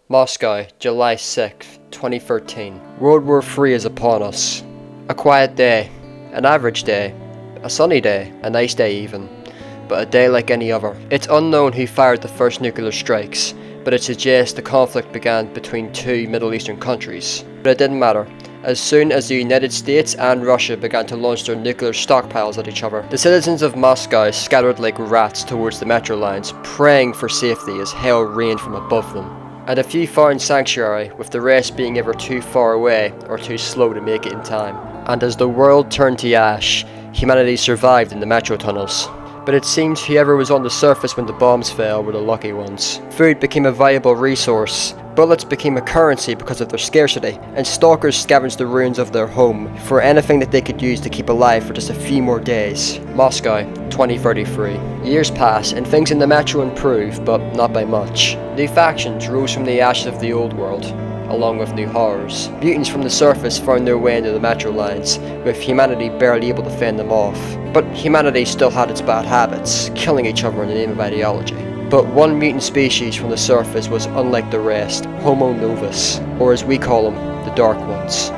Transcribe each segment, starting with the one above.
Moscow, July 6th, 2013. World War III is upon us. A quiet day, an average day, a sunny day, a nice day even, but a day like any other. It's unknown who fired the first nuclear strikes, but it suggests the conflict began between two Middle Eastern countries. But it didn't matter. As soon as the United States and Russia began to launch their nuclear stockpiles at each other, the citizens of Moscow scattered like rats towards the metro lines, praying for safety as hell rained from above them. And a few found sanctuary, with the rest being either too far away or too slow to make it in time. And as the world turned to ash, humanity survived in the metro tunnels. But it seems whoever was on the surface when the bombs fell were the lucky ones. Food became a viable resource, bullets became a currency because of their scarcity, and stalkers scavenged the ruins of their home for anything that they could use to keep alive for just a few more days. Moscow, 2033. Years pass and things in the metro improve, but not by much. New factions rose from the ashes of the old world, along with new horrors. Mutants from the surface found their way into the metro lines, with humanity barely able to fend them off. But humanity still had its bad habits, killing each other in the name of ideology. But one mutant species from the surface was unlike the rest, Homo novus, or as we call them, the Dark Ones.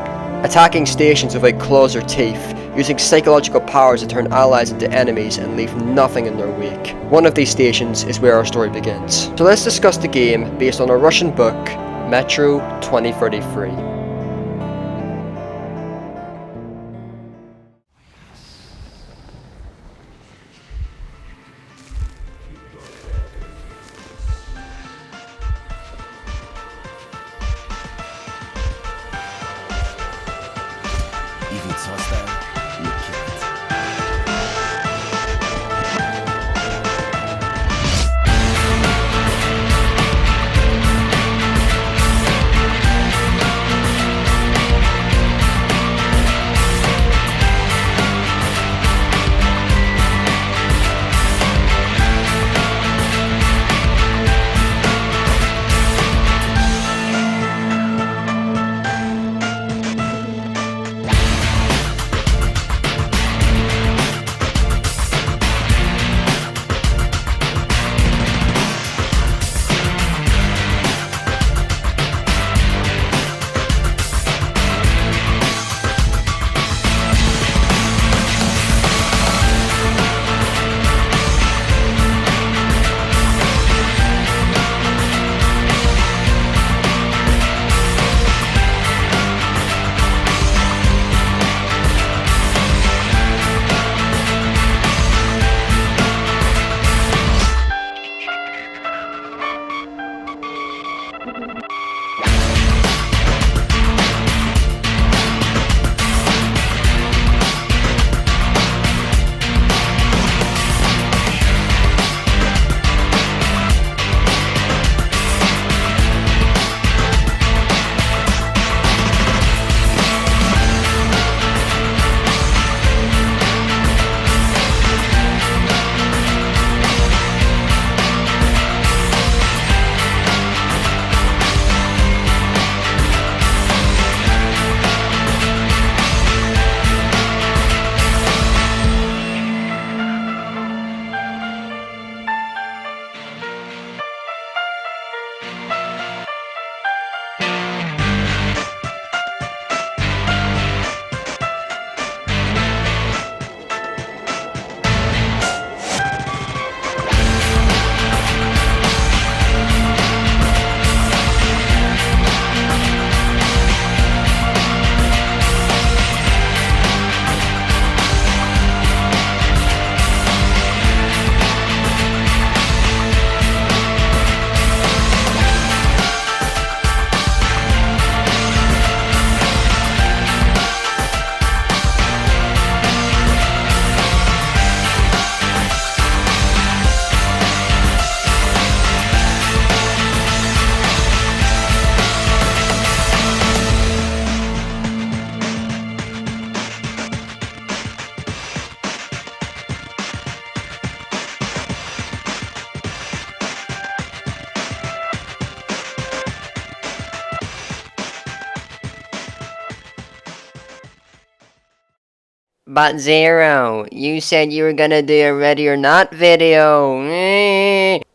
Attacking stations without claws or teeth, using psychological powers to turn allies into enemies and leave nothing in their wake. One of these stations is where our story begins. So let's discuss the game based on a Russian book, Metro 2033. If it's hostile, you kill it. But Zero, you said you were gonna do a ready or not video.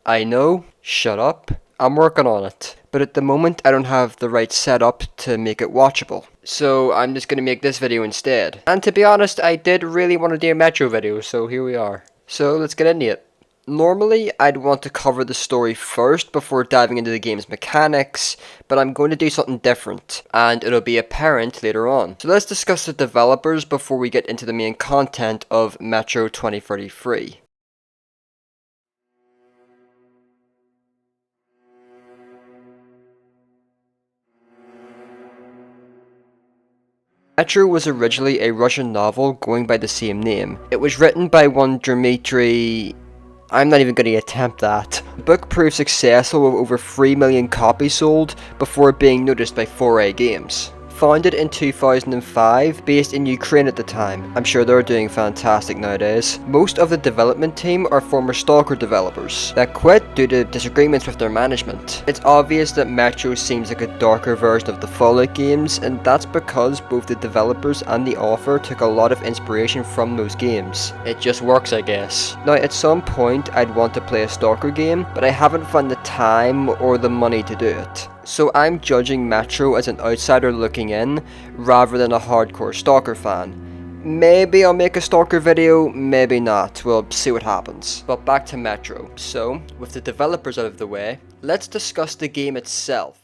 I know, shut up. I'm working on it. but at the moment I don't have the right setup to make it watchable. So I'm just going to make this video instead. And to be honest, I did really want to do a Metro video, so here we are. So let's get into it. Normally, I'd want to cover the story first before diving into the game's mechanics, but I'm going to do something different, and it'll be apparent later on. So let's discuss the developers before we get into the main content of Metro 2033. Metro was originally a Russian novel going by the same name. It was written by one Dmitry... I'm not even going to attempt that. The book proved successful with over 3 million copies sold before being noticed by 4A Games. Founded in 2005, based in Ukraine at the time. I'm sure they're doing fantastic nowadays. Most of the development team are former Stalker developers that quit due to disagreements with their management. It's obvious that Metro seems like a darker version of the Fallout games, and that's because both the developers and the author took a lot of inspiration from those games. It just works, I guess. Now, at some point, I'd want to play a Stalker game, but I haven't found the time or the money to do it. So I'm judging Metro as an outsider looking in, rather than a hardcore Stalker fan. Maybe I'll make a Stalker video, maybe not, we'll see what happens. But back to Metro. So, with the developers out of the way, let's discuss the game itself.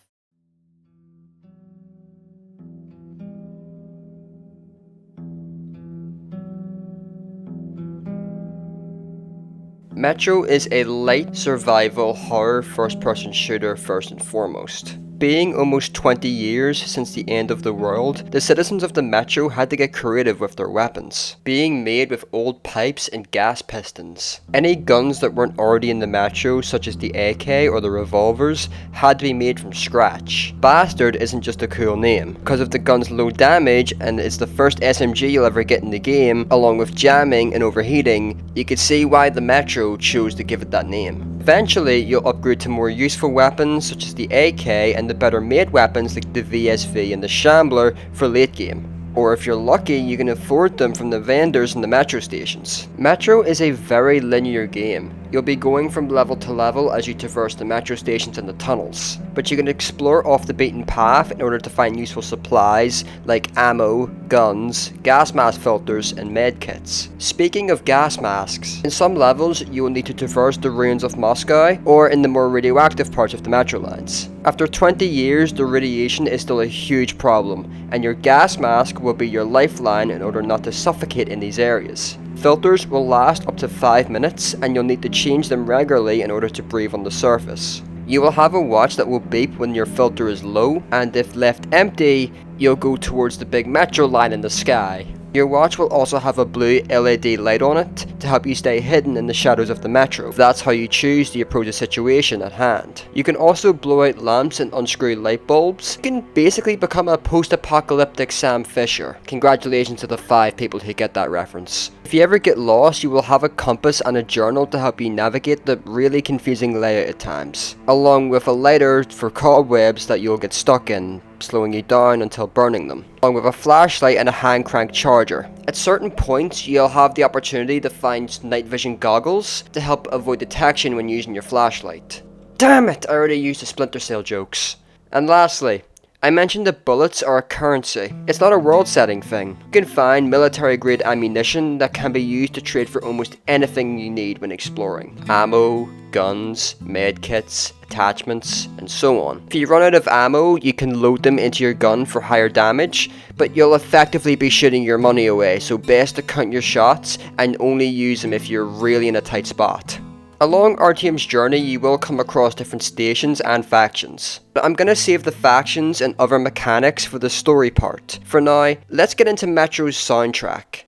Metro is a light survival horror first-person shooter first and foremost. Being almost 20 years since the end of the world, the citizens of the Metro had to get creative with their weapons, being made with old pipes and gas pistons. Any guns that weren't already in the Metro, such as the AK or the revolvers, had to be made from scratch. Bastard isn't just a cool name. Because of the gun's low damage, and it's the first SMG you'll ever get in the game, along with jamming and overheating, you could see why the Metro chose to give it that name. Eventually, you'll upgrade to more useful weapons such as the AK and the better made weapons like the VSV and the Shambler for late game. Or if you're lucky, you can afford them from the vendors in the Metro stations. Metro is a very linear game. You'll be going from level to level as you traverse the Metro stations and the tunnels, but you can explore off the beaten path in order to find useful supplies like ammo, guns, gas mask filters, and med kits. Speaking of gas masks, in some levels you will need to traverse the ruins of Moscow or in the more radioactive parts of the Metro lines. After 20 years, the radiation is still a huge problem, and your gas mask will be your lifeline in order not to suffocate in these areas. Filters will last up to 5 minutes, and you'll need to change them regularly in order to breathe on the surface. You will have a watch that will beep when your filter is low, and if left empty, you'll go towards the big Metro line in the sky. Your watch will also have a blue LED light on it to help you stay hidden in the shadows of the Metro. That's how you choose to approach the situation at hand. You can also blow out lamps and unscrew light bulbs. You can basically become a post-apocalyptic Sam Fisher. Congratulations to the 5 people who get that reference. If you ever get lost, you will have a compass and a journal to help you navigate the really confusing layout at times, along with a lighter for cobwebs that you'll get stuck in, slowing you down until burning them, along with a flashlight and a hand crank charger. At certain points, you'll have the opportunity to find night vision goggles to help avoid detection when using your flashlight. Damn it, I already used the Splinter Cell jokes. And lastly, I mentioned that bullets are a currency. It's not a world setting thing. You can find military grade ammunition that can be used to trade for almost anything you need when exploring. Ammo, guns, medkits, attachments, and so on. If you run out of ammo, you can load them into your gun for higher damage, but you'll effectively be shooting your money away, so best to count your shots and only use them if you're really in a tight spot. Along Artyom's journey, you will come across different stations and factions, but I'm gonna save the factions and other mechanics for the story part. For now, let's get into Metro's soundtrack.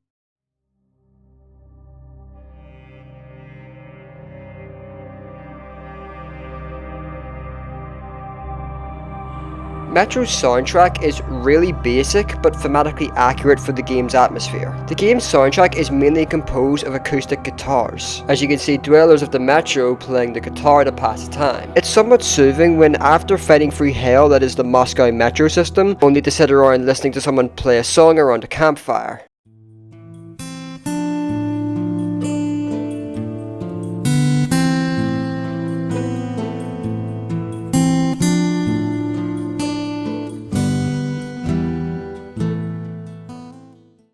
Metro's soundtrack is really basic but thematically accurate for the game's atmosphere. The game's soundtrack is mainly composed of acoustic guitars. As you can see, dwellers of the Metro playing the guitar to pass the time. It's somewhat soothing when, after fighting through hell that is the Moscow Metro system, only to sit around listening to someone play a song around a campfire.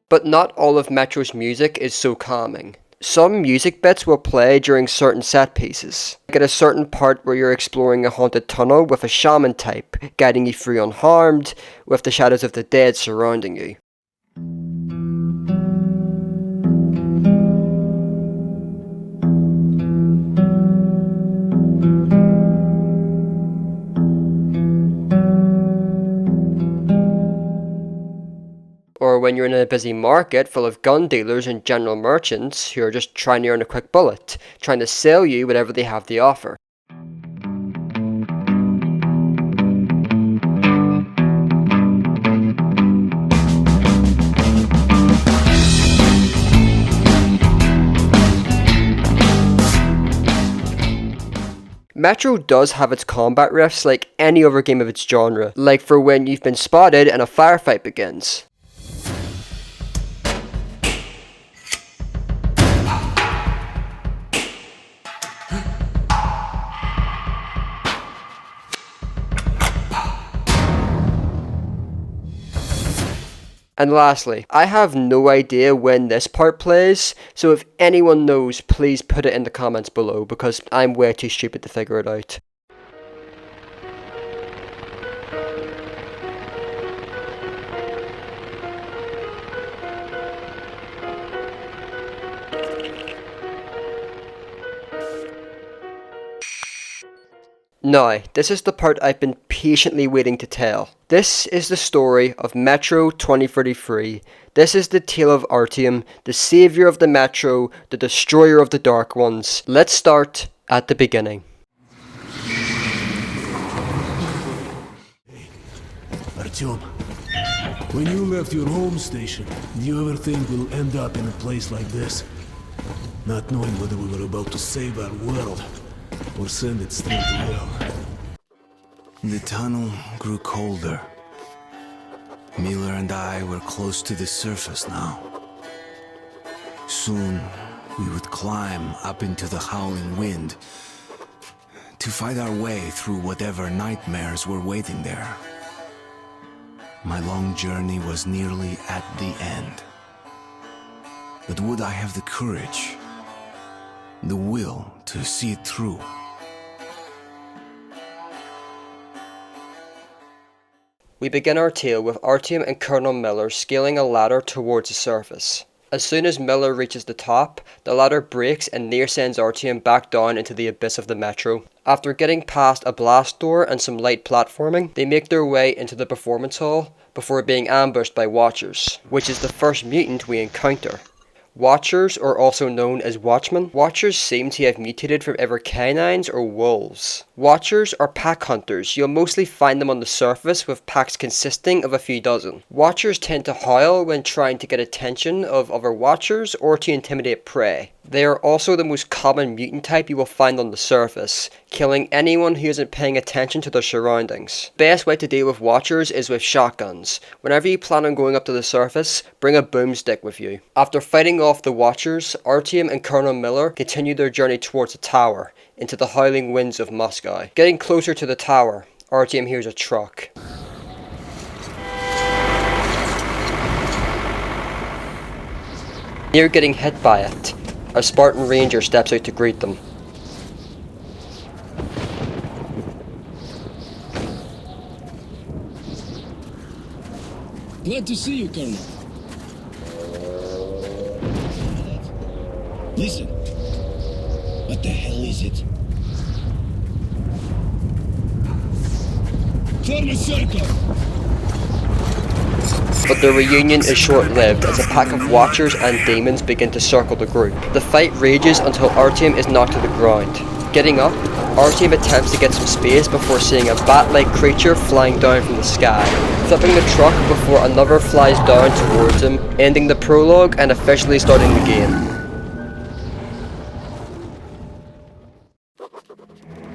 But not all of Metro's music is so calming. Some music bits will play during certain set pieces, like at a certain part where you're exploring a haunted tunnel with a shaman type, guiding you through unharmed, with the shadows of the dead surrounding you. Or when you're in a busy market full of gun dealers and general merchants who are just trying to earn a quick bullet, trying to sell you whatever they have to offer. Metro does have its combat riffs like any other game of its genre, like for when you've been spotted and a firefight begins. And lastly, I have no idea when this part plays, so if anyone knows, please put it in the comments below, because I'm way too stupid to figure it out. Now, this is the part I've been patiently waiting to tell. This is the story of Metro 2033. This is the tale of Artyom, the saviour of the Metro, the destroyer of the Dark Ones. Let's start at the beginning. Artyom, when you left your home station, did you ever think we'll end up in a place like this? Not knowing whether we were about to save our world or send it straight to hell. The tunnel grew colder. Miller and I were close to the surface now. Soon, we would climb up into the howling wind to fight our way through whatever nightmares were waiting there. My long journey was nearly at the end. But would I have the courage, the will to see it through? We begin our tale with Artyom and Colonel Miller scaling a ladder towards the surface. As soon as Miller reaches the top, the ladder breaks and near sends Artyom back down into the abyss of the Metro. After getting past a blast door and some light platforming, they make their way into the performance hall before being ambushed by Watchers, which is the first mutant we encounter. Watchers are also known as Watchmen. Watchers seem to have mutated from either canines or wolves. Watchers are pack hunters. You'll mostly find them on the surface with packs consisting of a few dozen. Watchers tend to howl when trying to get attention of other Watchers or to intimidate prey. They are also the most common mutant type you will find on the surface, killing anyone who isn't paying attention to their surroundings. The best way to deal with Watchers is with shotguns. Whenever you plan on going up to the surface, bring a boomstick with you. After fighting off the Watchers, Artyom and Colonel Miller continue their journey towards the tower, into the howling winds of Moscow. Getting closer to the tower, Artyom hears a truck. Near getting hit by it, a Spartan ranger steps out to greet them. Glad to see you, Colonel. Listen. What the hell is it? Form a circle! But the reunion is short-lived as a pack of Watchers and demons begin to circle the group. The fight rages until Artyom is knocked to the ground. Getting up, Artyom attempts to get some space before seeing a bat-like creature flying down from the sky, flipping the truck before another flies down towards him, ending the prologue and officially starting the game.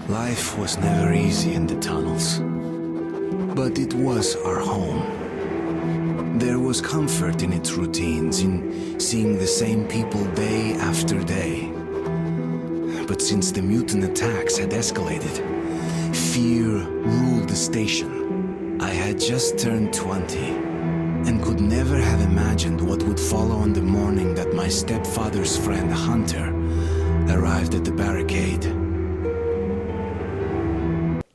Life was never easy in the tunnels, but it was our home. There was comfort in its routines, in seeing the same people day after day. But since the mutant attacks had escalated, fear ruled the station. I had just turned 20, and could never have imagined what would follow on the morning that my stepfather's friend Hunter arrived at the barricade.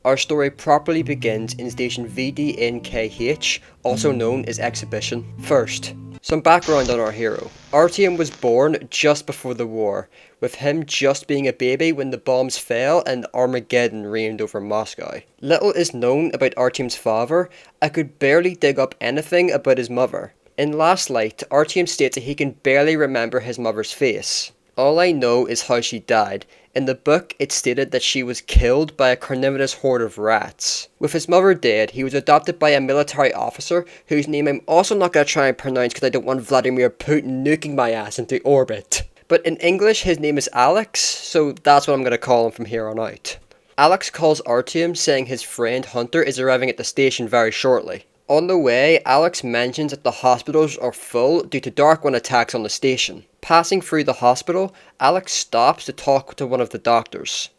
Our story properly begins in station VDNKH, also known as Exhibition. First, some background on our hero. Artyom was born just before the war, with him just being a baby when the bombs fell and Armageddon reigned over Moscow. Little is known about Artyom's father. I could barely dig up anything about his mother. In Last Light, Artyom states that he can barely remember his mother's face. All I know is how she died. In the book, it stated that she was killed by a carnivorous horde of rats. With his mother dead, he was adopted by a military officer whose name I'm also not going to try and pronounce because I don't want Vladimir Putin nuking my ass into orbit. But in English, his name is Alex, so that's what I'm going to call him from here on out. Alex calls Artyom, saying his friend Hunter is arriving at the station very shortly. On the way, Alex mentions that the hospitals are full due to Dark One attacks on the station. Passing through the hospital, Alex stops to talk to one of the doctors.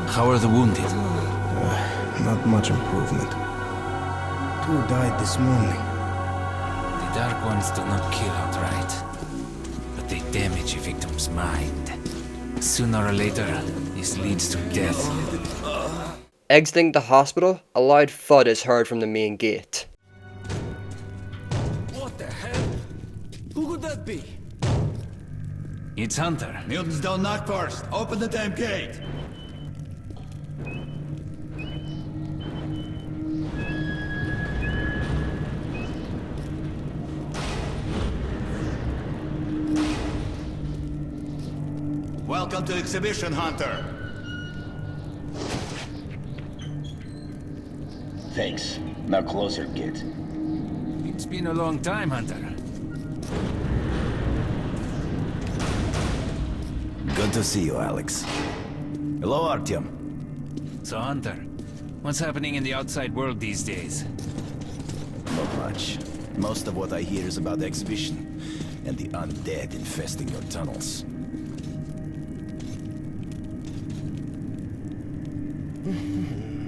How are the wounded? Not much improvement. 2 died this morning. The Dark Ones do not kill outright, but they damage a victim's mind. Sooner or later, this leads to death. Exiting the hospital, a loud thud is heard from the main gate. What the hell? Who could that be? It's Hunter. Mutants don't knock first. Open the damn gate. Welcome to Exhibition, Hunter. Thanks. Now closer, kid. It's been a long time, Hunter. Good to see you, Alex. Hello, Artyom. So, Hunter, what's happening in the outside world these days? Not much. Most of what I hear is about the exhibition and the undead infesting your tunnels.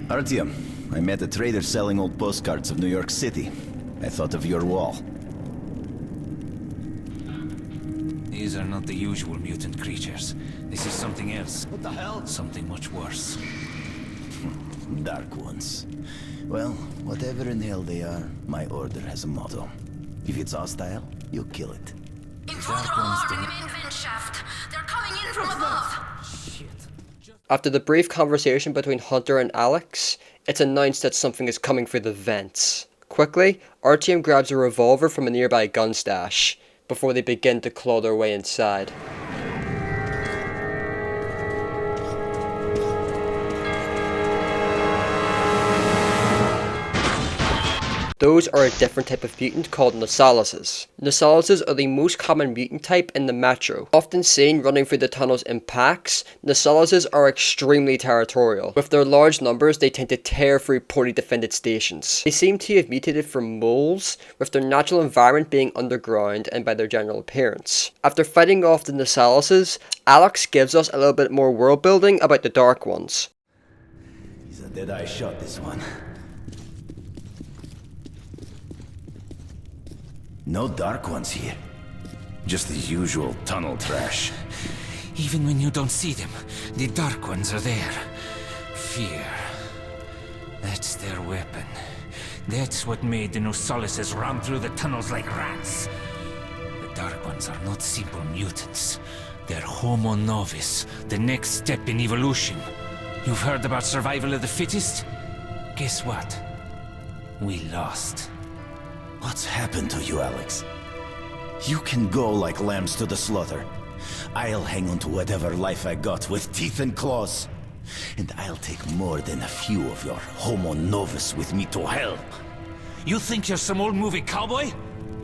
Artyom, I met a trader selling old postcards of New York City. I thought of your wall. These are not the usual mutant creatures. This is something else. What the hell? Something much worse. Dark ones. Well, whatever in hell they are, my order has a motto. If it's hostile, you kill it. Dark ones do not... main vent shaft. They're coming in from above. After the brief conversation between Hunter and Alex, it's announced that something is coming through the vents. Quickly, Artyom grabs a revolver from a nearby gun stash, before they begin to claw their way inside. Those are a different type of mutant called Nasalises. Nasalises are the most common mutant type in the metro. Often seen running through the tunnels in packs, Nasalises are extremely territorial. With their large numbers, they tend to tear through poorly defended stations. They seem to have mutated from moles, with their natural environment being underground and by their general appearance. After fighting off the Nasalises, Alex gives us a little bit more world building about the Dark Ones. He's a dead-eye shot, this one. No Dark Ones here. Just the usual tunnel trash. Even when you don't see them, the Dark Ones are there. Fear. That's their weapon. That's what made the Nasalises run through the tunnels like rats. The Dark Ones are not simple mutants. They're Homo Novus, the next step in evolution. You've heard about survival of the fittest? Guess what? We lost. What's happened to you, Alex? You can go like lambs to the slaughter. I'll hang on to whatever life I got with teeth and claws. And I'll take more than a few of your Homo Novus with me to hell. You think you're some old movie cowboy?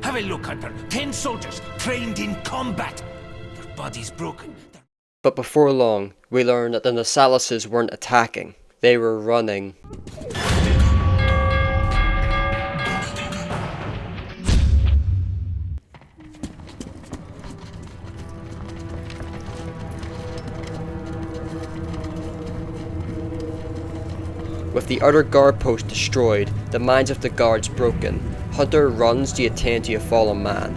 Have a look, Hunter. 10 soldiers, trained in combat. Their bodies broken. But before long, we learn that the Nasalises weren't attacking. They were running. With With the outer guard post destroyed, the minds of the guards broken, Hunter runs to attend to a fallen man.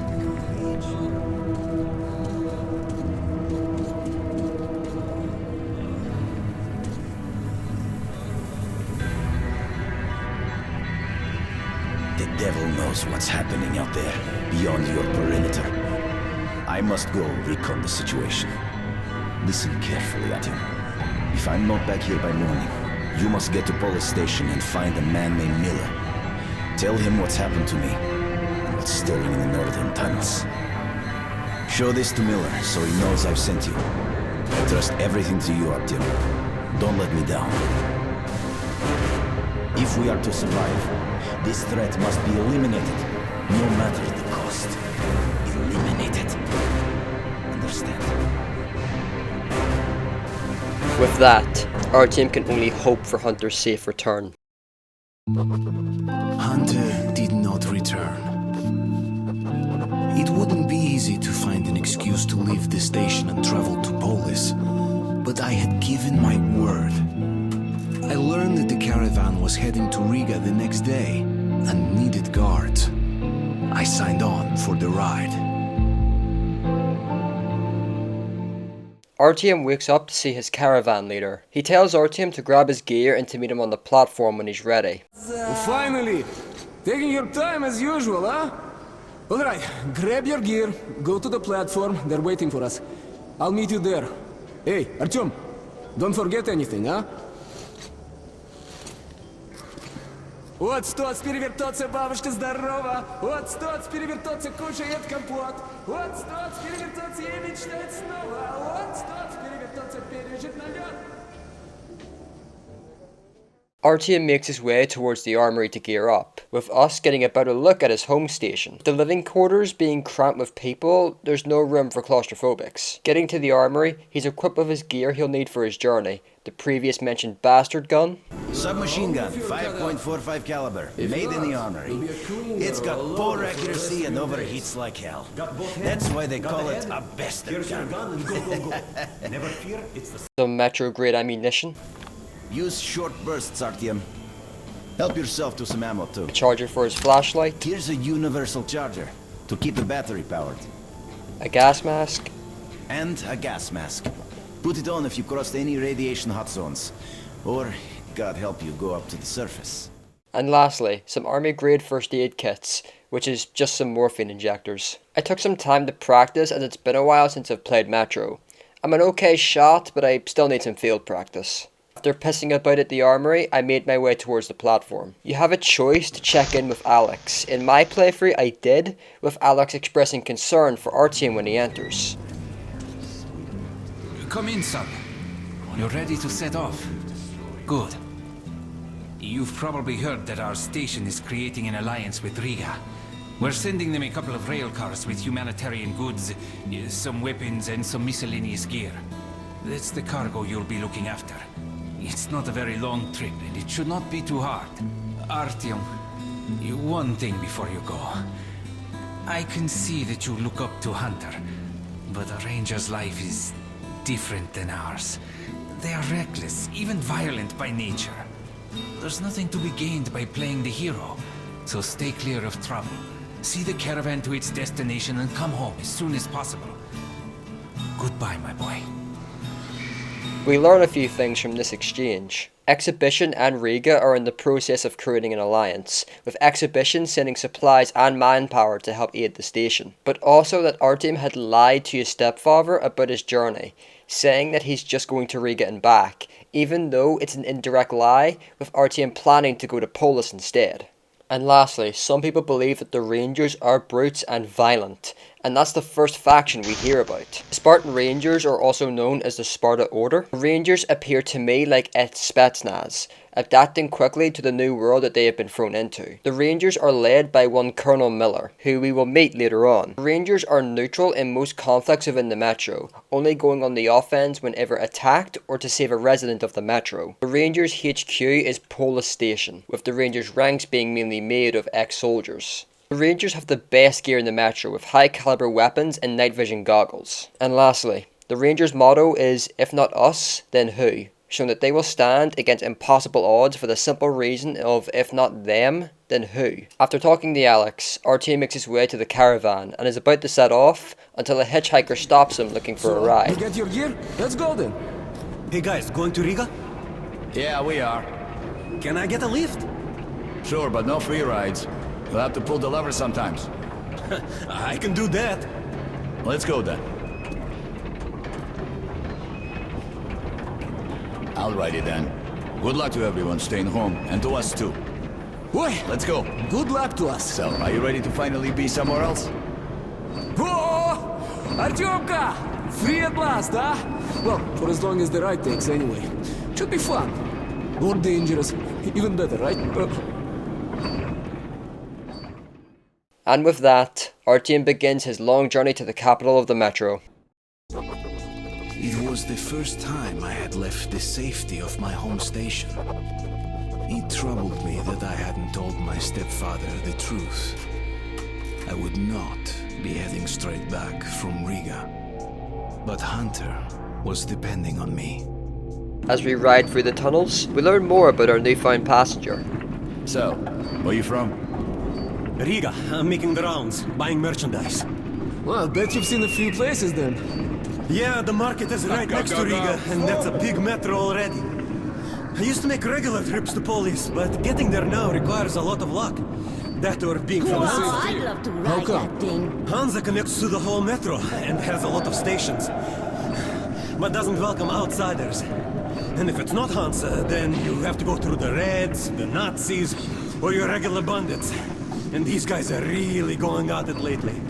The devil knows what's happening out there, beyond your perimeter. I must go recon the situation. Listen carefully, Artyom. If I'm not back here by morning, you must get to Polis Station and find a man named Miller. Tell him what's happened to me, and what's stirring in the northern tunnels. Show this to Miller, so he knows I've sent you. I trust everything to you, Artyom. Don't let me down. If we are to survive, this threat must be eliminated, no matter the cost. Eliminated. Understand? With that, Artyom can only hope for Hunter's safe return. Hunter did not return. It wouldn't be easy to find an excuse to leave the station and travel to Polis, but I had given my word. I learned that the caravan was heading to Riga the next day and needed guards. I signed on for the ride. Artyom wakes up to see his caravan leader. He tells Artyom to grab his gear and to meet him on the platform when he's ready. Finally! Taking your time as usual, huh? Alright, grab your gear, go to the platform, they're waiting for us. I'll meet you there. Hey, Artyom, don't forget anything, huh? Вот стоц перевертоться, бабушка здорова. Вот стоц перевертоться, кушает компот. Вот стоц перевертоться и мечтает снова. Вот стоц перевертоться, пережить налет. Artyom makes his way towards the armory to gear up, with us getting a better look at his home station. The living quarters being cramped with people, there's no room for claustrophobics. Getting to the armory, he's equipped with his gear he'll need for his journey. The previous mentioned bastard gun. Submachine gun, 5.45 caliber, made in the armory. It's got poor accuracy and overheats like hell. That's why they call it a bastard gun. Some metro grade ammunition. Use short bursts, Artyom. Help yourself to some ammo too. A charger for his flashlight. Here's a universal charger to keep the battery powered. A gas mask. And a gas mask. Put it on if you crossed any radiation hot zones. Or, God help you, go up to the surface. And lastly, some army grade first aid kits, which is just some morphine injectors. I took some time to practice as it's been a while since I've played Metro. I'm an okay shot, but I still need some field practice. After pissing about at the armory, I made my way towards the platform. You have a choice to check in with Alex. In my playthrough, I did, with Alex expressing concern for Artyom when he enters. Come in, son. You're ready to set off. Good. You've probably heard that our station is creating an alliance with Riga. We're sending them a couple of rail cars with humanitarian goods, some weapons and some miscellaneous gear. That's the cargo you'll be looking after. It's not a very long trip, and it should not be too hard. Artyom, one thing before you go. I can see that you look up to Hunter, but a ranger's life is different than ours. They are reckless, even violent by nature. There's nothing to be gained by playing the hero, so stay clear of trouble. See the caravan to its destination and come home as soon as possible. Goodbye, my boy. We learn a few things from this exchange. Exhibition and Riga are in the process of creating an alliance, with Exhibition sending supplies and manpower to help aid the station. But also that Artyom had lied to his stepfather about his journey, saying that he's just going to Riga and back, even though it's an indirect lie, with Artyom planning to go to Polis instead. And lastly, some people believe that the Rangers are brutes and violent, and that's the first faction we hear about. Spartan Rangers are also known as the Sparta Order. The Rangers appear to me like a Spetsnaz, adapting quickly to the new world that they have been thrown into. The Rangers are led by one Colonel Miller, who we will meet later on. The Rangers are neutral in most conflicts within the Metro, only going on the offense whenever attacked or to save a resident of the Metro. The Rangers HQ is Polis Station, with the Rangers ranks being mainly made of ex-soldiers. The Rangers have the best gear in the Metro with high caliber weapons and night vision goggles. And lastly, the Rangers motto is, if not us, then who? showing that they will stand against impossible odds for the simple reason of, if not them, then who? After talking to Alex, Artyom makes his way to the caravan and is about to set off until a hitchhiker stops him looking for a ride. You get your gear? Let's go then. Hey guys, going to Riga? Yeah, we are. Can I get a lift? Sure, but no free rides. You'll have to pull the lever sometimes. I can do that. Let's go then. Alrighty then. Good luck to everyone staying home, and to us too. Boy, Let's go. good luck to us. So, are you ready to finally be somewhere else? Oh, Artyomka! Free at last, huh? Well, for as long as the ride takes anyway. Should be fun. More dangerous. Even better, right? And with that, Artyom begins his long journey to the capital of the metro. It was the first time I had left the safety of my home station. It troubled me that I hadn't told my stepfather the truth. I would not be heading straight back from Riga. But Hunter was depending on me. As we ride through the tunnels, we learn more about our newfound passenger. So, where you from? Riga, I'm making the rounds, buying merchandise. Well, I bet you've seen a few places then. Yeah, the market is right next to Riga, and that's a big metro already. I used to make regular trips to Polis, but getting there now requires a lot of luck. That or being from the I'd city. love to How ride come? that thing. Hansa connects to the whole metro and has a lot of stations, but doesn't welcome outsiders. And if it's not Hansa, then you have to go through the Reds, the Nazis, or your regular bandits. And these guys are really going at it lately.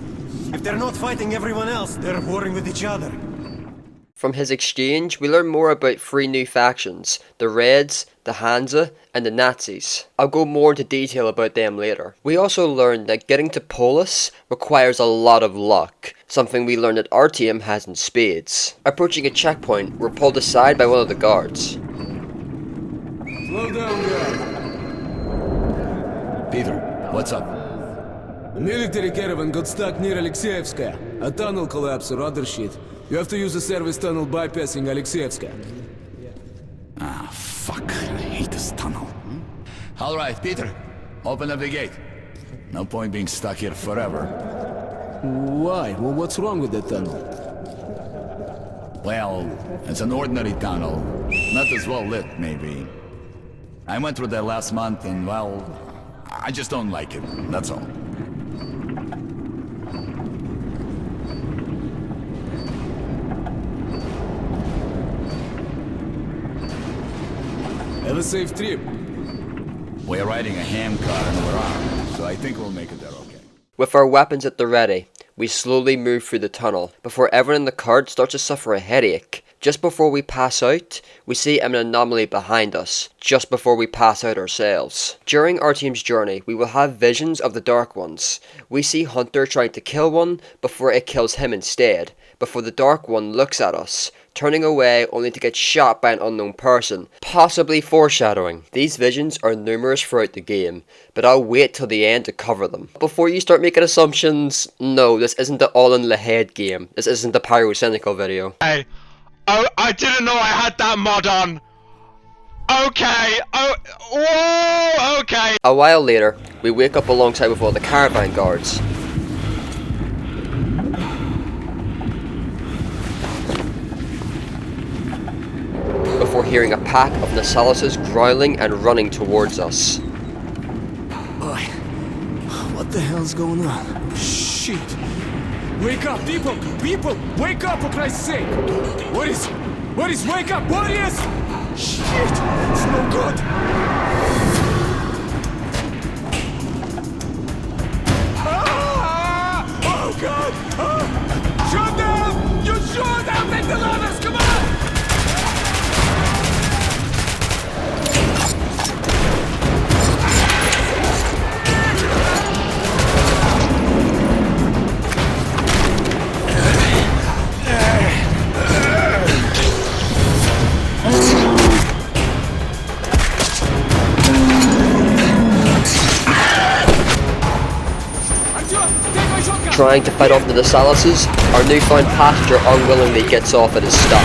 If they're not fighting everyone else, they're warring with each other. From his exchange, we learn more about three new factions, the Reds, the Hansa, and the Nazis. I'll go more into detail about them later. We also learn that getting to Polis requires a lot of luck, something we learn that Artyom has in spades. Approaching a checkpoint, we're pulled aside by one of the guards. Slow down, guy. Peter, what's up? A military caravan got stuck near Alexeyevskaya. A tunnel collapsed or other shit. You have to use the service tunnel bypassing Alexeyevskaya. Ah, fuck. I hate this tunnel. Alright, Peter. Open up the gate. No point being stuck here forever. Why? Well, what's wrong with that tunnel? Well, it's an ordinary tunnel. Not as well lit, maybe. I went through there last month and, well, I just don't like it. That's all. Have a safe trip. We're riding a ham car and we're armed, so I think we'll make it there okay. With our weapons at the ready, we slowly move through the tunnel before everyone in the cart starts to suffer a headache. Just before we pass out, we see an anomaly behind us, just before we pass out ourselves. During Artyom's journey, we will have visions of the Dark Ones. We see Hunter trying to kill one before it kills him instead, before the Dark One looks at us, turning away only to get shot by an unknown person, possibly foreshadowing. These visions are numerous throughout the game, but I'll wait till the end to cover them. Before you start making assumptions, no, this isn't the All in the Head game. This isn't the Pyrocynical video. Hey, oh, I didn't know I had that mod on. Okay, oh, whoa, okay. A while later, we wake up alongside with all the caravan guards. Before hearing a pack of Nasalises growling and running towards us. Boy, what the hell's going on? Shit! Wake up, people! People! Wake up, for Christ's sake! What is... Wake up, warriors! Shit! It's no good! Ah! Oh, God! Ah! Shoot them! You shoot them! Take the ladders! Come on! Trying to fight off the Nasalises, our newfound passenger unwillingly gets off at his stop.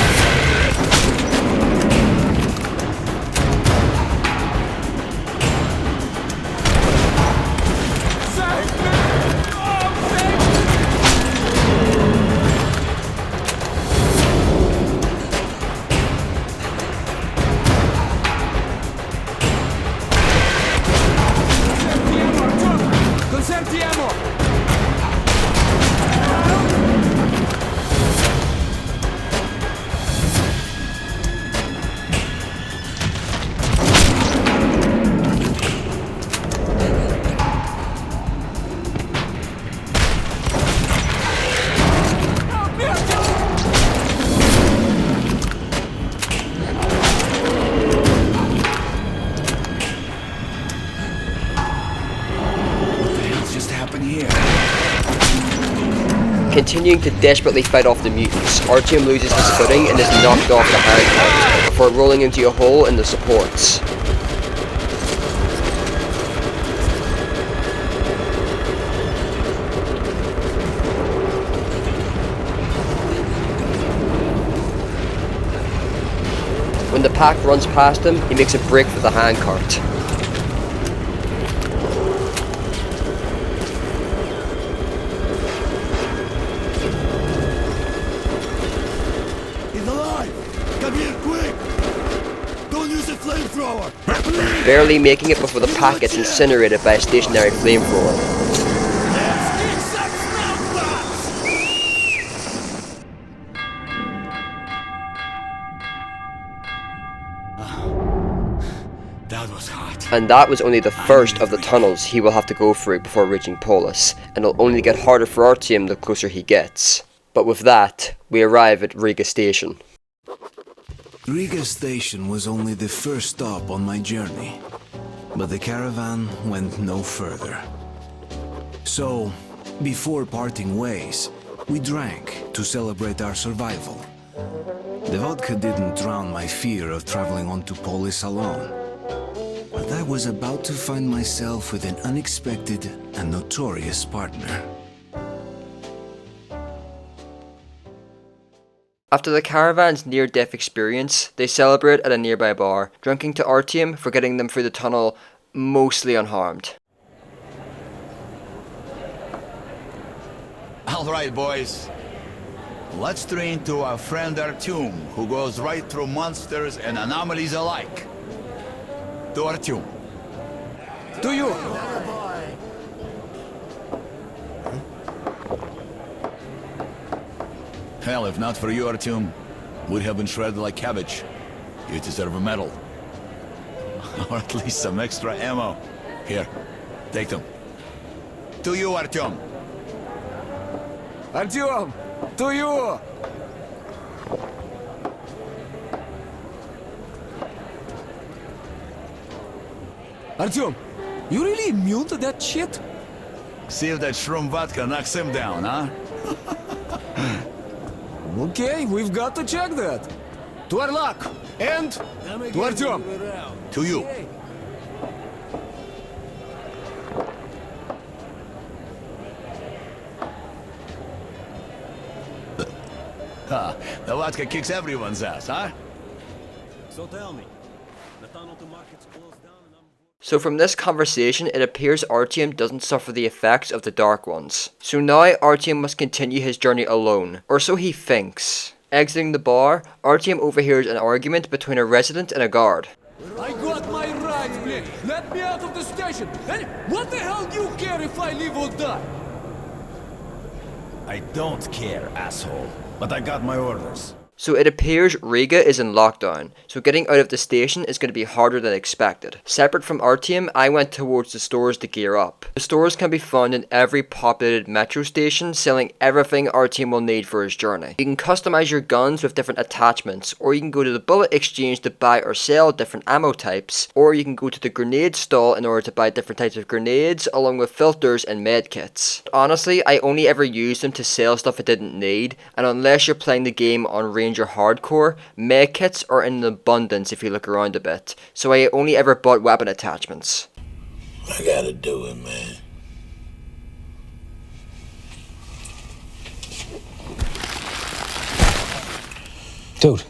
here. Continuing to desperately fight off the mutants, Artyom loses his footing and is knocked off the handcart before rolling into a hole in the supports. When the pack runs past him, he makes a break for the handcart. He's alive! Come here, quick! Don't use a flamethrower! Barely making it before the pack gets incinerated by a stationary flamethrower. And that was only the first of the tunnels he will have to go through before reaching Polis, and it'll only get harder for Artyom the closer he gets. But with that, we arrive at Riga Station. Riga Station was only the first stop on my journey, but the caravan went no further. So, before parting ways, we drank to celebrate our survival. The vodka didn't drown my fear of traveling on to Polis alone. But I was about to find myself with an unexpected and notorious partner. After the caravan's near-death experience, they celebrate at a nearby bar, drinking to Artyom for getting them through the tunnel mostly unharmed. Alright, boys. Let's train to our friend Artyom, who goes right through monsters and anomalies alike. To Artyom. To you! Hell, if not for you, Artyom, we'd have been shredded like cabbage. You deserve a medal. Or at least some extra ammo. Here, take them. To you, Artyom. Artyom! To you! Artyom, you really immune to that shit? See if that shroom vodka knocks him down, huh? Okay, we've got to check that. To our luck, and to Artyom. To you. The vodka kicks everyone's ass, huh? So tell me, the tunnel to market's closed down and I'm... So from this conversation, it appears Artyom doesn't suffer the effects of the Dark Ones. So now Artyom must continue his journey alone, or so he thinks. Exiting the bar, Artyom overhears an argument between a resident and a guard. I got my rights, please. Let me out of the station. And what the hell do you care if I live or die? I don't care, asshole. But I got my orders. So it appears Riga is in lockdown, so getting out of the station is going to be harder than expected. Separate from Artyom, I went towards the stores to gear up. The stores can be found in every populated metro station, selling everything Artyom will need for his journey. You can customize your guns with different attachments, or you can go to the bullet exchange to buy or sell different ammo types, or you can go to the grenade stall in order to buy different types of grenades, along with filters and medkits. Honestly, I only ever used them to sell stuff I didn't need, and unless you're playing the game on Ranger Hardcore, medkits are in abundance if you look around a bit, so I only ever bought weapon attachments. I gotta do it, man. Dude.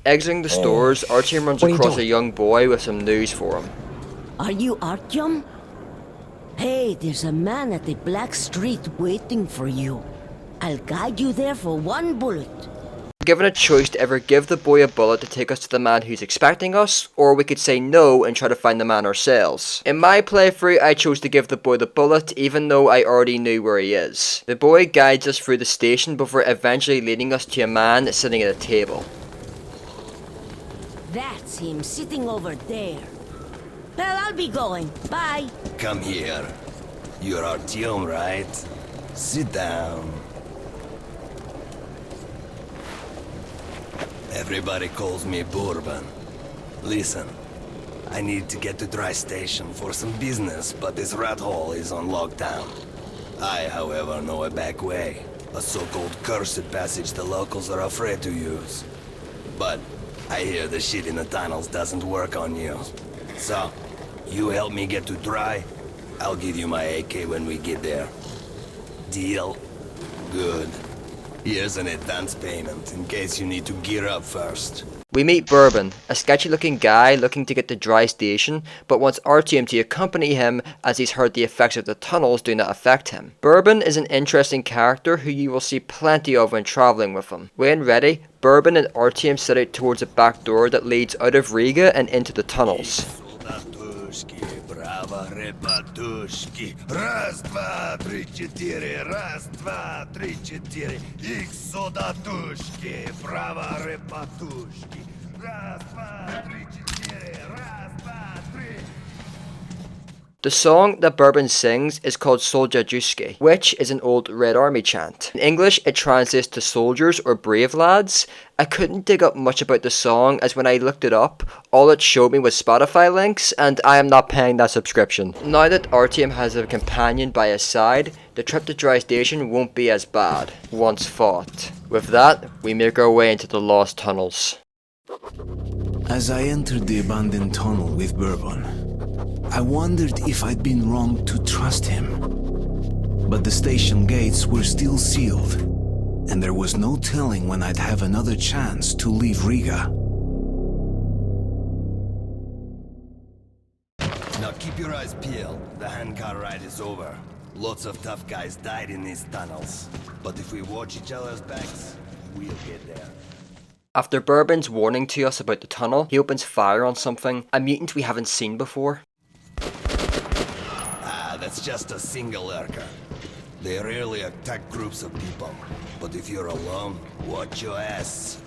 Exiting the stores, Artyom runs across a young boy with some news for him. Are you Artyom? Hey, there's a man at the Black Street waiting for you. I'll guide you there for one bullet. Given a choice to either give the boy a bullet to take us to the man who's expecting us, or we could say no and try to find the man ourselves. In my playthrough, I chose to give the boy the bullet, even though I already knew where he is. The boy guides us through the station before eventually leading us to a man sitting at a table. That's him sitting over there. Well, I'll be going. Bye. Come here. You're Artyom, right? Sit down. Everybody calls me Bourbon. Listen, I need to get to Dry Station for some business, but this rat hole is on lockdown. I, however, know a back way. A so-called cursed passage the locals are afraid to use. But I hear the shit in the tunnels doesn't work on you. So, you help me get to dry, I'll give you my AK when we get there. Deal? Good. Here's an advance payment in case you need to gear up first. We meet Bourbon, a sketchy looking guy looking to get to Dry Station, but wants Artyom to accompany him as he's heard the effects of the tunnels do not affect him. Bourbon is an interesting character who you will see plenty of when travelling with him. When ready, Bourbon and Artyom set out towards a back door that leads out of Riga and into the tunnels. Раз, два, три, четыре. Раз, два, три, четыре. Их солдатушки, браво, репатушки. Раз, два, три, четыре. Раз, два, три. The song that Bourbon sings is called Soldajuski, which is an old Red Army chant. In English, it translates to soldiers or brave lads. I couldn't dig up much about the song, as when I looked it up, all it showed me was Spotify links, and I am not paying that subscription. Now that Artyom has a companion by his side, the trip to Dry Station won't be as bad, once fought. With that, we make our way into the lost tunnels. As I entered the abandoned tunnel with Bourbon, I wondered if I'd been wrong to trust him. But the station gates were still sealed, and there was no telling when I'd have another chance to leave Riga. Now keep your eyes peeled. The handcar ride is over. Lots of tough guys died in these tunnels. But if we watch each other's backs, we'll get there. After Bourbon's warning to us about the tunnel, he opens fire on something, a mutant we haven't seen before. That's just a single lurker. They rarely attack groups of people, but if you're alone, watch your ass.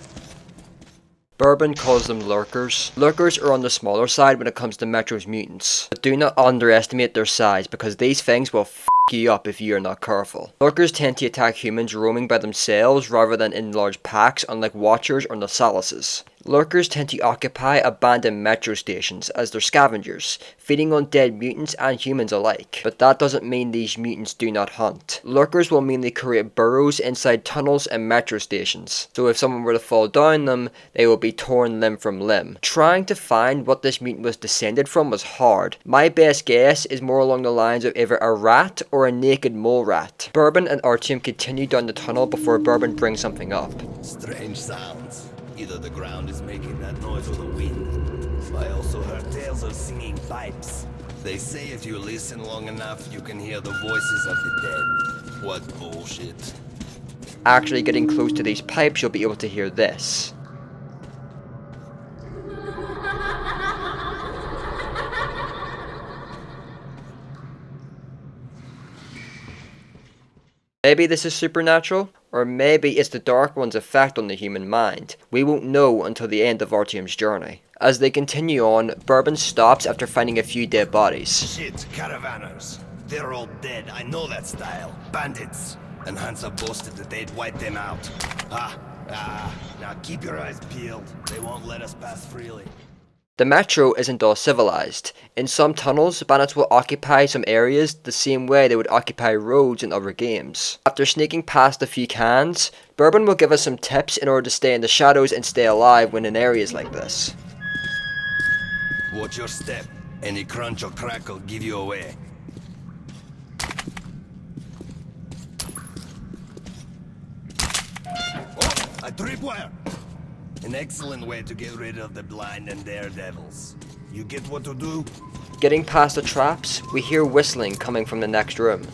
Bourbon calls them lurkers. Lurkers are on the smaller side when it comes to Metro's mutants, but do not underestimate their size because these things will f you up if you are not careful. Lurkers tend to attack humans roaming by themselves rather than in large packs, unlike Watchers or Nasalises. Lurkers tend to occupy abandoned metro stations as their scavengers, feeding on dead mutants and humans alike. But that doesn't mean these mutants do not hunt. Lurkers will mainly create burrows inside tunnels and metro stations, so if someone were to fall down them, they will be torn limb from limb. Trying to find what this mutant was descended from was hard. My best guess is more along the lines of either a rat or a naked mole rat. Bourbon and Artyom continue down the tunnel before Bourbon brings something up. Strange sounds. Either the ground is making that noise or the wind. I also heard tales of singing pipes. They say if you listen long enough, you can hear the voices of the dead. What bullshit. Actually getting close to these pipes, you'll be able to hear this. Maybe this is supernatural, or maybe it's the Dark One's effect on the human mind. We won't know until the end of Artyom's journey. As they continue on, Bourbon stops after finding a few dead bodies. Shit, caravanners. They're all dead, I know that style. Bandits. And Hansa boasted that they'd wipe them out. Now keep your eyes peeled. They won't let us pass freely. The metro isn't all civilized. In some tunnels, bandits will occupy some areas the same way they would occupy roads in other games. After sneaking past a few cans, Bourbon will give us some tips in order to stay in the shadows and stay alive when in areas like this. Watch your step. Any crunch or crack will give you away. Oh, a tripwire! An excellent way to get rid of the blind and daredevils. You get what to do? Getting past the traps, we hear whistling coming from the next room.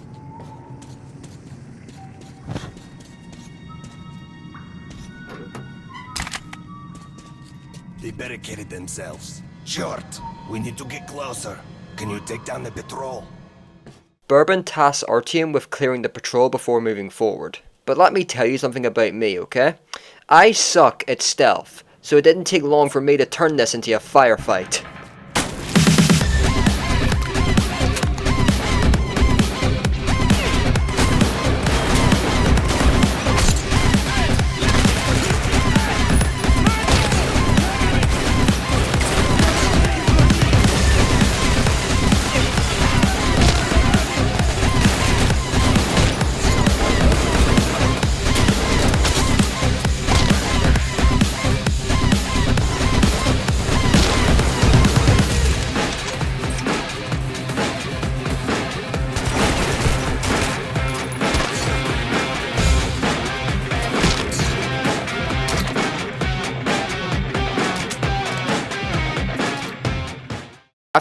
They barricaded themselves. Short, we need to get closer. Can you take down the patrol? Bourbon tasks Artyom with clearing the patrol before moving forward. But let me tell you something about me, okay? I suck at stealth, so it didn't take long for me to turn this into a firefight.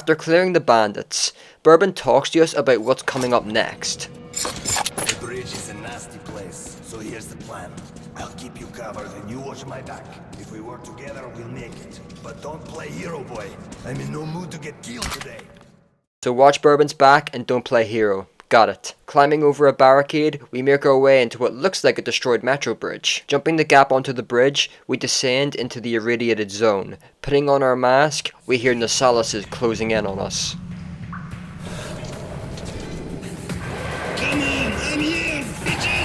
After clearing the bandits, Bourbon talks to us about what's coming up next. The bridge is a nasty place, so here's the plan. I'll keep you covered and you watch my back. If we work together, we'll make it. But don't play hero boy. I'm in no mood to get killed today. So watch Bourbon's back and don't play hero. Got it. Climbing over a barricade, we make our way into what looks like a destroyed metro bridge. Jumping the gap onto the bridge, we descend into the irradiated zone. Putting on our mask, we hear Nasalises closing in on us. Come on, I'm here, bitches!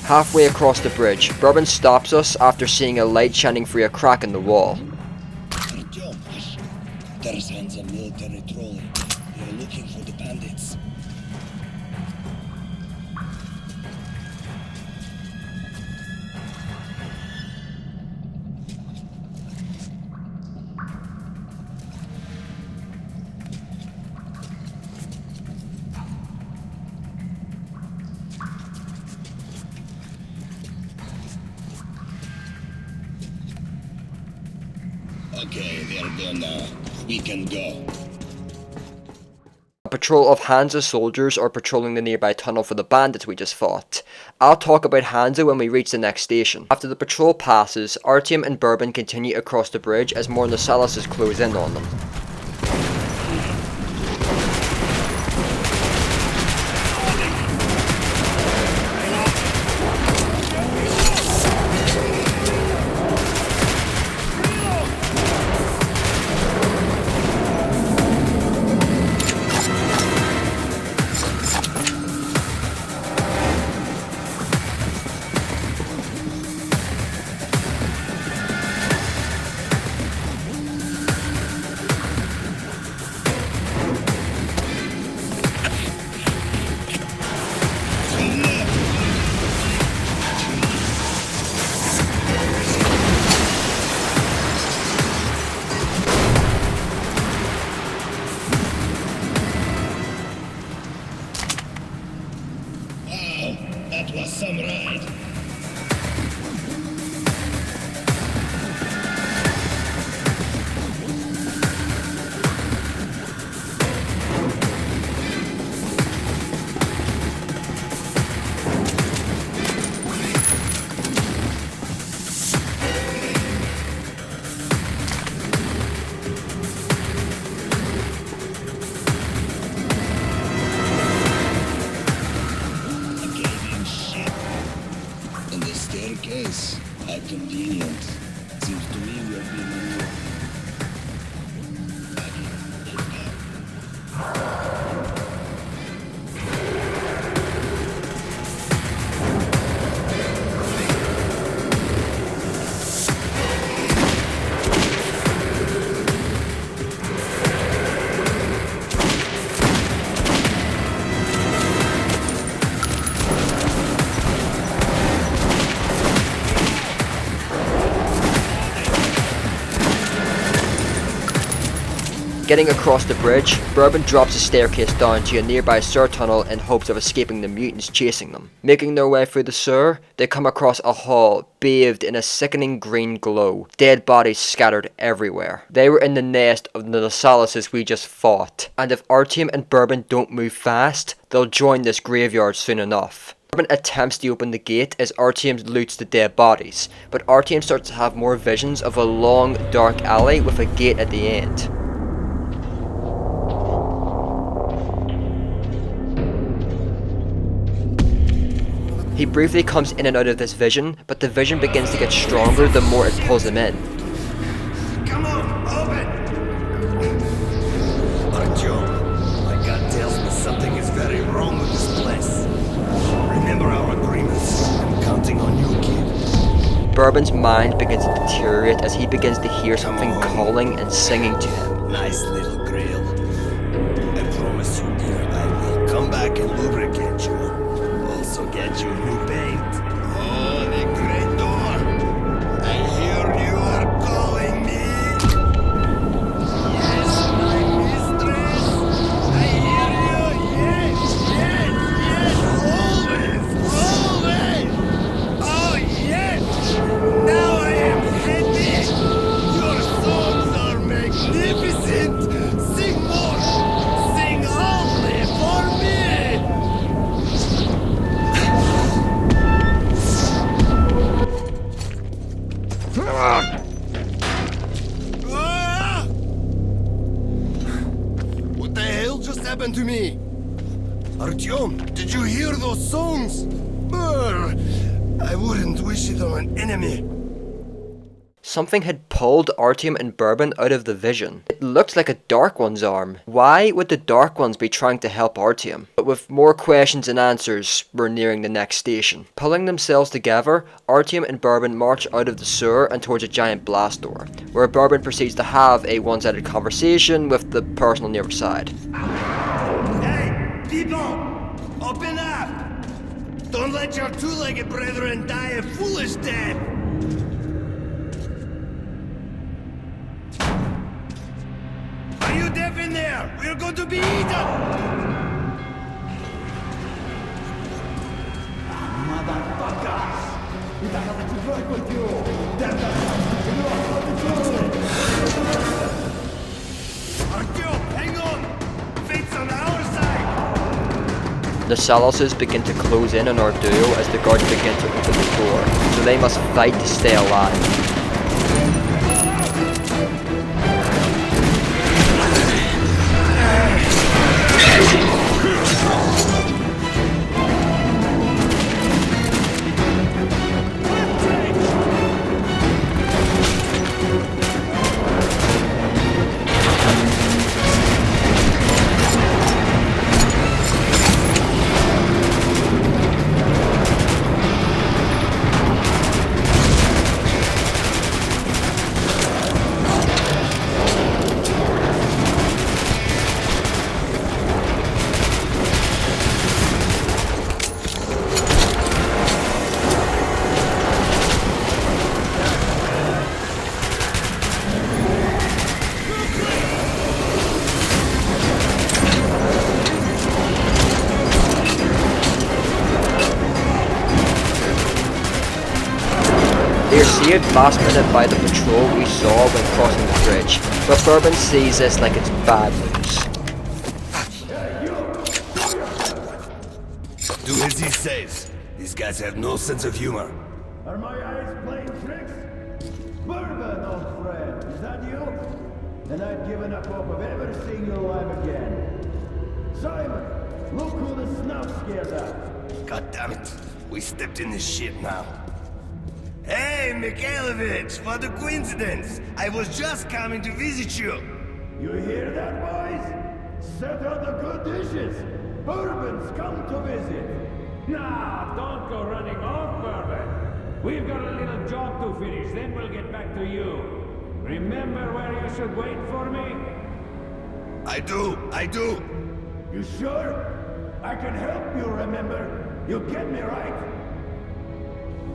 Halfway across the bridge, Bourbon stops us after seeing a light shining through a crack in the wall. Artyom, there's a military trolley. They're looking for the bandits. Okay, they're gone now. We can go. A patrol of Hansa soldiers are patrolling the nearby tunnel for the bandits we just fought. I'll talk about Hansa when we reach the next station. After the patrol passes, Artyom and Bourbon continue across the bridge as more Nasalises close in on them. Getting across the bridge, Bourbon drops a staircase down to a nearby sewer tunnel in hopes of escaping the mutants chasing them. Making their way through the sewer, they come across a hall bathed in a sickening green glow, dead bodies scattered everywhere. They were in the nest of the Nosalises we just fought, and if Artyom and Bourbon don't move fast, they'll join this graveyard soon enough. Bourbon attempts to open the gate as Artyom loots the dead bodies, but Artyom starts to have more visions of a long, dark alley with a gate at the end. He briefly comes in and out of this vision, but the vision begins to get stronger the more it pulls him in. Come on, open! Artyom, my gut tells me something is very wrong with this place. Remember our agreements. I'm counting on you, kid. Bourbon's mind begins to deteriorate as he begins to hear something calling and singing to him. Nice little grill. I promise you, dear, I will come back and lubricate you. Also get you new paint. Oh, the great door. I hear you are calling me. Yes, my mistress. I hear you. Yes, yes, yes. Always, always. Oh, yes. Now I am happy. Your songs are magnificent. Sing more. Sing only for me. Ah! What the hell just happened to me? Artyom, did you hear those songs? Brr, I wouldn't wish it on an enemy. Something had pulled Artyom and Bourbon out of the vision. It looked like a Dark One's arm. Why would the Dark Ones be trying to help Artyom? But with more questions and answers, we're nearing the next station. Pulling themselves together, Artyom and Bourbon march out of the sewer and towards a giant blast door, where Bourbon proceeds to have a one-sided conversation with the person on the other side. Hey, people! Open up! Don't let your two-legged brethren die a foolish death! Are you deaf in there? We're going to be eaten! Motherfuckers! I have to work with you! Artyom, hang on! Fate's on our side! The Nosalises begin to close in on our duo as the guards begin to open the door, so they must fight to stay alive. They are saved last minute by the patrol we saw when crossing the bridge, but Bourbon sees this like it's bad news. Do as he says. These guys have no sense of humor. Are my eyes playing tricks? Bourbon, old friend, is that you? And I've given up hope of ever seeing you alive again. Simon, look who the snout scared up. God damn it. We stepped in this shit now. Hey, Mikhailovich, what a coincidence! I was just coming to visit you. You hear that, boys? Set out the good dishes. Bourbon's come to visit. Nah, don't go running off, Bourbon. We've got a little job to finish, then we'll get back to you. Remember where you should wait for me? I do. You sure? I can help you, remember? You get me right?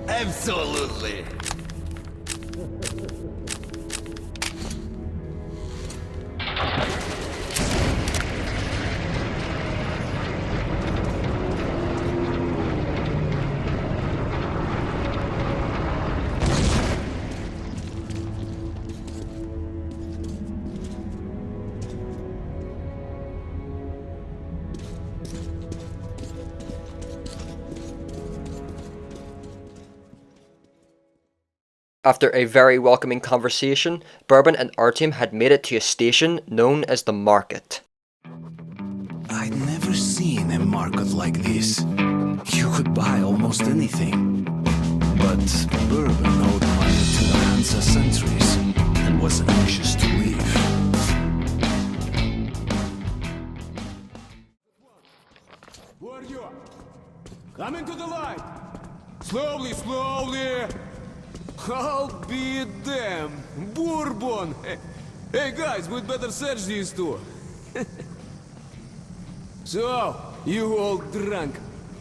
Absolutely. After a very welcoming conversation, Bourbon and Artyom had made it to a station known as the Market. I'd never seen a market like this. You could buy almost anything. But Bourbon owed money to the Hansa sentries and was anxious to leave. Who are you? Come into the light! Slowly, slowly! I'll be damned! Bourbon! Hey guys, we'd better search these two. So, you all drunk.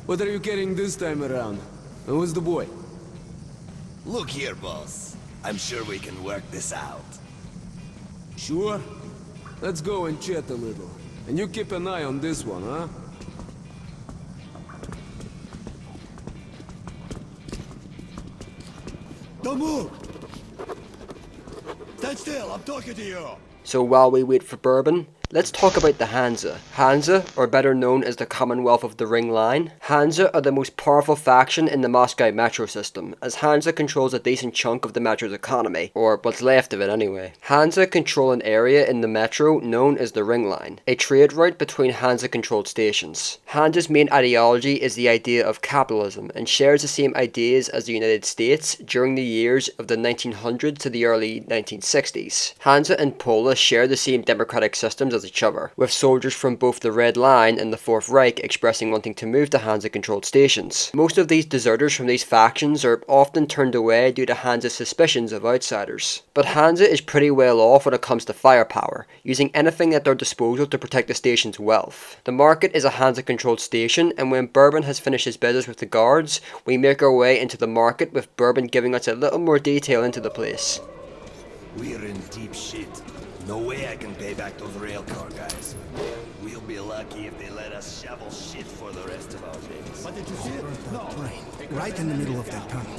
What are you carrying this time around? And who's the boy? Look here, boss. I'm sure we can work this out. Sure? Let's go and chat a little. And you keep an eye on this one, huh? Don't move! Stand still, I'm talking to you! So while we wait for Bourbon, let's talk about the Hansa. Hansa, or better known as the Commonwealth of the Ring Line. Hansa are the most powerful faction in the Moscow metro system, as Hansa controls a decent chunk of the metro's economy, or what's left of it anyway. Hansa control an area in the metro known as the Ring Line, a trade route between Hansa-controlled stations. Hansa's main ideology is the idea of capitalism, and shares the same ideas as the United States during the years of the 1900s to the early 1960s. Hansa and Polis share the same democratic systems as each other, with soldiers from both the Red Line and the Fourth Reich expressing wanting to move to Hansa-controlled stations. Most of these deserters from these factions are often turned away due to Hansa's suspicions of outsiders. But Hansa is pretty well off when it comes to firepower, using anything at their disposal to protect the station's wealth. The Market is a Hansa-controlled station, and when Bourbon has finished his business with the guards, we make our way into the Market with Bourbon giving us a little more detail into the place. We're in deep shit. No way I can pay back those railcar guys. We'll be lucky if they let us shovel shit for the rest of our days. What did you see? No. Right in the middle of that tunnel.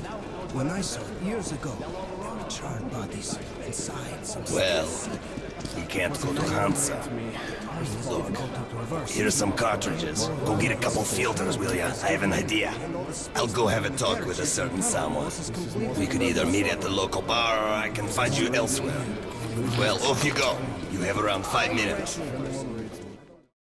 When I saw it years ago, there were charred bodies inside some... Well, we can't go to Hansa. Look, here's some cartridges. Go get a couple filters, will ya? I have an idea. I'll go have a talk with a certain someone. We could either meet at the local bar or I can find you elsewhere. Well, off you go. You have around 5 minutes.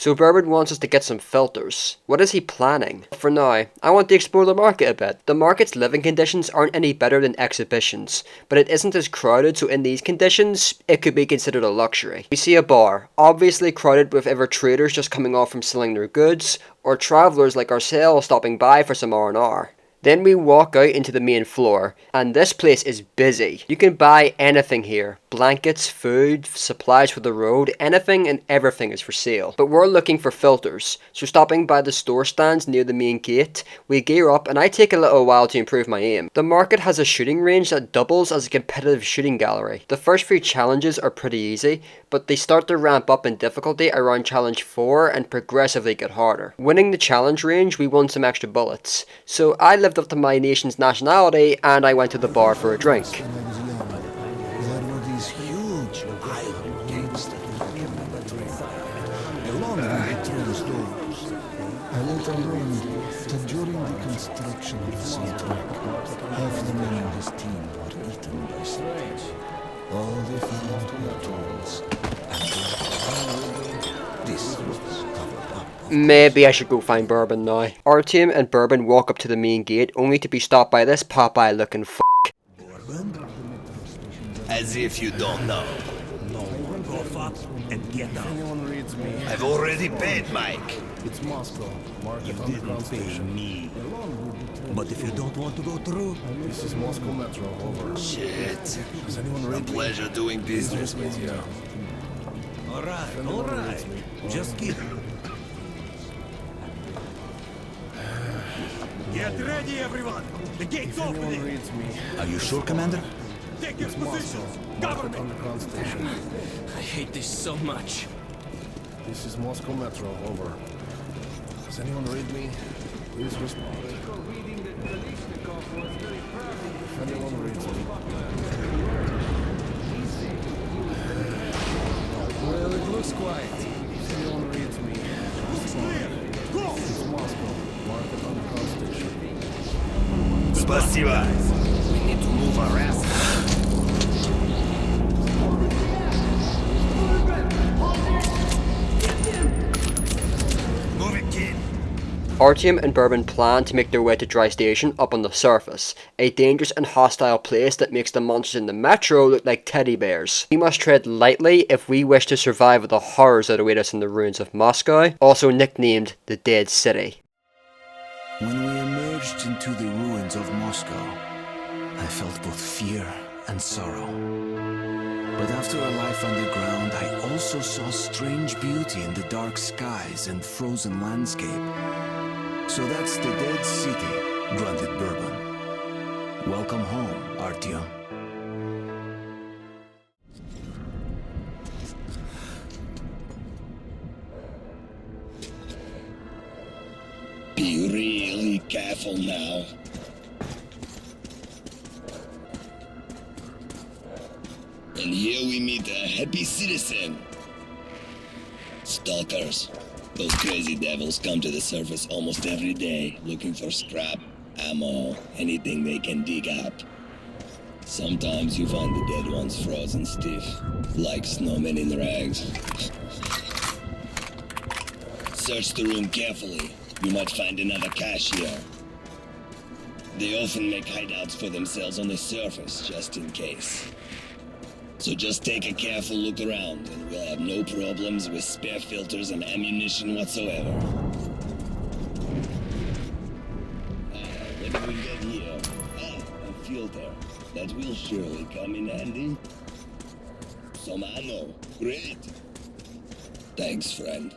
So Bourbon wants us to get some filters. What is he planning? For now, I want to explore the Market a bit. The Market's living conditions aren't any better than exhibitions, but it isn't as crowded, so in these conditions, it could be considered a luxury. We see a bar, obviously crowded with either traders just coming off from selling their goods, or travellers like ourselves stopping by for some R&R. Then we walk out into the main floor, and this place is busy. You can buy anything here. Blankets, food, supplies for the road, anything and everything is for sale. But we're looking for filters, so stopping by the store stands near the main gate, we gear up and I take a little while to improve my aim. The Market has a shooting range that doubles as a competitive shooting gallery. The first few challenges are pretty easy, but they start to ramp up in difficulty around challenge 4 and progressively get harder. Winning the challenge range, we won some extra bullets, so I lived up to my nation's nationality and I went to the bar for a drink. I later learned that during the construction of the St. half the men in his team were eaten by snakes. All they found were tools. This was covered up. Maybe I should go find Bourbon now. Artyom and Bourbon walk up to the main gate only to be stopped by this Popeye looking f***. As if you don't know. No, go fuck and get down. Anyone reads me. I've already paid Mike. It's Moscow. You didn't pay me. But if you don't want to go through... This is Moscow Metro, over. Shit. Does anyone A read me? pleasure doing business with you. Alright. Just keep... Get ready, everyone! The gate's opening! Reads me. Are you sure, Commander? Take your positions! Cover me! Underground station. I hate this so much. This is Moscow Metro, over. Does anyone read me? Please respond. If anyone reads me. Well, it looks quiet. If anyone reads me. Respond. It's Moscow. Market Underground Station. Спасибо. need to move our asses. Move it, kid. Artyom and Bourbon plan to make their way to Dry Station up on the surface, a dangerous and hostile place that makes the monsters in the metro look like teddy bears. We must tread lightly if we wish to survive the horrors that await us in the ruins of Moscow, also nicknamed the Dead City. When we emerged into the ruins of Moscow, I felt both fear and sorrow. But after a life underground, I also saw strange beauty in the dark skies and frozen landscape. So that's the Dead City, grunted Bourbon. Welcome home, Artyom. Be really careful now. And here we meet a happy citizen. Stalkers. Those crazy devils come to the surface almost every day, looking for scrap, ammo, anything they can dig up. Sometimes you find the dead ones frozen stiff, like snowmen in rags. Search the room carefully. You might find another cache here. They often make hideouts for themselves on the surface, just in case. So just take a careful look around, and we'll have no problems with spare filters and ammunition whatsoever. What do we get here? A filter. That will surely come in handy. Some ammo. Great. Thanks, friend.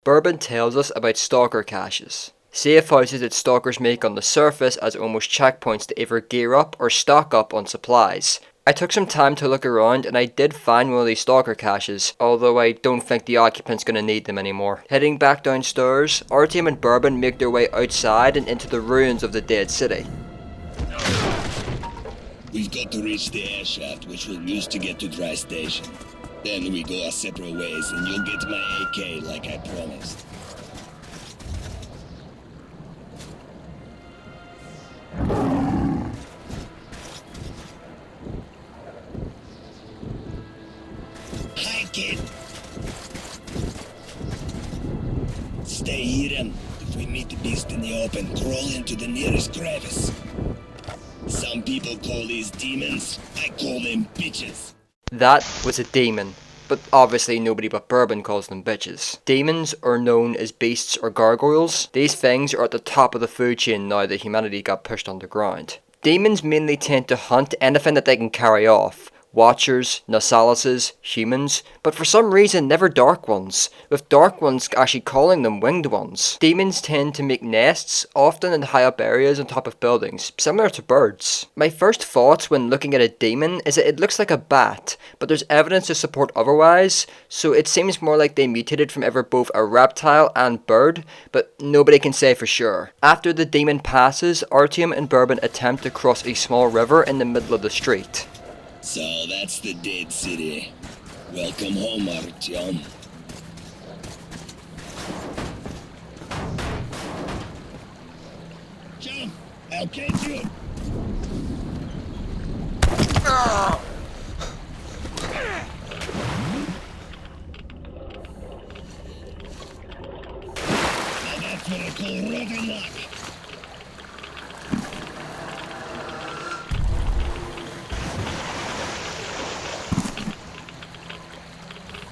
Bourbon tells us about stalker caches, safe houses that stalkers make on the surface as almost checkpoints to either gear up or stock up on supplies. I took some time to look around and I did find one of these stalker caches, although I don't think the occupant's gonna need them anymore. Heading back downstairs, Artyom and Bourbon make their way outside and into the ruins of the Dead City. We've got to reach the air shaft, which we'll use to get to Dry Station. Then we go our separate ways, and you'll get my AK like I promised. Hi, kid. Stay hidden. If we meet the beast in the open, crawl into the nearest crevice. Some people call these demons. I call them bitches. That was a demon, but obviously nobody but Bourbon calls them bitches. Demons are known as beasts or gargoyles. These things are at the top of the food chain now that humanity got pushed underground. Demons mainly tend to hunt anything that they can carry off. Watchers, Nasalises, humans, but for some reason never dark ones, with dark ones actually calling them winged ones. Demons tend to make nests, often in high up areas on top of buildings, similar to birds. My first thoughts when looking at a demon is that it looks like a bat, but there's evidence to support otherwise, so it seems more like they mutated from ever both a reptile and bird, but nobody can say for sure. After the demon passes, Artyom and Bourbon attempt to cross a small river in the middle of the street. So that's the Dead City. Welcome home, Artyom. Jump! I'll catch you! Now that's what I call rotten luck.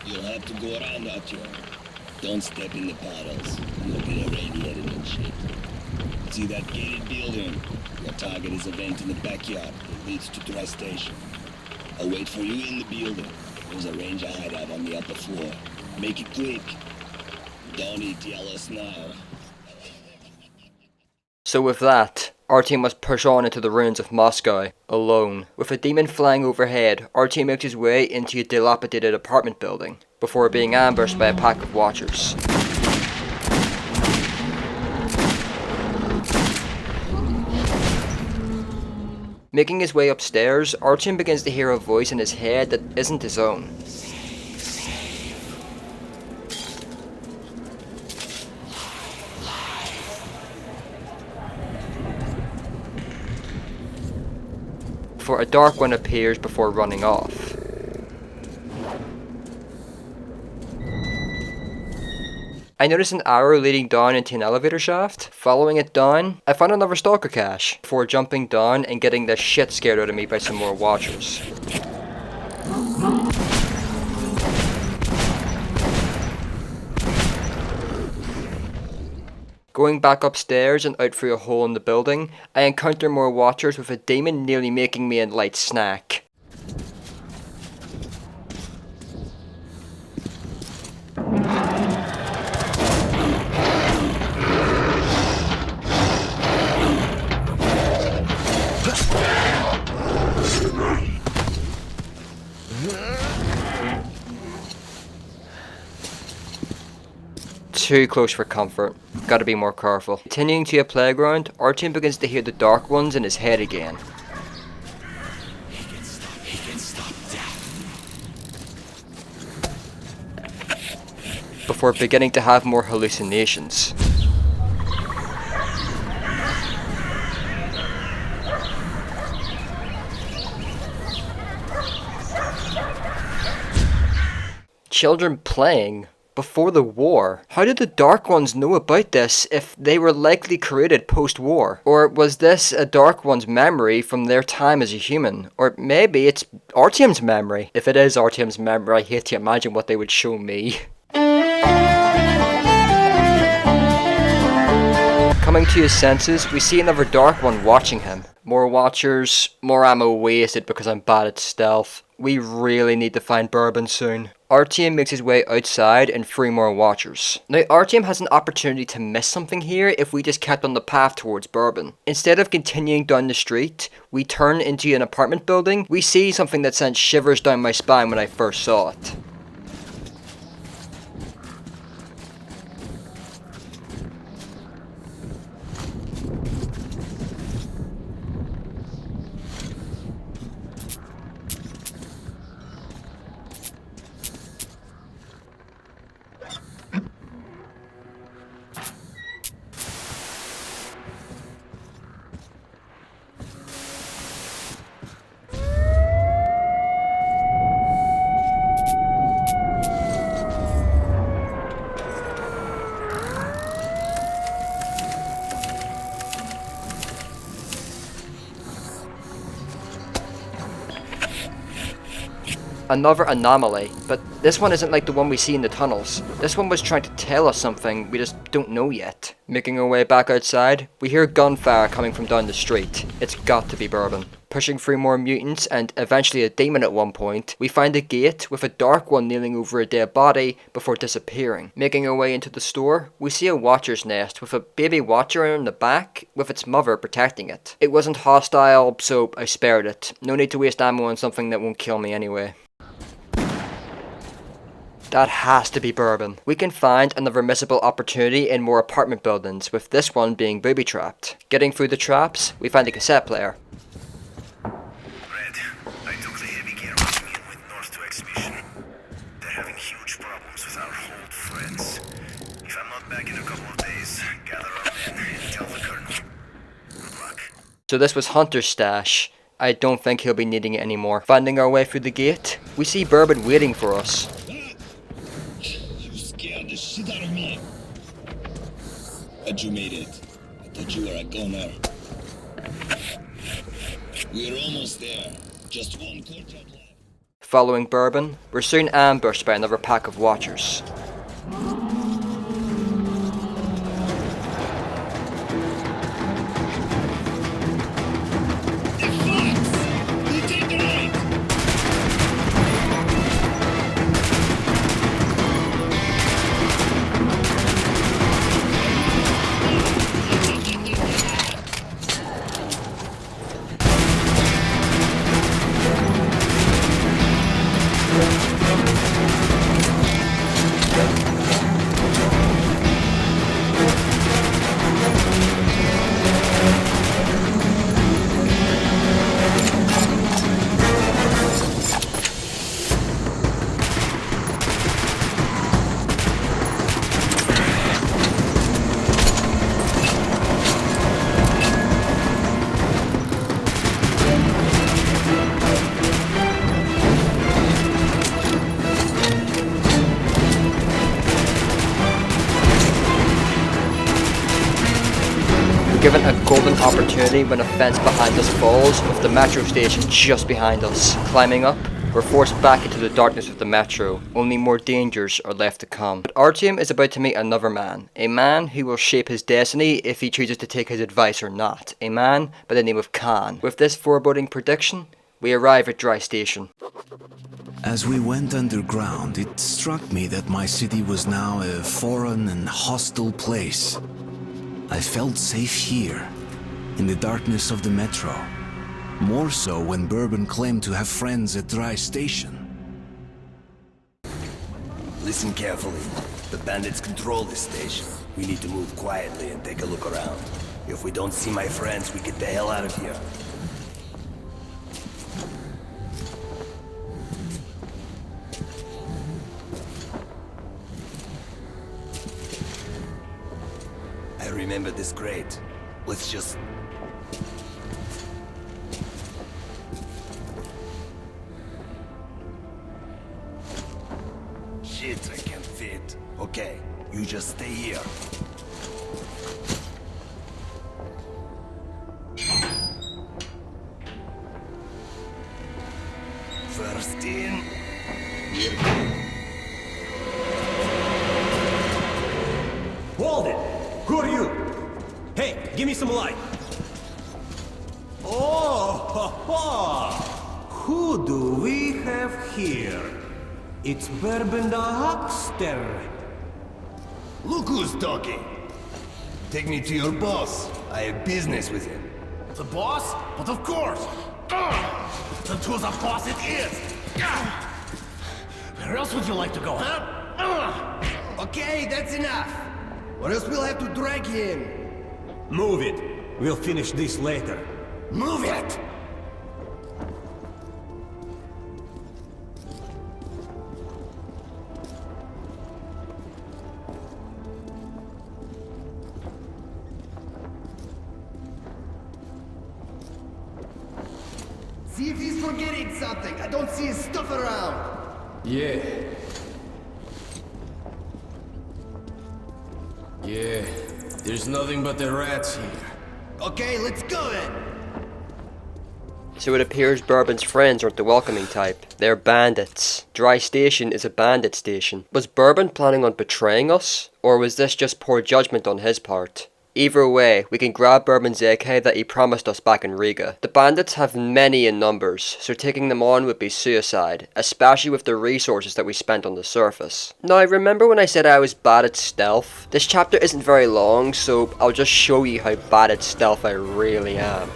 You'll have to go around Artyom. Don't step in the puddles. You'll get irradiated and shit. See that gated building? Your target is a vent in the backyard that leads to Dry Station. I'll wait for you in the building. There's a ranger hideout on the upper floor. Make it quick. Don't eat yellow snow. So with that, Artyom must push on into the ruins of Moscow, alone. With a demon flying overhead, Artyom makes his way into a dilapidated apartment building, before being ambushed by a pack of watchers. Making his way upstairs, Artyom begins to hear a voice in his head that isn't his own. before a dark one appears before running off. I noticed an arrow leading down into an elevator shaft. Following it down, I found another stalker cache before jumping down and getting the shit scared out of me by some more watchers. Going back upstairs and out through a hole in the building, I encounter more watchers with a demon nearly making me a light snack. Too close for comfort. Gotta be more careful. Continuing to a playground, Artyom begins to hear the dark ones in his head again. He can stop that. Before beginning to have more hallucinations. Children playing before the war? How did the Dark Ones know about this if they were likely created post-war? Or was this a Dark One's memory from their time as a human? Or maybe it's Artyom's memory? If it is Artyom's memory, I hate to imagine what they would show me. Coming to his senses, we see another Dark One watching him. More watchers, more ammo wasted because I'm bad at stealth. We really need to find Bourbon soon. Artyom makes his way outside and 3 more watchers. Now Artyom has an opportunity to miss something here if we just kept on the path towards Bourbon. Instead of continuing down the street, we turn into an apartment building. We see something that sent shivers down my spine when I first saw it. Another anomaly, but this one isn't like the one we see in the tunnels. This one was trying to tell us something we just don't know yet. Making our way back outside, we hear gunfire coming from down the street. It's got to be Bourbon. Pushing through more mutants and eventually a demon at one point, we find a gate with a Dark One kneeling over a dead body before disappearing. Making our way into the store, we see a watcher's nest with a baby watcher in the back with its mother protecting it. It wasn't hostile, so I spared it. No need to waste ammo on something that won't kill me anyway. That has to be Bourbon. We can find another missable opportunity in more apartment buildings, with this one being booby-trapped. Getting through the traps, we find a cassette player. Red, I took the heavy gear moving in with North to Exhibition. They're having huge problems with our old friends. If I'm not back in a couple of days, gather our men and tell the Colonel. Good luck. So this was Hunter's stash. I don't think he'll be needing it anymore. Finding our way through the gate, we see Bourbon waiting for us. Scared the shit out of me. But you made it. I thought you were a goner. We're almost there. Just one courtyard left. Following Bourbon, we're soon ambushed by another pack of watchers. We're given a golden opportunity when a fence behind us falls, with the metro station just behind us. Climbing up, we're forced back into the darkness of the metro. Only more dangers are left to come. But Artyom is about to meet another man. A man who will shape his destiny if he chooses to take his advice or not. A man by the name of Khan. With this foreboding prediction, we arrive at Dry Station. As we went underground, it struck me that my city was now a foreign and hostile place. I felt safe here, in the darkness of the metro. More so when Bourbon claimed to have friends at Dry Station. Listen carefully. The bandits control this station. We need to move quietly and take a look around. If we don't see my friends, we get the hell out of here. I remember this crate. Let's just... Shit, I can't fit. Okay, you just stay here. First in, we're good. Hold it! Who are you? Hey, give me some light. Oh, ha, ha. Who do we have here? It's Bourbon the Huckster. Look who's talking. Take me to your boss. I have business with him. The boss? But of course. Then to the boss it is. Where else would you like to go, huh? Okay, that's enough. Or else we'll have to drag him. Move it. We'll finish this later. Move it! See if he's forgetting something. I don't see his stuff around. Yeah. Yeah. There's nothing but the rats here. Okay, let's go then. So it appears Bourbon's friends aren't the welcoming type. They're bandits. Dry Station is a bandit station. Was Bourbon planning on betraying us? Or was this just poor judgment on his part? Either way, we can grab Bourbon's AK that he promised us back in Riga. The bandits have many in numbers, so taking them on would be suicide, especially with the resources that we spent on the surface. Now, remember when I said I was bad at stealth? This chapter isn't very long, so I'll just show you how bad at stealth I really am.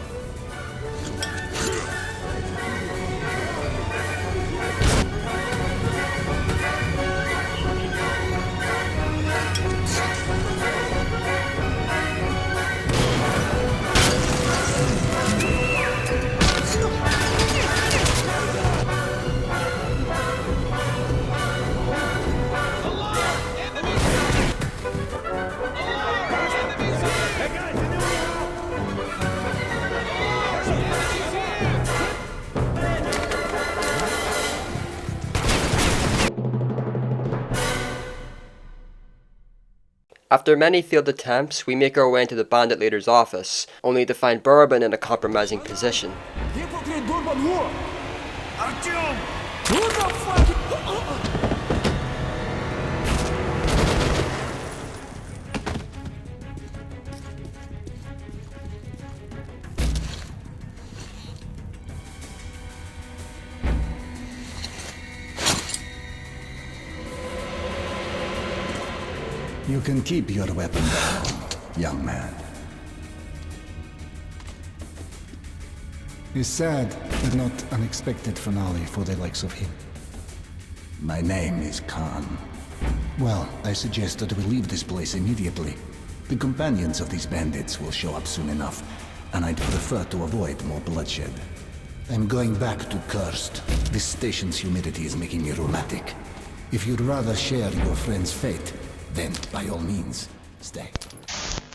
After many failed attempts, we make our way into the bandit leader's office, only to find Bourbon in a compromising position. Infiltrate Bourbon who? Artyom! Who the fuck? You can keep your weapon down, young man. A sad, but not unexpected finale for the likes of him. My name is Khan. Well, I suggest that we leave this place immediately. The companions of these bandits will show up soon enough, and I'd prefer to avoid more bloodshed. I'm going back to Cursed. This station's humidity is making me rheumatic. If you'd rather share your friend's fate, then by all means, stay.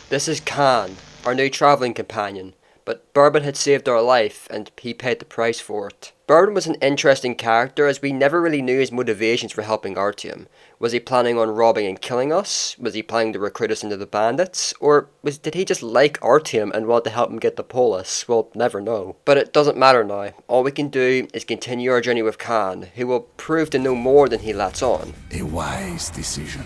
This is Khan, our new travelling companion. but Bourbon had saved our life, and he paid the price for it. Bourbon was an interesting character, as we never really knew his motivations for helping Artyom. Was he planning on robbing and killing us? Was he planning to recruit us into the bandits? Or did he just like Artyom and want to help him get the Polis? We'll never know. But it doesn't matter now. All we can do is continue our journey with Khan, who will prove to know more than he lets on. A wise decision.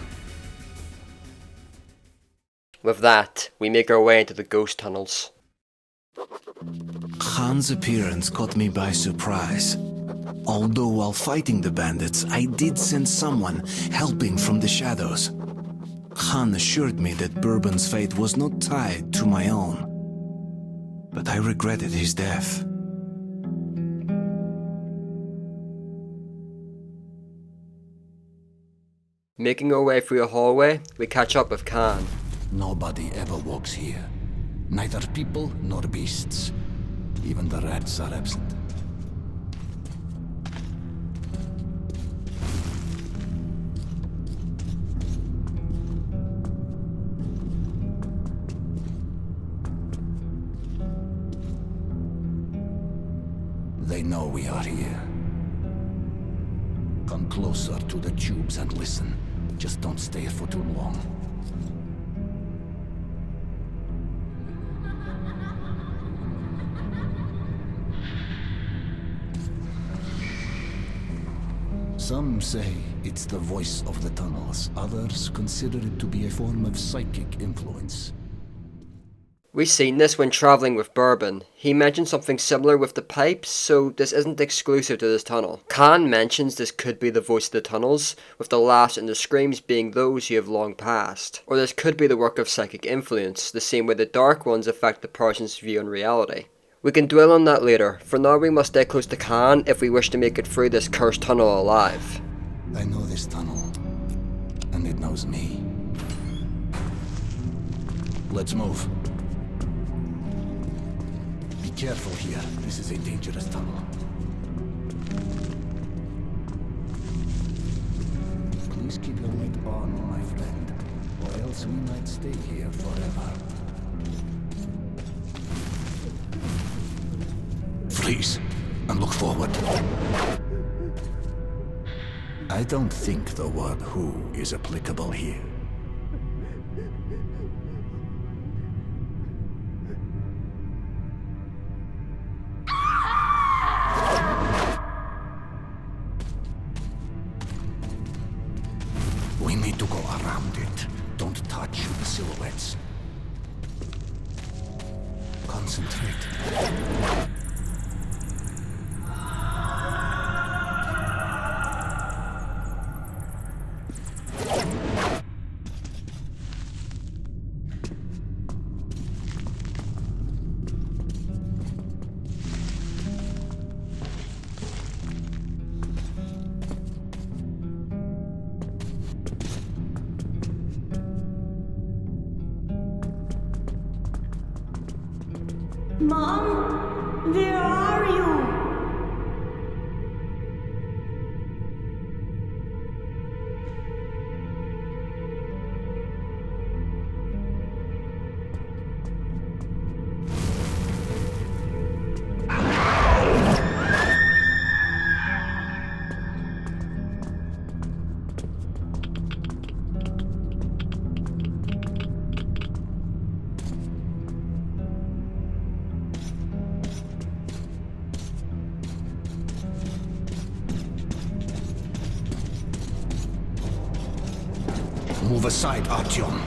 With that, we make our way into the ghost tunnels. Khan's appearance caught me by surprise. Although while fighting the bandits, I did sense someone helping from the shadows. Khan assured me that Bourbon's fate was not tied to my own. But I regretted his death. Making our way through a hallway, we catch up with Khan. Nobody ever walks here. Neither people nor beasts. Even the rats are absent. They know we are here. Come closer to the tubes and listen. Just don't stay for too long. Some say it's the voice of the tunnels. Others consider it to be a form of psychic influence. We've seen this when travelling with Bourbon. He mentioned something similar with the pipes, so this isn't exclusive to this tunnel. Khan mentions this could be the voice of the tunnels, with the laughs and the screams being those who have long passed. Or this could be the work of psychic influence, the same way the dark ones affect the person's view on reality. We can dwell on that later. For now, we must stay close to Khan if we wish to make it through this cursed tunnel alive. I know this tunnel, and it knows me. Let's move. Be careful here. This is a dangerous tunnel. Please keep your light on, my friend, or else we might stay here forever. Freeze, and look forward. I don't think the word "who" is applicable here. We need to go around it. Don't touch the silhouettes. Concentrate. Mom, where are you? Move aside, Artyom.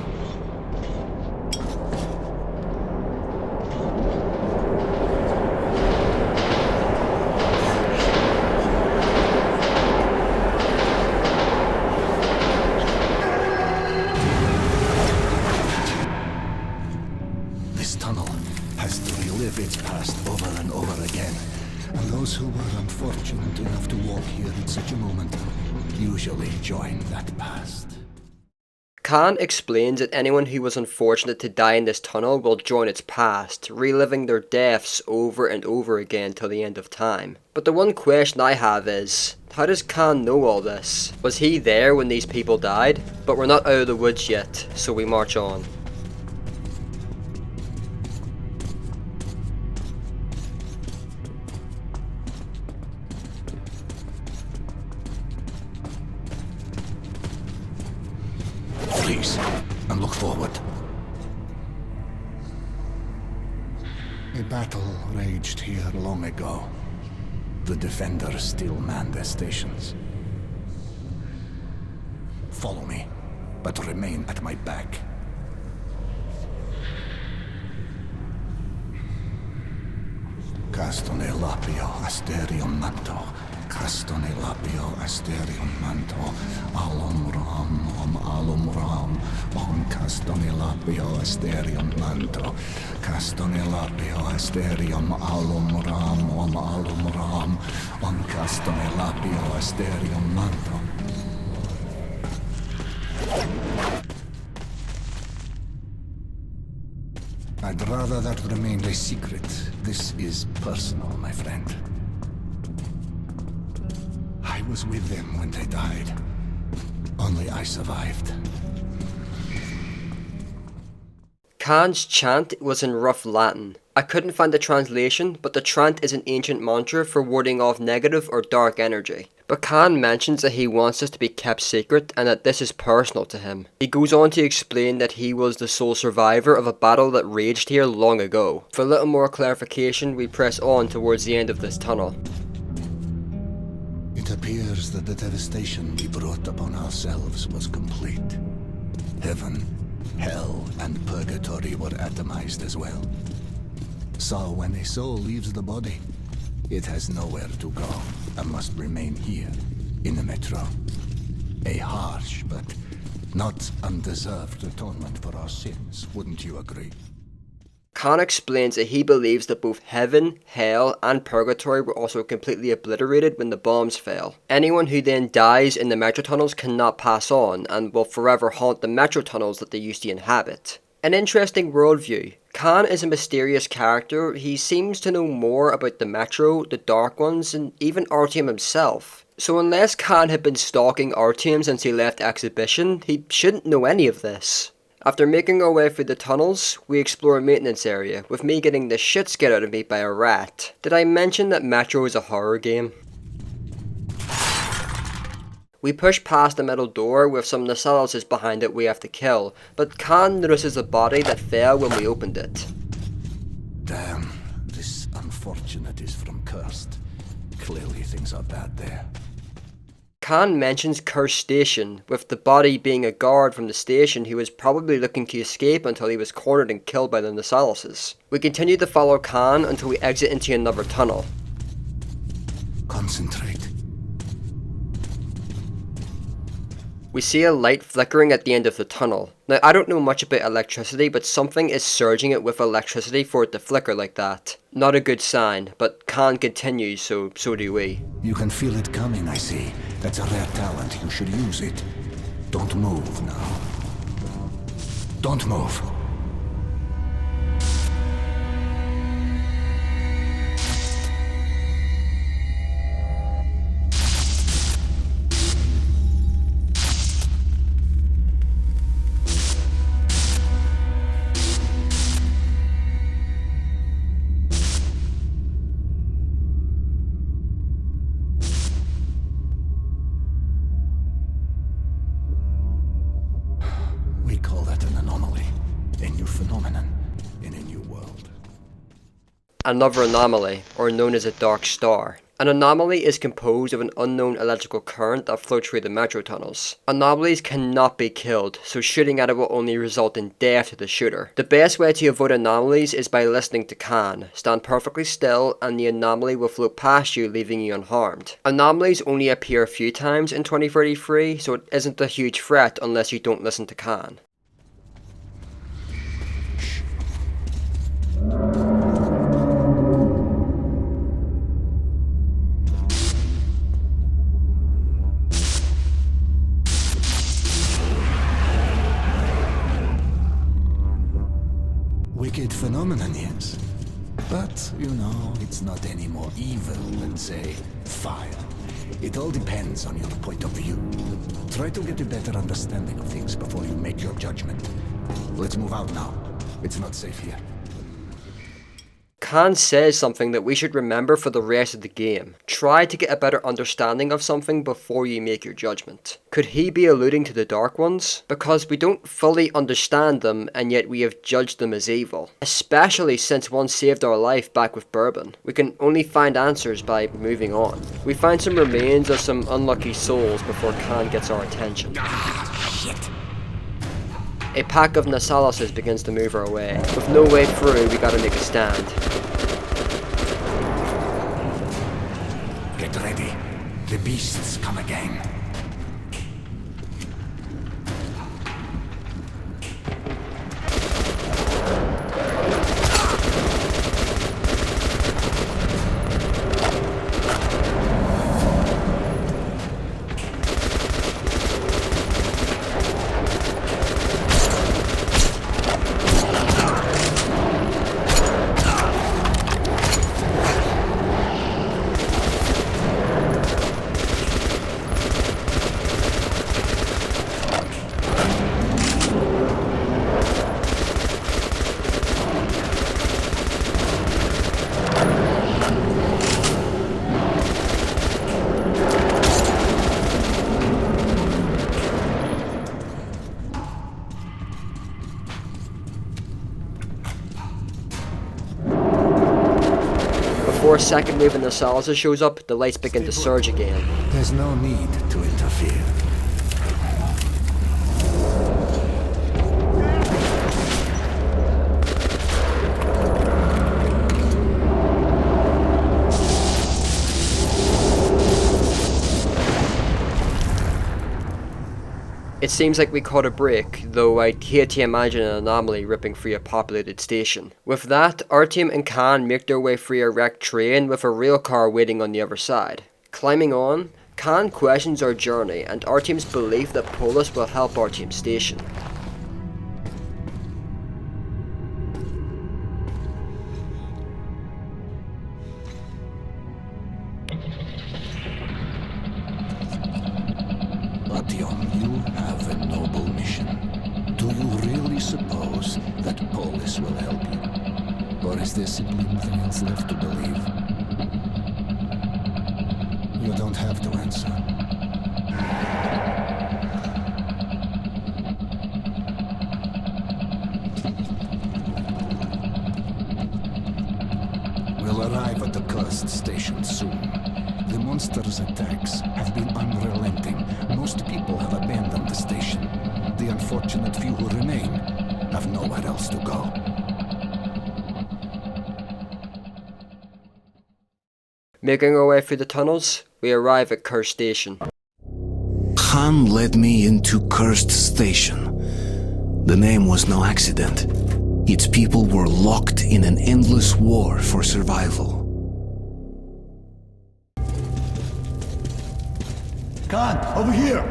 This tunnel has to relive its past over and over again. And those who were unfortunate enough to walk here at such a moment usually join that past. Khan explains that anyone who was unfortunate to die in this tunnel will join its past, reliving their deaths over and over again till the end of time. But the one question I have is, how does Khan know all this? Was he there when these people died? But we're not out of the woods yet, so we march on. freeze and look forward. A battle raged here long ago. The defenders still man their stations. Follow me, but remain at my back. Castone lapio asterion manto. Castone lapio asterion manto. Alum ram. Om castone lapio asterion manto. Castone lapio asterion alum ram. Om castone lapio asterion manto. I'd rather that remained a secret. This is personal, my friend. I was with them when they died. Only I survived. Khan's chant was in rough Latin. I couldn't find the translation, but the chant is an ancient mantra for warding off negative or dark energy. But Khan mentions that he wants this to be kept secret and that this is personal to him. He goes on to explain that he was the sole survivor of a battle that raged here long ago. For a little more clarification, we press on towards the end of this tunnel. It appears that the devastation we brought upon ourselves was complete. Heaven, hell, and purgatory were atomized as well. So when a soul leaves the body, it has nowhere to go and must remain here, in the metro. A harsh but not undeserved atonement for our sins, wouldn't you agree? Khan explains that he believes that both heaven, hell, and purgatory were also completely obliterated when the bombs fell. Anyone who then dies in the metro tunnels cannot pass on and will forever haunt the metro tunnels that they used to inhabit. An interesting worldview. Khan is a mysterious character. He seems to know more about the metro, the Dark Ones, and even Artyom himself. So unless Khan had been stalking Artyom since he left exhibition, he shouldn't know any of this. After making our way through the tunnels, we explore a maintenance area, with me getting the shit scared out of me by a rat. Did I mention that Metro is a horror game? We push past a metal door with some Nasalises behind it we have to kill, but Khan notices a body that fell when we opened it. Damn, this unfortunate is from Cursed. Clearly things are bad there. Khan mentions Cursed Station, with the body being a guard from the station who was probably looking to escape until he was cornered and killed by the Nasalises. We continue to follow Khan until we exit into another tunnel. Concentrate. We see a light flickering at the end of the tunnel. Now, I don't know much about electricity, but something is surging it with electricity for it to flicker like that. Not a good sign, but Khan continues, so do we. You can feel it coming, I see. That's a rare talent. You should use it. Don't move now. Don't move. Another anomaly, or known as a dark star. An anomaly is composed of an unknown electrical current that flows through the metro tunnels. Anomalies cannot be killed, so shooting at it will only result in death to the shooter. The best way to avoid anomalies is by listening to Khan. Stand perfectly still and the anomaly will float past you, leaving you unharmed. Anomalies only appear a few times in 2033, so it isn't a huge threat unless you don't listen to Khan. Wicked phenomenon, yes. But, you know, it's not any more evil than, say, fire. It all depends on your point of view. Try to get a better understanding of things before you make your judgment. Let's move out now. It's not safe here. Khan says something that we should remember for the rest of the game. Try to get a better understanding of something before you make your judgment. Could he be alluding to the Dark Ones? Because we don't fully understand them, and yet we have judged them as evil. Especially since one saved our life back with Bourbon. We can only find answers by moving on. We find some remains of some unlucky souls before Khan gets our attention. Shit. A pack of Nasalises begins to move our way. With no way through, we gotta make a stand. Get ready. The beasts come again. Before a second wave of Nasalises shows up, the lights begin to surge again. There's no need to interfere. It seems like we caught a break, though I'd hate to imagine an anomaly ripping through a populated station. With that, Artyom and Khan make their way through a wrecked train with a rail car waiting on the other side. Climbing on, Khan questions our journey and Artyom's belief that Polis will help Artyom's station. Artyom, you have a noble mission. Do you really suppose that Polis will help you? Or is there simply nothing else left to believe? You don't have to answer. We'll arrive at the cursed station soon. The monster's attacks have been unrelenting. Most people have abandoned the station. The unfortunate few who remain have nowhere else to go. Making our way through the tunnels, we arrive at Cursed Station. Khan led me into Cursed Station. The name was no accident. Its people were locked in an endless war for survival. Khan, over here!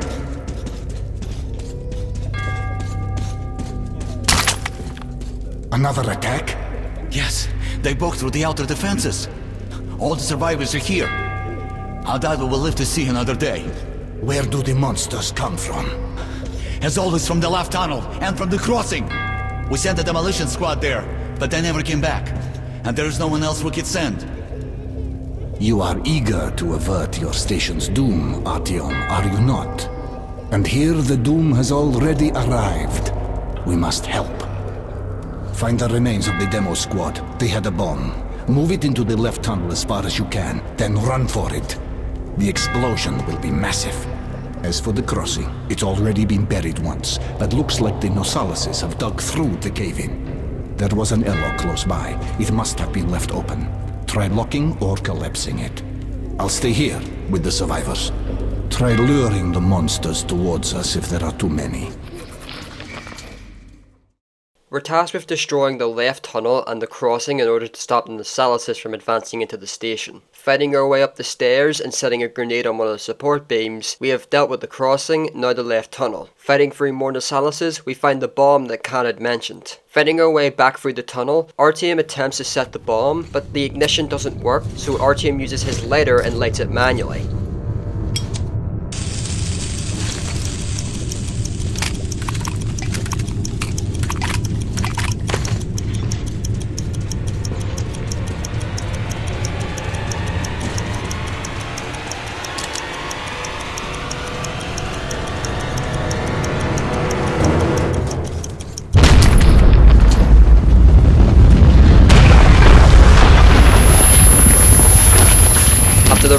Another attack? Yes, they broke through the outer defenses. All the survivors are here. I doubt we will live to see another day. Where do the monsters come from? As always, from the left tunnel and from the crossing. We sent a demolition squad there, but they never came back. And there is no one else we could send. You are eager to avert your station's doom, Artyom, are you not? And here the doom has already arrived. We must help. Find the remains of the demo squad. They had a bomb. Move it into the left tunnel as far as you can, then run for it. The explosion will be massive. As for the crossing, it's already been buried once, but looks like the Nasalises have dug through the cave-in. There was an airlock close by. It must have been left open. Try locking or collapsing it. I'll stay here with the survivors. Try luring the monsters towards us if there are too many. We're tasked with destroying the left tunnel and the crossing in order to stop the Nasalises from advancing into the station. Fighting our way up the stairs and setting a grenade on one of the support beams, we have dealt with the crossing, now the left tunnel. Fighting through more Nasalises, we find the bomb that Khan had mentioned. Fighting our way back through the tunnel, Artyom attempts to set the bomb, but the ignition doesn't work, so Artyom uses his lighter and lights it manually.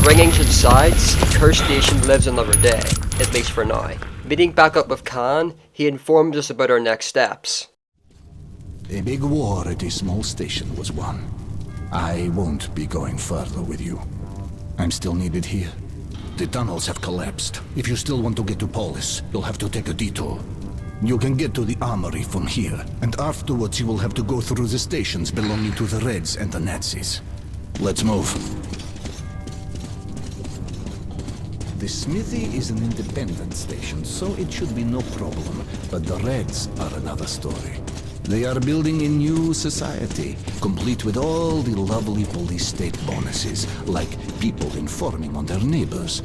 ringing subsides, Curse Station lives another day, at least for now. Meeting back up with Khan, he informed us about our next steps. A big war at a small station was won. I won't be going further with you. I'm still needed here. The tunnels have collapsed. If you still want to get to Polis, you'll have to take a detour. You can get to the armory from here, and afterwards you will have to go through the stations belonging to the Reds and the Nazis. Let's move. The smithy is an independent station, so it should be no problem. But the Reds are another story. They are building a new society, complete with all the lovely police state bonuses, like people informing on their neighbors.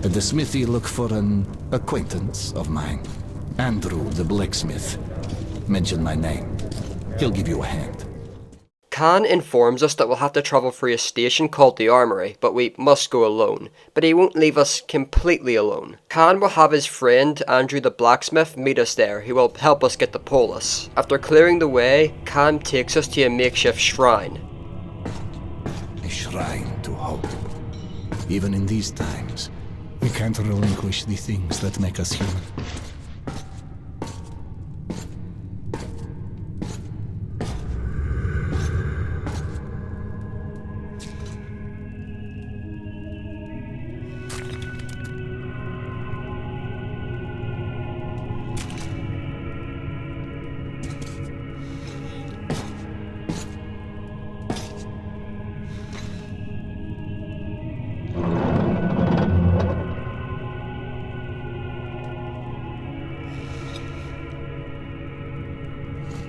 At the smithy, look for an acquaintance of mine. Andrew, the blacksmith. Mention my name. He'll give you a hand. Khan informs us that we'll have to travel through a station called the Armory, but we must go alone. But he won't leave us completely alone. Khan will have his friend, Andrew the blacksmith, meet us there, who will help us get to Polis. After clearing the way, Khan takes us to a makeshift shrine. A shrine to hope. Even in these times, we can't relinquish the things that make us human.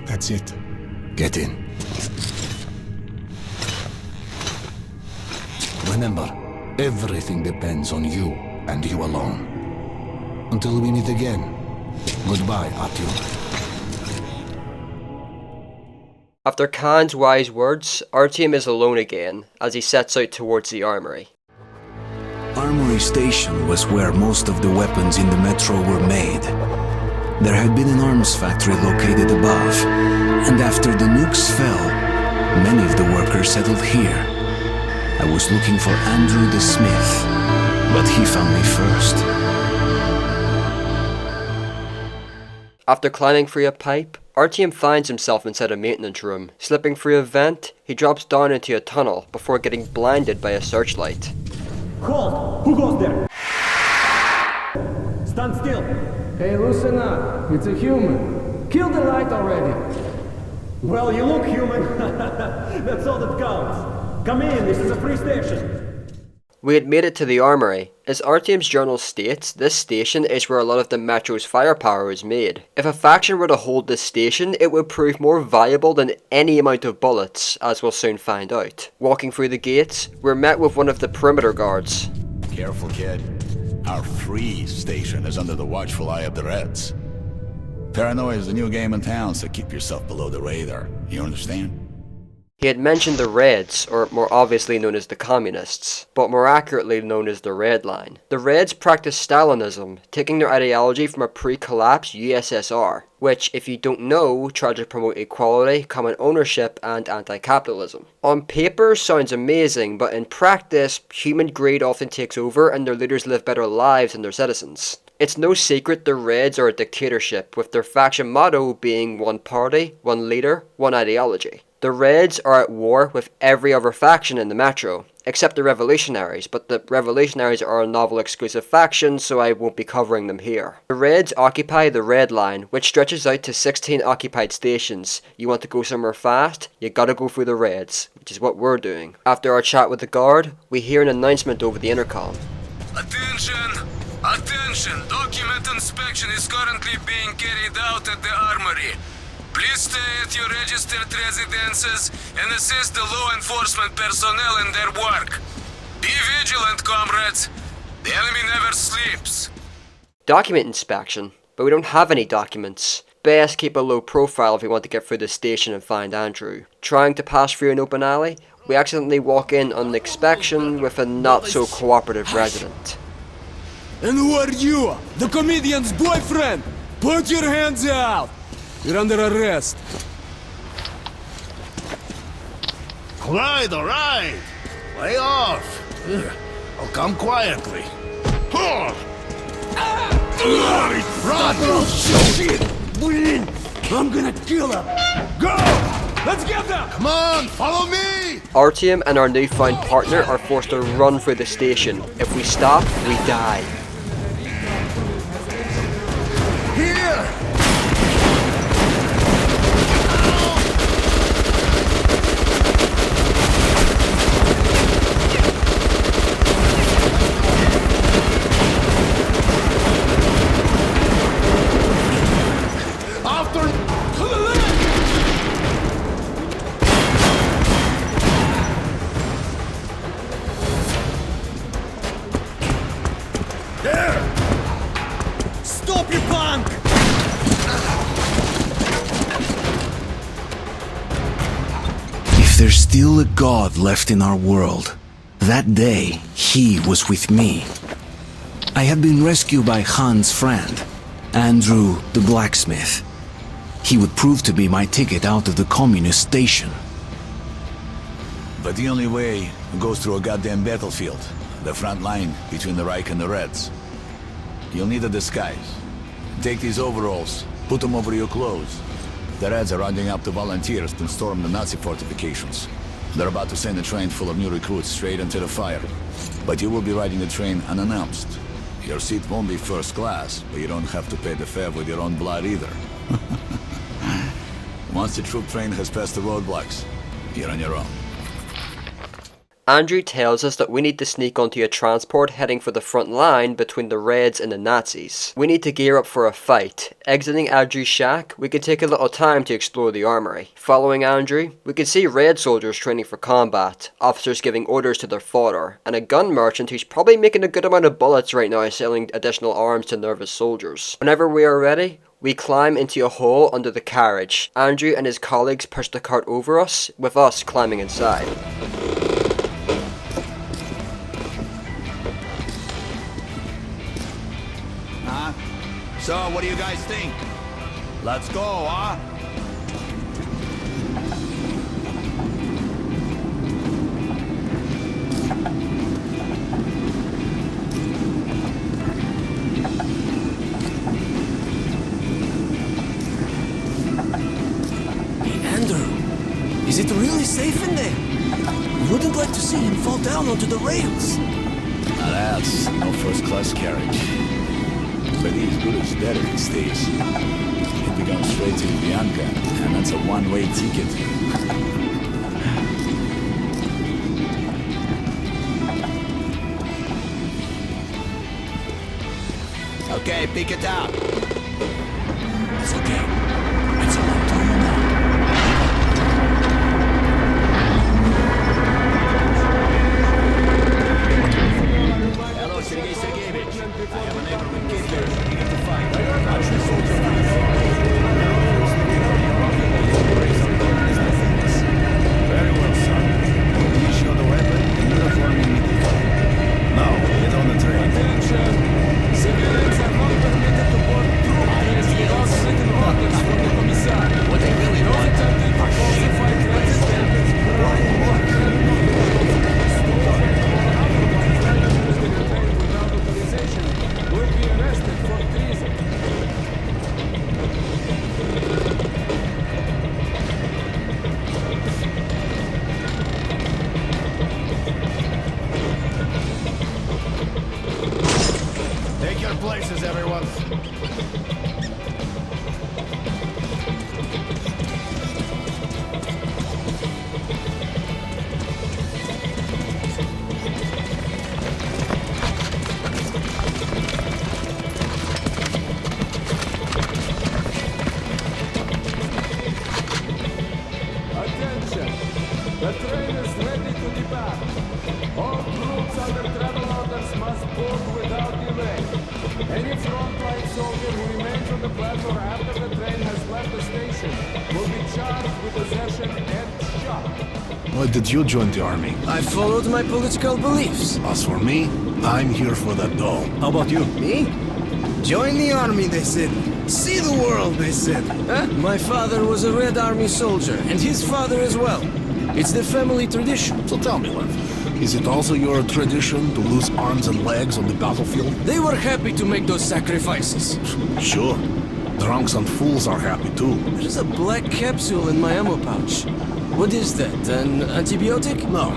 That's it. Get in. Remember, everything depends on you and you alone. Until we meet again, goodbye, Artyom. After Khan's wise words, Artyom is alone again, as he sets out towards the armory. Armory Station was where most of the weapons in the metro were made. There had been an arms factory located above, and after the nukes fell, many of the workers settled here. I was looking for Andrew the Smith, but he found me first. After climbing through a pipe, Artyom finds himself inside a maintenance room. Slipping through a vent, he drops down into a tunnel before getting blinded by a searchlight. Halt! Who goes there? Stand still! Hey, loosen up. It's a human. Kill the light already. Well, you look human. That's all that counts. Come in, this is a free station. We had made it to the armory. As Artyom's journal states, this station is where a lot of the Metro's firepower is made. If a faction were to hold this station, it would prove more valuable than any amount of bullets, as we'll soon find out. Walking through the gates, we're met with one of the perimeter guards. Careful, kid. Our free station is under the watchful eye of the Reds. Paranoia is the new game in town, so keep yourself below the radar. You understand? He had mentioned the Reds, or more obviously known as the Communists, but more accurately known as the Red Line. The Reds practice Stalinism, taking their ideology from a pre-collapse USSR, which, if you don't know, tried to promote equality, common ownership, and anti-capitalism. On paper, sounds amazing, but in practice, human greed often takes over and their leaders live better lives than their citizens. It's no secret the Reds are a dictatorship, with their faction motto being one party, one leader, one ideology. The Reds are at war with every other faction in the Metro, except the Revolutionaries, but the Revolutionaries are a novel exclusive faction, so I won't be covering them here. The Reds occupy the Red Line, which stretches out to 16 occupied stations. You want to go somewhere fast? You gotta go through the Reds, which is what we're doing. After our chat with the guard, we hear an announcement over the intercom. Attention! Attention! Document inspection is currently being carried out at the armory. Please stay at your registered residences and assist the law enforcement personnel in their work. Be vigilant, comrades. The enemy never sleeps. Document inspection? But we don't have any documents. Best keep a low profile if we want to get through the station and find Andrew. Trying to pass through an open alley, we accidentally walk in on inspection with a not-so-cooperative resident. And who are you? The comedian's boyfriend! Put your hands out! You're under arrest. All right. Lay off. Oh, come quietly. Run! Shit! I'm gonna kill him! Go! Let's get them! Come on, follow me! Artyom and our newfound partner are forced to run through the station. If we stop, we die. Here! If there's still a god left in our world, that day he was with me. I had been rescued by Han's friend, Andrew the blacksmith. He would prove to be my ticket out of the communist station. But the only way goes through a goddamn battlefield. The front line between the Reich and the Reds. You'll need a disguise. Take these overalls, put them over your clothes. The Reds are rounding up the volunteers to storm the Nazi fortifications. They're about to send a train full of new recruits straight into the fire. But you will be riding the train unannounced. Your seat won't be first class, but you don't have to pay the fare with your own blood either. Once the troop train has passed the roadblocks, you're on your own. Andrew tells us that we need to sneak onto a transport heading for the front line between the Reds and the Nazis. We need to gear up for a fight. Exiting Andrew's shack, we could take a little time to explore the armory. Following Andrew, we could see Red soldiers training for combat, officers giving orders to their fodder, and a gun merchant who's probably making a good amount of bullets right now selling additional arms to nervous soldiers. Whenever we are ready, we climb into a hole under the carriage. Andrew and his colleagues push the cart over us, with us climbing inside. So, what do you guys think? Let's go, huh? Hey, Andrew. Is it really safe in there? Wouldn't like to see him fall down onto the rails. Now that's no first-class carriage. But he's good as dead if he stays. He'd be going straight to Bianca, and that's a one-way ticket. Okay, pick it up. It's okay. It's all up to you now. Hello, Sergei Sergeyevich. I have a neighborhood kid here. Eager to fight. Watch the soldier fight. Very well, son. You show the weapon and uniform immediately. Now, get on the train. Attention! Civilians are not permitted to board troop trains without written orders from the commissar. What they really No want? attempting to falsify train standards. Will be arrested for treason. Take your places, everyone. Attention! The train is ready to depart. All troops under travel orders must board without delay. Any frontline soldier who remains on the platform after the train has left the station will be charged with desertion and shot. Why did you join the army? I followed my political beliefs. As for me, I'm here for that doll. How about you? Me? Join the army, they said. See the world, they said. Huh? My father was a Red Army soldier, and his father as well. It's the family tradition. So tell me, Lev, Is it also your tradition to lose arms and legs on the battlefield? They were happy to make those sacrifices. Sure. Drunks and fools are happy too. There's a black capsule in my ammo pouch. What is that, an antibiotic? No.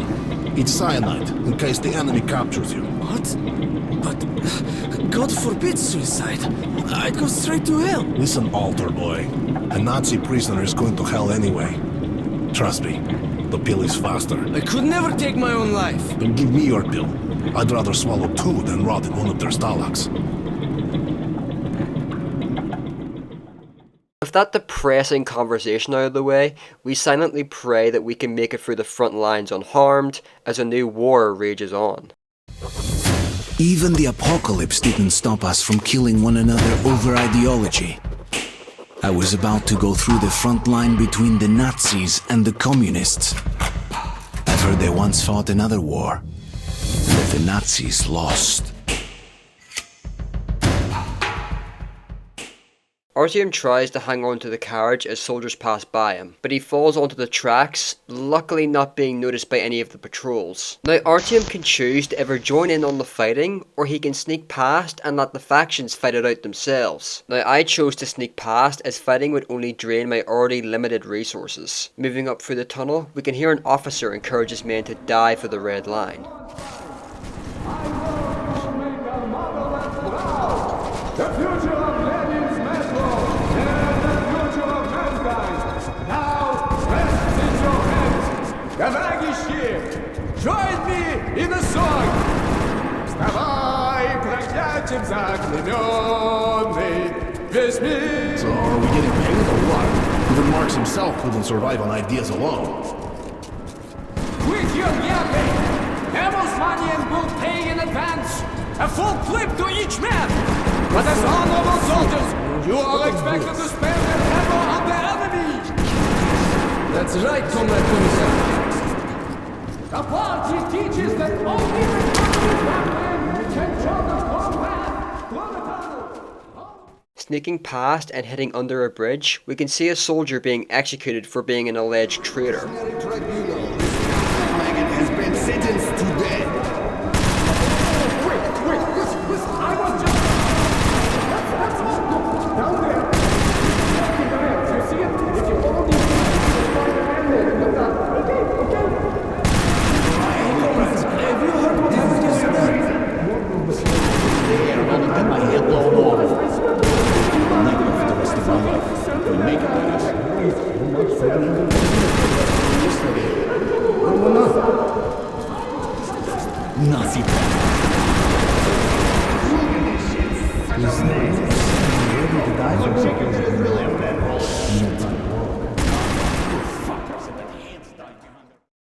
It's cyanide, in case the enemy captures you. What? But... God forbid suicide. I'd go straight to hell. Listen, altar boy. A Nazi prisoner is going to hell anyway. Trust me, the pill is faster. I could never take my own life. Then give me your pill. I'd rather swallow 2 than rot in one of their stalags. With that depressing conversation out of the way, we silently pray that we can make it through the front lines unharmed as a new war rages on. Even the apocalypse didn't stop us from killing one another over ideology. I was about to go through the front line between the Nazis and the communists. I've heard they once fought another war, but the Nazis lost. Artyom tries to hang on to the carriage as soldiers pass by him, but he falls onto the tracks, luckily not being noticed by any of the patrols. Now Artyom can choose to either join in on the fighting, or he can sneak past and let the factions fight it out themselves. Now I chose to sneak past as fighting would only drain my already limited resources. Moving up through the tunnel, we can hear an officer encourage his men to die for the red line. The future of Lenin's metro and the future of mankind now rests in your hands. Товарищи, join me in a song. Вставай, проклятием заклеменный весь мир. So are we getting paid or what? Even Marx himself couldn't survive on ideas alone. With your yapping, Hamill's money and will pay in advance. A full clip to each man. But as honorable soldiers, you are expected to spend their ammo on the enemy! That's right, Comrade Commissar. The party teaches that only the captain can show the combat through the tunnel. Sneaking past and heading under a bridge, we can see a soldier being executed for being an alleged traitor. Has been sentenced to death. Nazi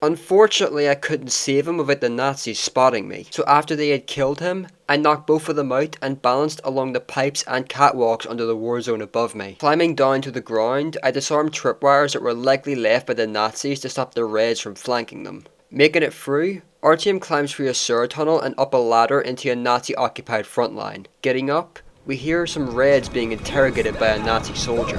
Unfortunately, I couldn't save him without the Nazis spotting me, so after they had killed him, I knocked both of them out and balanced along the pipes and catwalks under the war zone above me. Climbing down to the ground, I disarmed tripwires that were likely left by the Nazis to stop the Reds from flanking them. Making it through, Artyom climbs through a sewer tunnel and up a ladder into a Nazi-occupied front line. Getting up, we hear some Reds being interrogated by a Nazi soldier.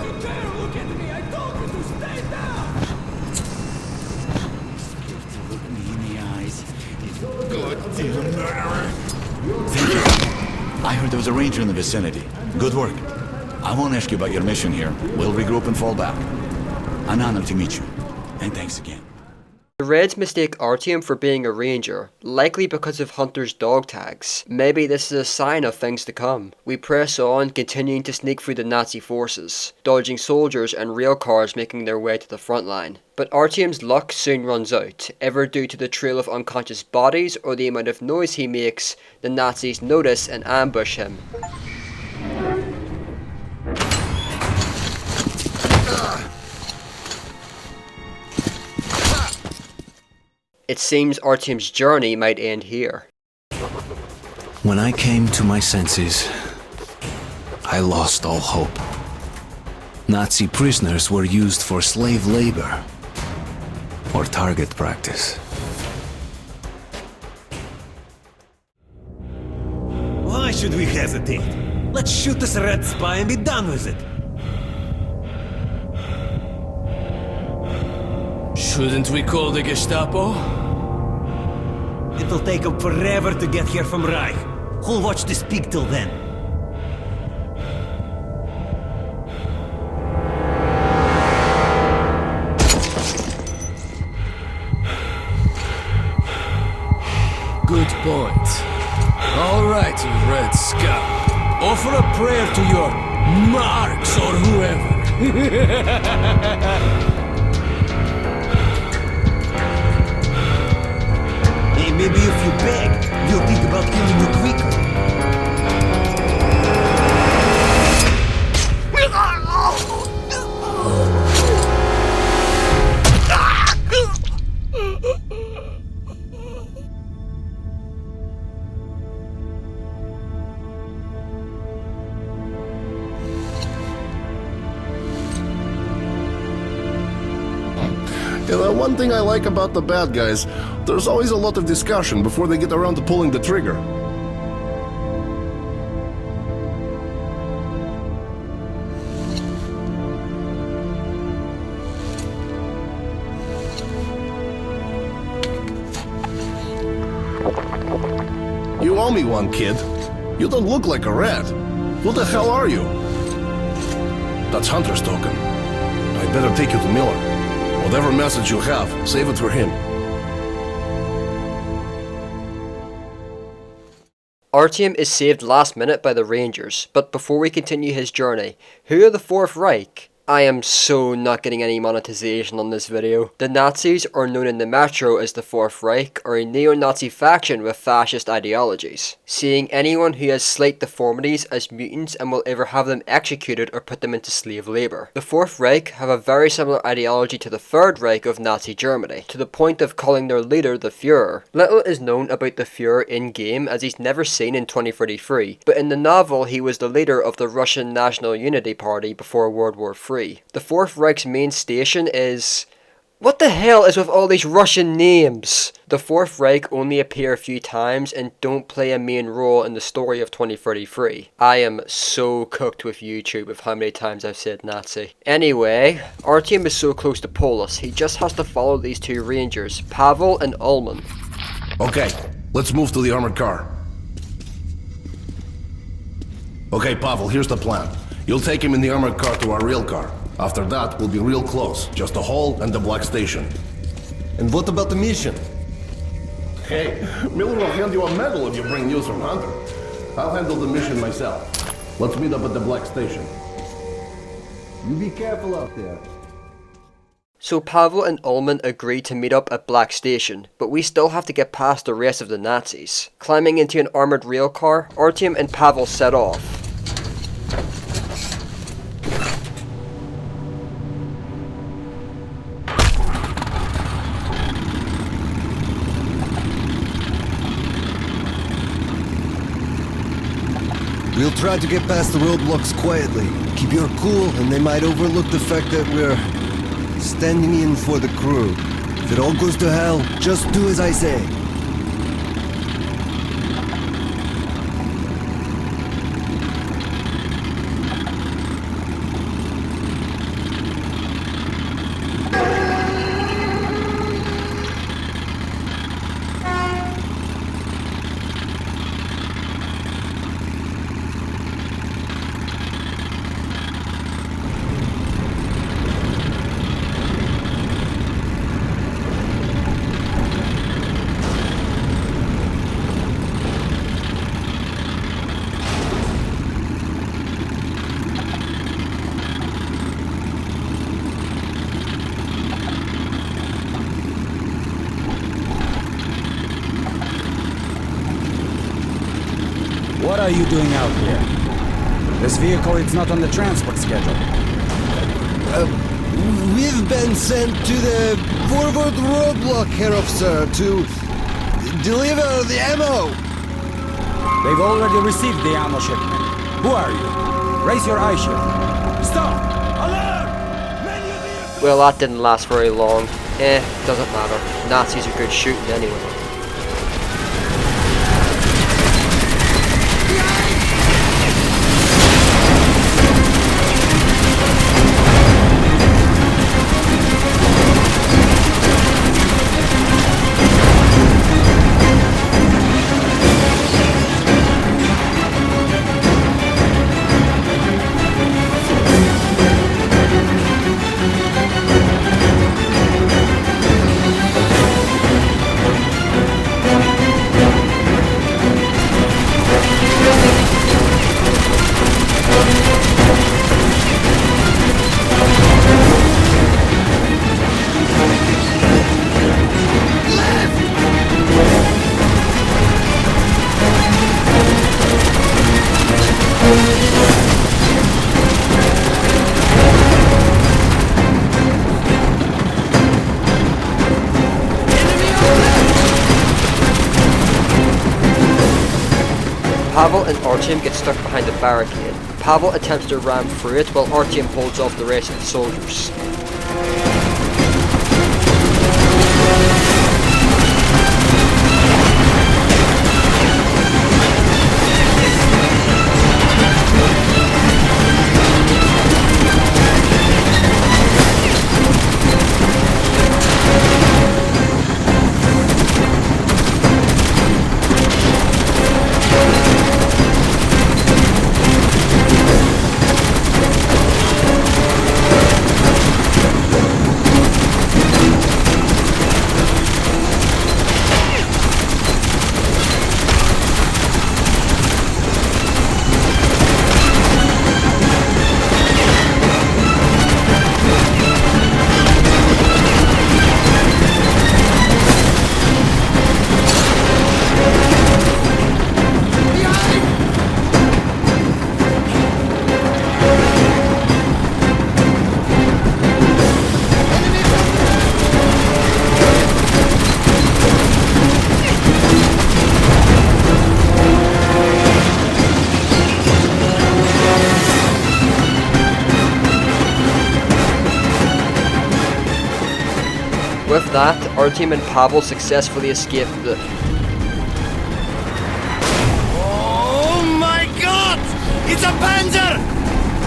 Thank you. I heard there was a ranger in the vicinity. Good work. I won't ask you about your mission here. We'll regroup and fall back. An honor to meet you. And thanks again. The Reds mistake Artyom for being a ranger, likely because of Hunter's dog tags. Maybe this is a sign of things to come. We press on, continuing to sneak through the Nazi forces, dodging soldiers and rail cars making their way to the front line. But Artyom's luck soon runs out, either due to the trail of unconscious bodies or the amount of noise he makes. The Nazis notice and ambush him. It seems Artyom's journey might end here. When I came to my senses, I lost all hope. Nazi prisoners were used for slave labor or target practice. Why should we hesitate? Let's shoot this red spy and be done with it. Shouldn't we call the Gestapo? It'll take them forever to get here from Riga. Who'll watch this peak till then? Good point. All right, you Red Scout. Offer a prayer to your marks or whoever. Hey, maybe if you beg, you'll think about killing you quicker. One thing I like about the bad guys, there's always a lot of discussion before they get around to pulling the trigger. You owe me one, kid. You don't look like a rat. Who the hell are you? That's Hunter's token. I'd better take you to Miller. Whatever message you have, save it for him. Artyom is saved last minute by the Rangers, but before we continue his journey, who are the Fourth Reich? I am so not getting any monetization on this video. The Nazis are known in the Metro as the Fourth Reich, or a neo-Nazi faction with fascist ideologies, seeing anyone who has slight deformities as mutants and will either have them executed or put them into slave labour. The Fourth Reich have a very similar ideology to the Third Reich of Nazi Germany, to the point of calling their leader the Führer. Little is known about the Führer in-game as he's never seen in 2033, but in the novel he was the leader of the Russian National Unity Party before World War III. The Fourth Reich's main station is... What the hell is with all these Russian names? The Fourth Reich only appear a few times and don't play a main role in the story of 2033. I am so cooked with YouTube with how many times I've said Nazi. Anyway, Artyom is so close to Polis, he just has to follow these two rangers, Pavel and Ullman. Okay, let's move to the armored car. Okay, Pavel, here's the plan. You'll take him in the armored car to our real car. After that, we'll be real close. Just the hall and the Black Station. And what about the mission? Hey, Miller will hand you a medal if you bring news from Hunter. I'll handle the mission myself. Let's meet up at the Black Station. You be careful out there. So Pavel and Ullman agree to meet up at Black Station, but we still have to get past the rest of the Nazis. Climbing into an armored rail car, Artyom and Pavel set off. We'll try to get past the roadblocks quietly. Keep your cool, and they might overlook the fact that we're standing in for the crew. If it all goes to hell, just do as I say. What are you doing out here? This vehicle is not on the transport schedule. We've been sent to the forward roadblock, Herr Officer, to deliver the ammo. They've already received the ammo shipment. Who are you? Raise your eye shield. Stop! Alert! Well, that didn't last very long. Doesn't matter. Nazis are good shooting anyway. Pavel and Artyom get stuck behind a barricade. Pavel attempts to ram through it while Artyom holds off the rest of the soldiers. With that, Artyom and Pavel successfully escape the... Oh my god! It's a panzer!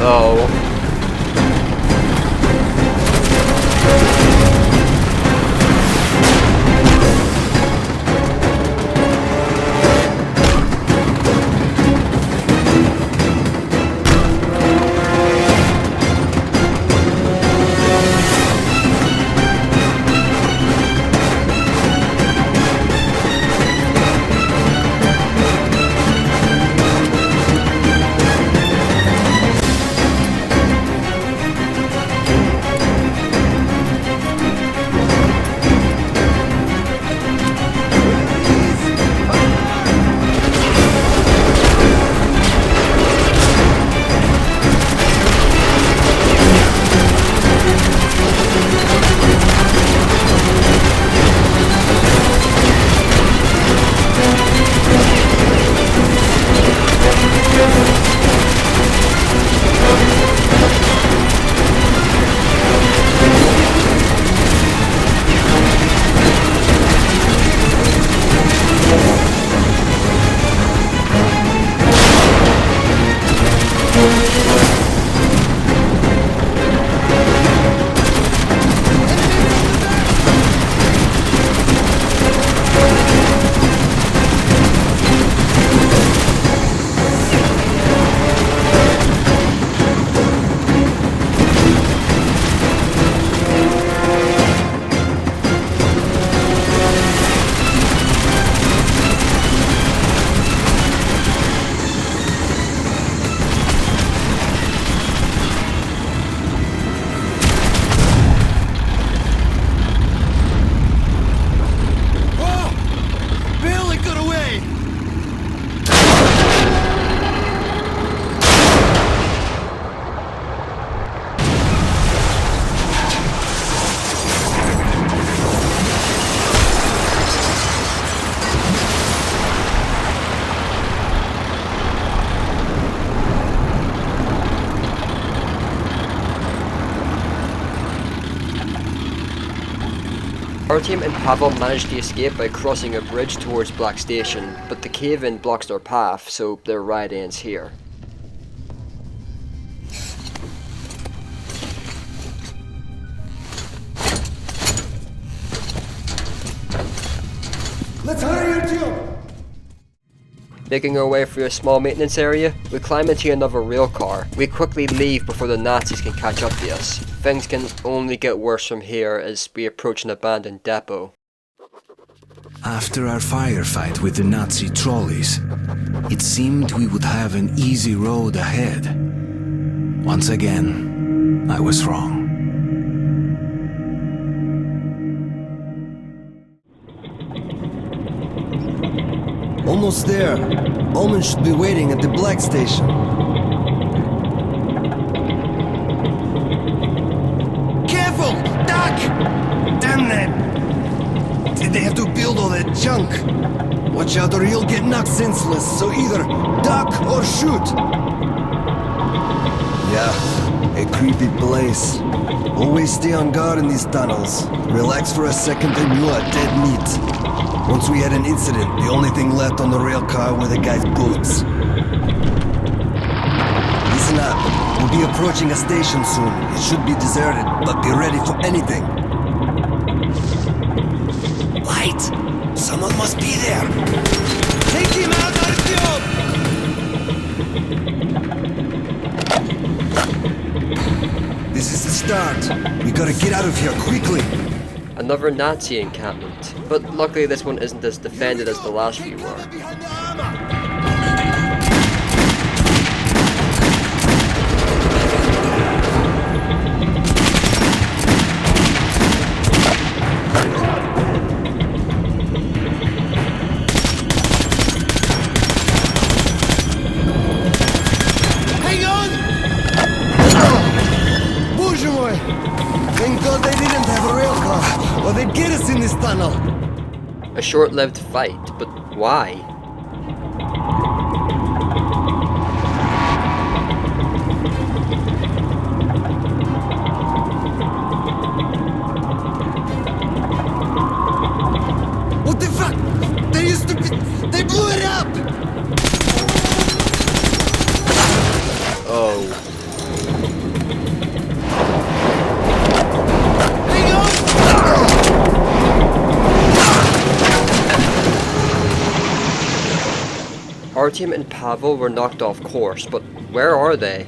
Oh. Artyom and Pavel manage to escape by crossing a bridge towards Black Station, but the cave-in blocks their path, so their ride ends here. Let's hurry, Artyom! Making our way through a small maintenance area, we climb into another rail car. We quickly leave before the Nazis can catch up to us. Things can only get worse from here as we approach an abandoned depot. After our firefight with the Nazi trolleys, it seemed we would have an easy road ahead. Once again, I was wrong. Almost there. Omen should be waiting at the Black Station. Careful! Duck! Damn that! Did they have to build all that junk? Watch out or you'll get knocked senseless, so either duck or shoot. Yeah, a creepy place. Always stay on guard in these tunnels. Relax for a second and you are dead meat. Once we had an incident, the only thing left on the rail car were the guy's boots. Listen up. We'll be approaching a station soon. It should be deserted, but be ready for anything. Light! Someone must be there! Take him out, Artyom! This is the start. We gotta get out of here quickly. Another Nazi encampment, but luckily this one isn't as defended as the last few were. Thank God they didn't have a rail car, or they'd get us in this tunnel. A short-lived fight, but why? What the fuck? They used to be... They blew it up! Oh. Artyom and Pavel were knocked off course, but where are they?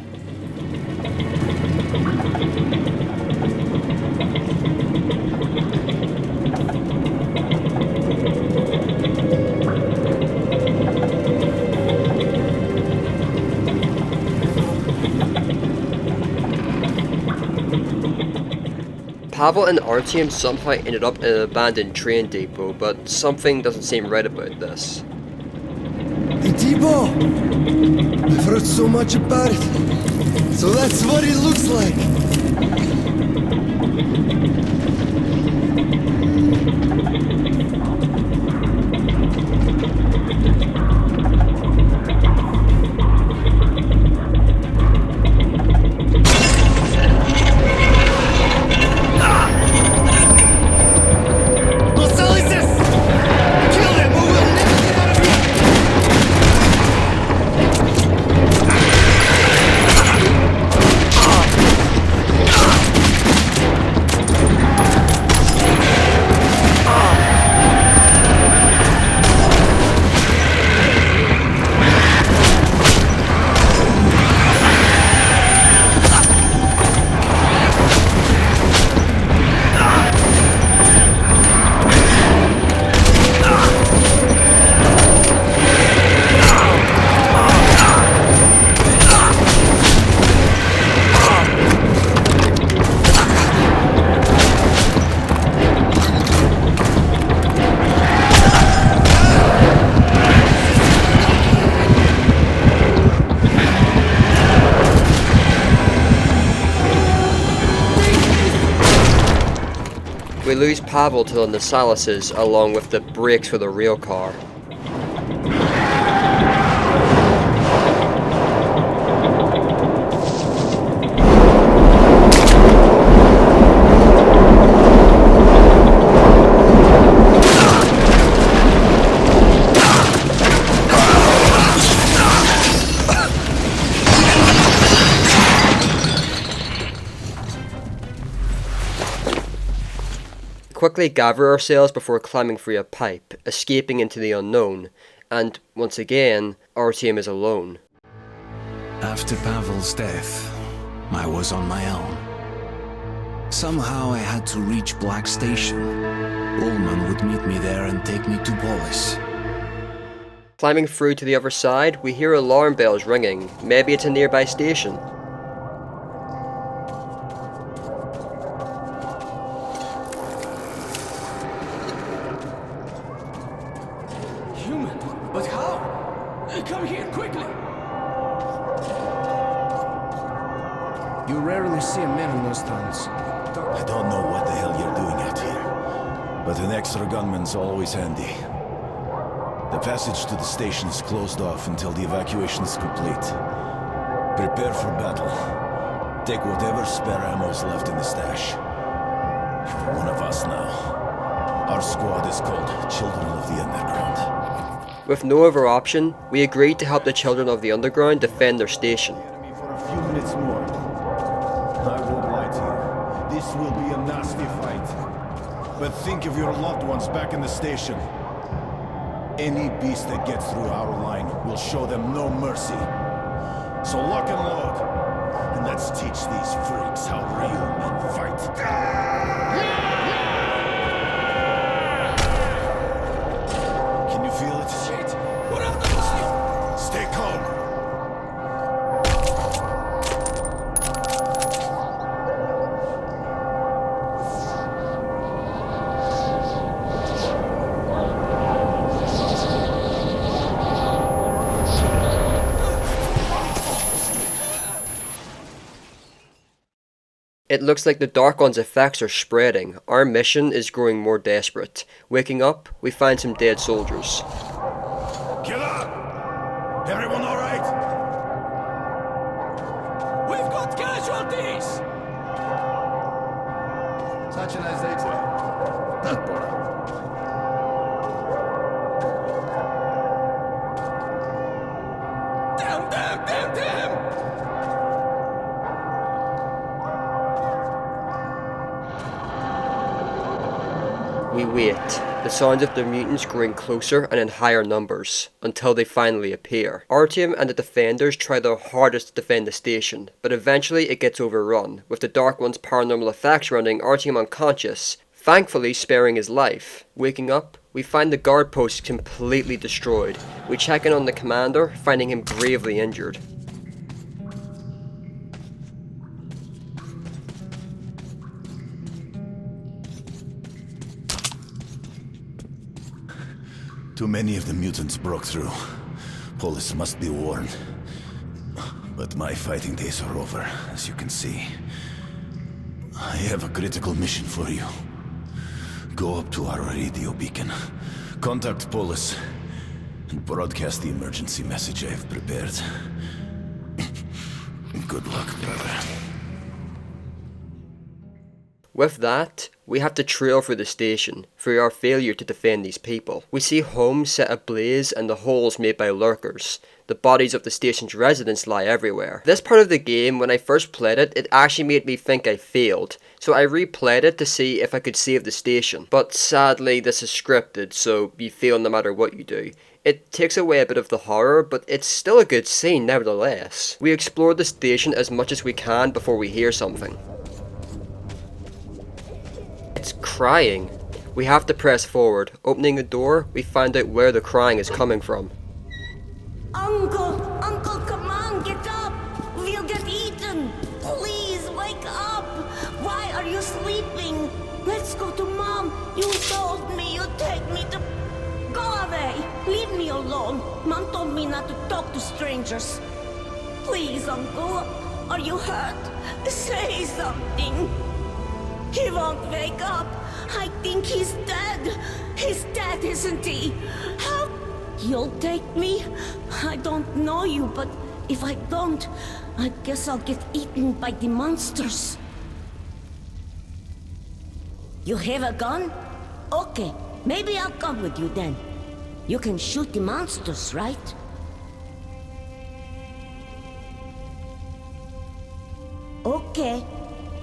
Pavel and Artyom somehow ended up in an abandoned train depot, but something doesn't seem right about this. The depot! I've heard so much about it. So that's what it looks like. We lose Pavel to the Nasalises along with the brakes for the rail car. Quickly gather ourselves before climbing through a pipe, escaping into the unknown, and once again, Artyom is alone. After Pavel's death, I was on my own. Somehow I had to reach Black Station. Ullman would meet me there and take me to Polis. Climbing through to the other side, we hear alarm bells ringing. Maybe it's a nearby station. But how? Come here, quickly! You rarely see a man in those towns. I don't know what the hell you're doing out here, but an extra gunman's always handy. The passage to the station is closed off until the evacuation is complete. Prepare for battle. Take whatever spare ammo is left in the stash. You're one of us now. Our squad is called Children of the Underground. With no other option, we agreed to help the Children of the Underground defend their station. For a few minutes more. I won't lie to you. This will be a nasty fight. But think of your loved ones back in the station. Any beast that gets through our line will show them no mercy. So lock and load. And let's teach these freaks how real men fight. Can you feel it? Shit! Put out the light! Stay calm. It looks like the Dark One's effects are spreading. Our mission is growing more desperate. Waking up, we find some dead soldiers. Killer! Everyone alright? We've got casualties! Such a nice day today. Not boring. Damn! We wait, the sounds of the mutants growing closer and in higher numbers, until they finally appear. Artyom and the defenders try their hardest to defend the station, but eventually it gets overrun, with the Dark One's paranormal effects rendering Artyom unconscious, thankfully sparing his life. Waking up, we find the guard post completely destroyed. We check in on the commander, finding him gravely injured. Too many of the mutants broke through. Polis must be warned. But my fighting days are over, as you can see. I have a critical mission for you. Go up to our radio beacon. Contact Polis. And broadcast the emergency message I have prepared. Good luck, brother. With that, we have to trail through the station, through our failure to defend these people. We see homes set ablaze and the holes made by lurkers. The bodies of the station's residents lie everywhere. This part of the game, when I first played it, it actually made me think I failed. So I replayed it to see if I could save the station. But sadly, this is scripted, so you fail no matter what you do. It takes away a bit of the horror, but it's still a good scene nevertheless. We explore the station as much as we can before we hear something. It's crying. We have to press forward. Opening the door, we find out where the crying is coming from. Uncle, come on, get up. We'll get eaten. Please, wake up. Why are you sleeping? Let's go to Mom. You told me you'd take me to... Go away. Leave me alone. Mom told me not to talk to strangers. Please, Uncle. Are you hurt? Say something. He won't wake up. I think he's dead. He's dead, isn't he? How? You'll take me? I don't know you, but if I don't, I guess I'll get eaten by the monsters. You have a gun? Okay, maybe I'll come with you then. You can shoot the monsters, right? Okay.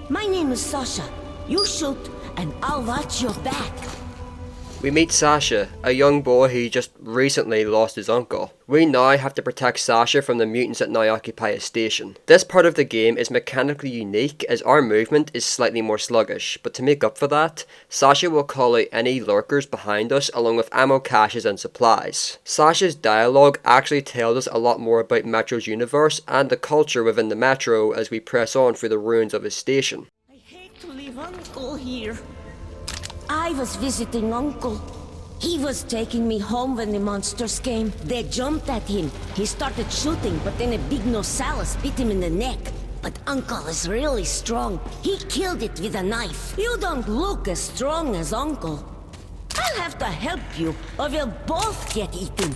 My name is Sasha. You shoot, and I'll watch your back. We meet Sasha, a young boy who just recently lost his uncle. We now have to protect Sasha from the mutants that now occupy his station. This part of the game is mechanically unique as our movement is slightly more sluggish, but to make up for that, Sasha will call out any lurkers behind us along with ammo caches and supplies. Sasha's dialogue actually tells us a lot more about Metro's universe and the culture within the Metro as we press on through the ruins of his station. To leave Uncle here. I was visiting Uncle. He was taking me home when the monsters came. They jumped at him. He started shooting, but then a big Nosalis bit him in the neck. But Uncle is really strong. He killed it with a knife. You don't look as strong as Uncle. I I'll have to help you, or we'll both get eaten.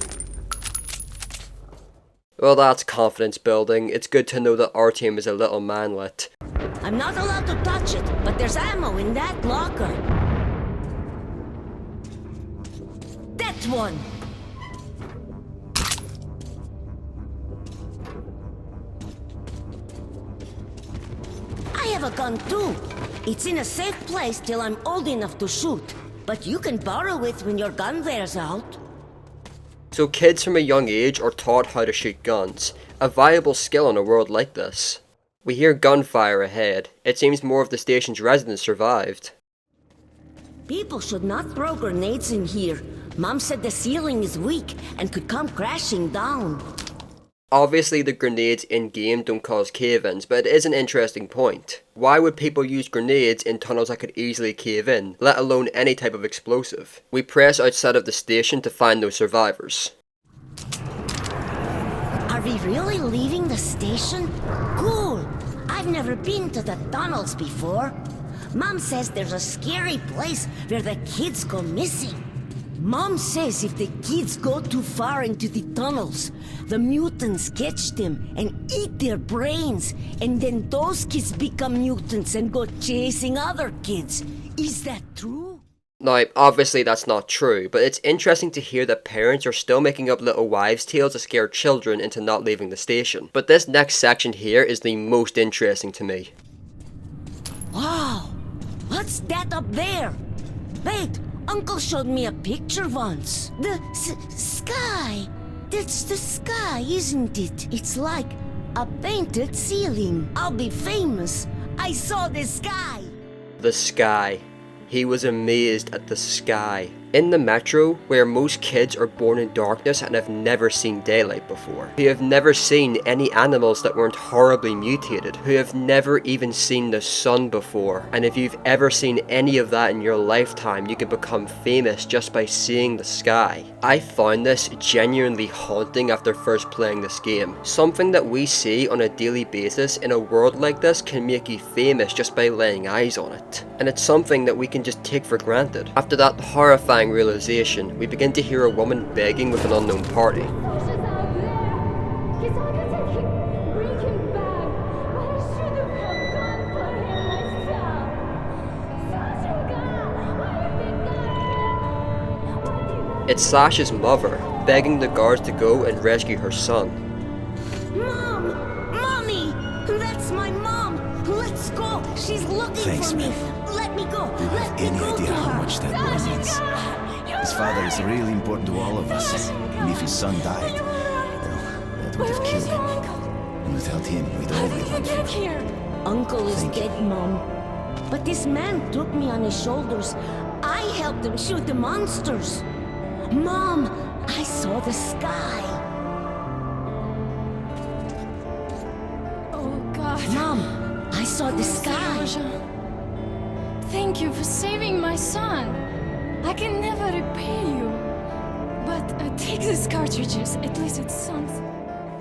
Well, that's confidence building. It's good to know that Artyom is a little manlet. I'm not allowed to touch it, but there's ammo in that locker. That one! I have a gun too. It's in a safe place till I'm old enough to shoot. But you can borrow it when your gun wears out. So kids from a young age are taught how to shoot guns. A viable skill in a world like this. We hear gunfire ahead. It seems more of the station's residents survived. People should not throw grenades in here. Mom said the ceiling is weak and could come crashing down. Obviously the grenades in-game don't cause cave-ins, but it is an interesting point. Why would people use grenades in tunnels that could easily cave in, let alone any type of explosive? We press outside of the station to find those survivors. Are we really leaving the station? Cool! I've never been to the tunnels before. Mom says there's a scary place where the kids go missing. Mom says if the kids go too far into the tunnels, the mutants catch them and eat their brains, and then those kids become mutants and go chasing other kids. Is that true? Now, obviously that's not true, but it's interesting to hear that parents are still making up little wives' tales to scare children into not leaving the station. But this next section here is the most interesting to me. Wow! What's that up there? Wait! Uncle showed me a picture once. The sky. That's the sky, isn't it? It's like a painted ceiling. I'll be famous. I saw the sky. The sky. He was amazed at the sky. In the metro, where most kids are born in darkness and have never seen daylight before, who have never seen any animals that weren't horribly mutated, who have never even seen the sun before, and if you've ever seen any of that in your lifetime, you can become famous just by seeing the sky. I found this genuinely haunting after first playing this game. Something that we see on a daily basis in a world like this can make you famous just by laying eyes on it. And it's something that we can just take for granted. After that horrifying realization, we begin to hear a woman begging with an unknown party. It's Sasha's mother, begging the guards to go and rescue her son. Mom! Mommy! That's my mom! Let's go! She's looking for me! Let me go! Do you have any idea how much that boy means? His father is really important to all of us. And if his son died, well, that would have killed him. And without him, we'd all be unfortunate. Uncle is dead, Mom. But this man took me on his shoulders. I helped him shoot the monsters. Mom, I saw the sky. Oh, God. Mom, I saw the sky. Thank you for saving my son. I can never repay you. But take these cartridges. At least it's something.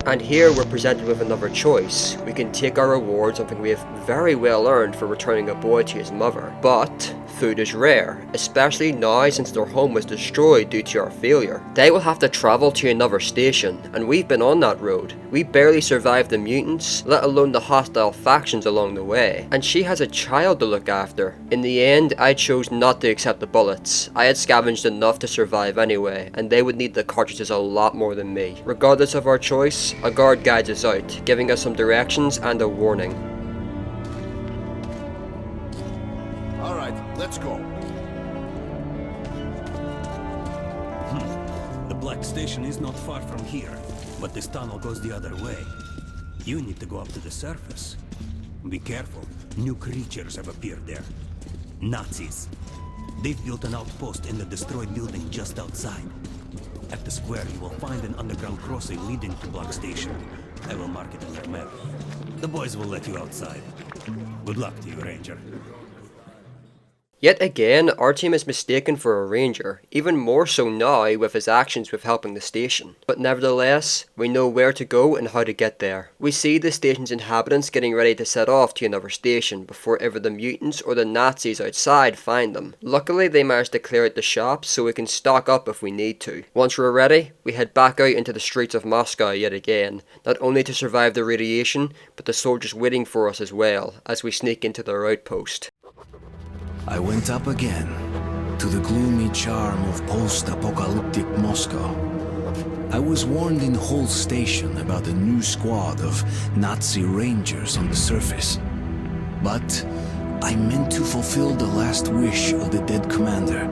And here we're presented with another choice. We can take our reward, something we have very well earned for returning a boy to his mother. But food is rare, especially now since their home was destroyed due to our failure. They will have to travel to another station, and we've been on that road. We barely survived the mutants, let alone the hostile factions along the way. And she has a child to look after. In the end, I chose not to accept the bullets. I had scavenged enough to survive anyway, and they would need the cartridges a lot more than me. Regardless of our choice, a guard guides us out, giving us some directions and a warning. Alright, let's go. The Black Station is not far from here, but this tunnel goes the other way. You need to go up to the surface. Be careful, new creatures have appeared there. Nazis. They've built an outpost in the destroyed building just outside. At the square, you will find an underground crossing leading to Black Station. I will mark it on your map. The boys will let you outside. Good luck to you, Ranger. Yet again, Artyom is mistaken for a ranger, even more so now with his actions with helping the station. But nevertheless, we know where to go and how to get there. We see the station's inhabitants getting ready to set off to another station before ever the mutants or the Nazis outside find them. Luckily, they managed to clear out the shops so we can stock up if we need to. Once we're ready, we head back out into the streets of Moscow yet again, not only to survive the radiation, but the soldiers waiting for us as well, as we sneak into their outpost. I went up again, to the gloomy charm of post-apocalyptic Moscow. I was warned in Hull Station about a new squad of Nazi rangers on the surface. But I meant to fulfill the last wish of the dead commander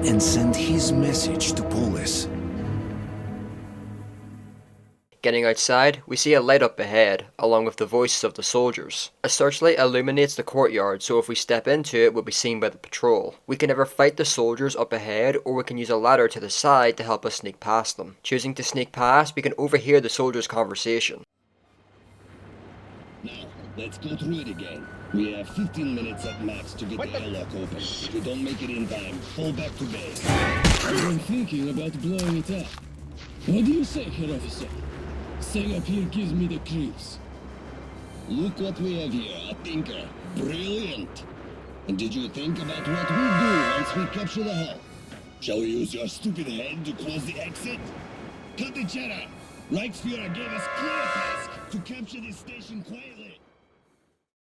and send his message to Polis. Getting outside, we see a light up ahead, along with the voices of the soldiers. A searchlight illuminates the courtyard, so if we step into it, we'll be seen by the patrol. We can either fight the soldiers up ahead, or we can use a ladder to the side to help us sneak past them. Choosing to sneak past, we can overhear the soldiers' conversation. Now, let's go through it again. We have 15 minutes at max to get the airlock open. If we don't make it in time, fall back to base. I've been thinking about blowing it up. What do you say, Herr Officer? Staying up here gives me the creeps. Look what we have here, a thinker. Brilliant. And did you think about what we do once we capture the hull? Shall we use your stupid head to close the exit? Cut the chatter. Reichsfuhrer gave us clear task to capture this station quietly.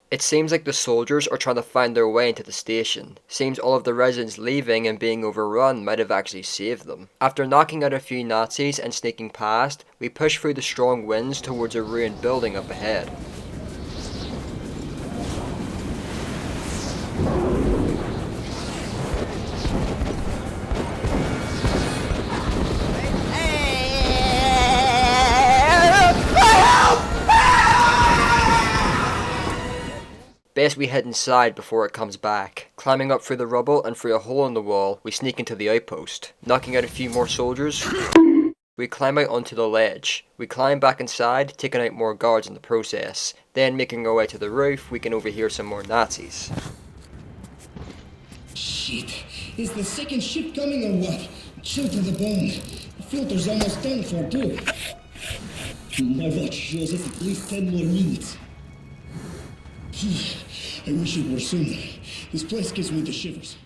It seems like the soldiers are trying to find their way into the station. Seems all of the residents leaving and being overrun might have actually saved them. After knocking out a few Nazis and sneaking past, we push through the strong winds towards a ruined building up ahead. Best we head inside before it comes back. Climbing up through the rubble and through a hole in the wall, we sneak into the outpost. Knocking out a few more soldiers, we climb out onto the ledge. We climb back inside, taking out more guards in the process. Then making our way to the roof, we can overhear some more Nazis. Shit, is the second ship coming or what? Chill to the bone. The filter's almost done for too. My watch shows us at least 10 more minutes. I wish it were sooner. This place gives me the shivers.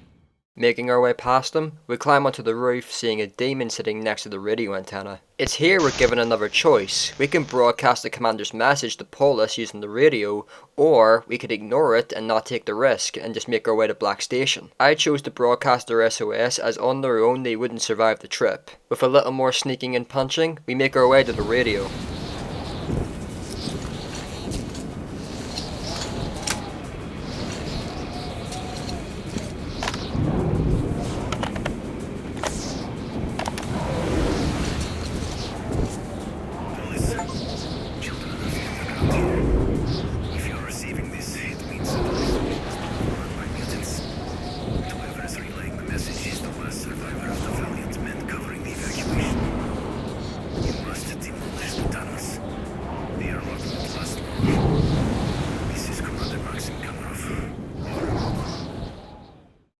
Making our way past them, we climb onto the roof, seeing a demon sitting next to the radio antenna. It's here we're given another choice. We can broadcast the commander's message to Polis using the radio, or we could ignore it and not take the risk and just make our way to Black Station. I chose to broadcast their SOS as on their own they wouldn't survive the trip. With a little more sneaking and punching, we make our way to the radio.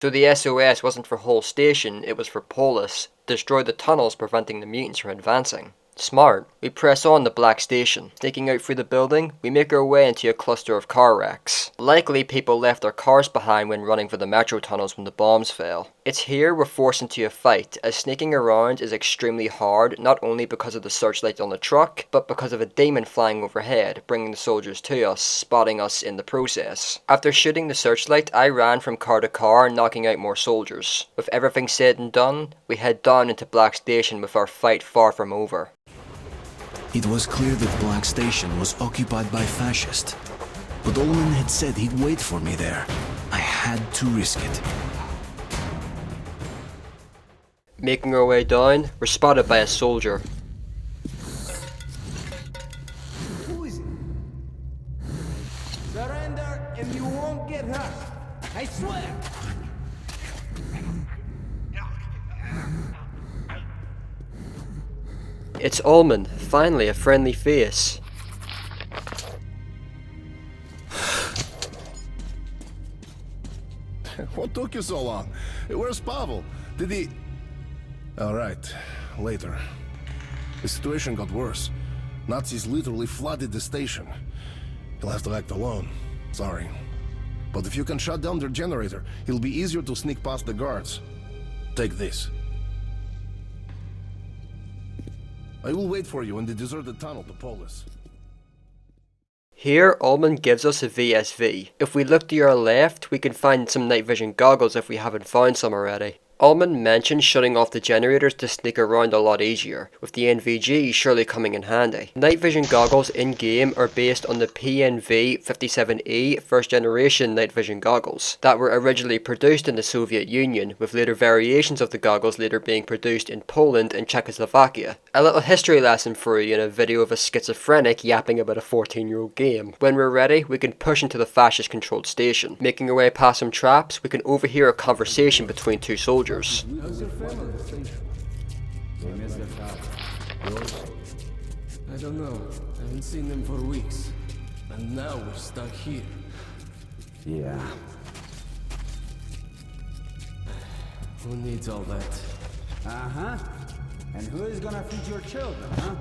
So the SOS wasn't for Hull Station, it was for Polis. Destroy the tunnels preventing the mutants from advancing. Smart. We press on to Black Station. Sneaking out through the building, we make our way into a cluster of car wrecks. Likely people left their cars behind when running for the metro tunnels when the bombs fell. It's here we're forced into a fight, as sneaking around is extremely hard, not only because of the searchlight on the truck, but because of a demon flying overhead, bringing the soldiers to us, spotting us in the process. After shooting the searchlight, I ran from car to car, knocking out more soldiers. With everything said and done, we head down into Black Station with our fight far from over. It was clear that Black Station was occupied by fascists, but Olman had said he'd wait for me there. I had to risk it. Making our way down, we're spotted by a soldier. Who is it? Surrender and you won't get hurt. I swear. It's Ullman, finally a friendly face. What took you so long? Where's Pavel? Did he... Alright, later. The situation got worse. Nazis literally flooded the station. He'll have to act alone. Sorry. But if you can shut down their generator, it'll be easier to sneak past the guards. Take this. I will wait for you in the deserted tunnel to Polis. Here, Ullman gives us a VSV. If we look to our left, we can find some night vision goggles if we haven't found some already. Ullman mentioned shutting off the generators to sneak around a lot easier, with the NVG surely coming in handy. Night vision goggles in-game are based on the PNV-57E first generation night vision goggles that were originally produced in the Soviet Union, with later variations of the goggles later being produced in Poland and Czechoslovakia. A little history lesson for you in a video of a schizophrenic yapping about a 14-year-old game. When we're ready, we can push into the fascist controlled station. Making our way past some traps, we can overhear a conversation between two soldiers. How's your family? They miss their father. Yours? I don't know. I haven't seen them for weeks. And now we're stuck here. Yeah. Who needs all that? Uh-huh. And who is gonna feed your children, huh?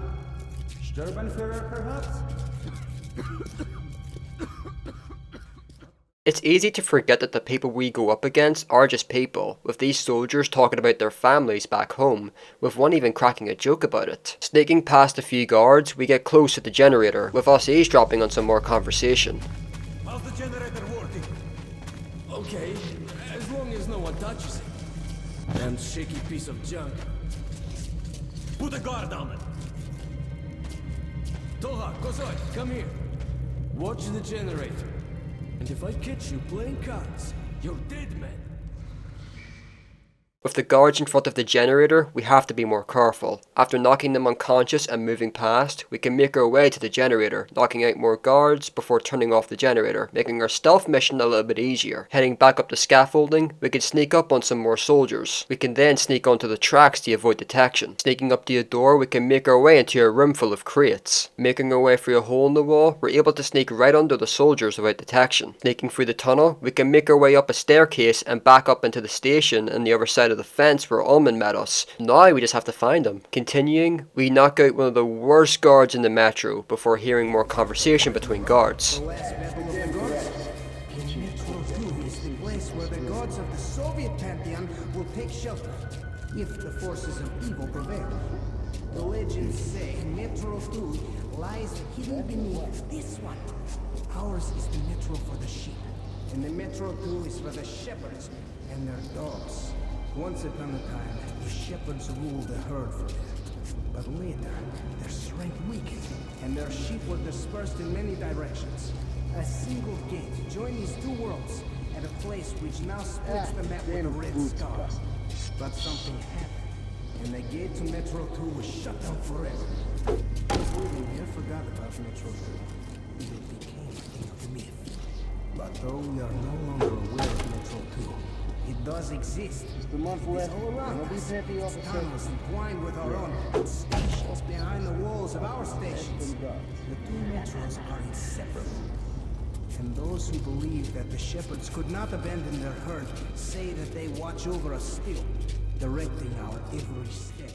Sturbenführer, perhaps? It's easy to forget that the people we go up against are just people, with these soldiers talking about their families back home, with one even cracking a joke about it. Sneaking past a few guards, we get close to the generator, with us eavesdropping on some more conversation. How's the generator working? Okay, as long as no one touches it. Damn shaky piece of junk. Put a guard on it. Toha, Kozoi, come here. Watch the generator. And if I catch you playing cards, you're dead, man. With the guards in front of the generator, we have to be more careful. After knocking them unconscious and moving past, we can make our way to the generator, knocking out more guards before turning off the generator, making our stealth mission a little bit easier. Heading back up the scaffolding, we can sneak up on some more soldiers. We can then sneak onto the tracks to avoid detection. Sneaking up to a door, we can make our way into a room full of crates. Making our way through a hole in the wall, we're able to sneak right under the soldiers without detection. Sneaking through the tunnel, we can make our way up a staircase and back up into the station on the other side of the fence where Ullman met us. Now we just have to find him. Continuing, we knock out one of the worst guards in the metro before hearing more conversation between guards. The last battle of the gods? Metro 2 is the place where the gods of the Soviet pantheon will take shelter if the forces of evil prevail. The legends say Metro 2 lies hidden beneath this one. Ours is the Metro for the sheep, and the Metro 2 is for the shepherds and their dogs. Once upon a time, the shepherds ruled the herd for them. But later, their strength weakened, and their sheep were dispersed in many directions. A single gate joined these two worlds at a place which now splits the map with a red star. But something happened, and the gate to Metro 2 was shut down forever. We never forgot about Metro 2. It became a myth. But though we are no longer aware of Metro 2, it does exist. It's all around us. It's tunnels entwined with our own. It's stations behind the walls of our stations. The two metros are inseparable. And those who believe that the shepherds could not abandon their herd say that they watch over us still, directing our every step.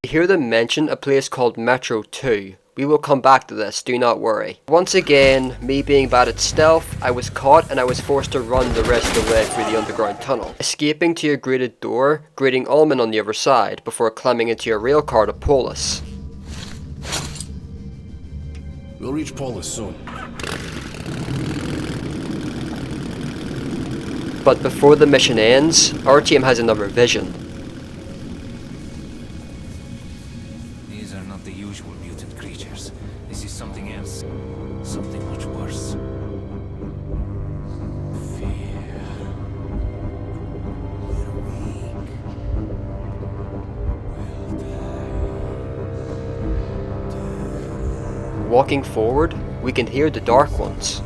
We hear them mention a place called Metro 2. We will come back to this, do not worry. Once again, me being bad at stealth, I was caught and I was forced to run the rest of the way through the underground tunnel. Escaping to a grated door, greeting Ullman on the other side, before climbing into a rail car to Polis. We'll reach Polis soon. But before the mission ends, Artyom has another vision. These are not the usual mutant creatures. This is something else. Something much worse. Walking forward, we can hear the Dark Ones.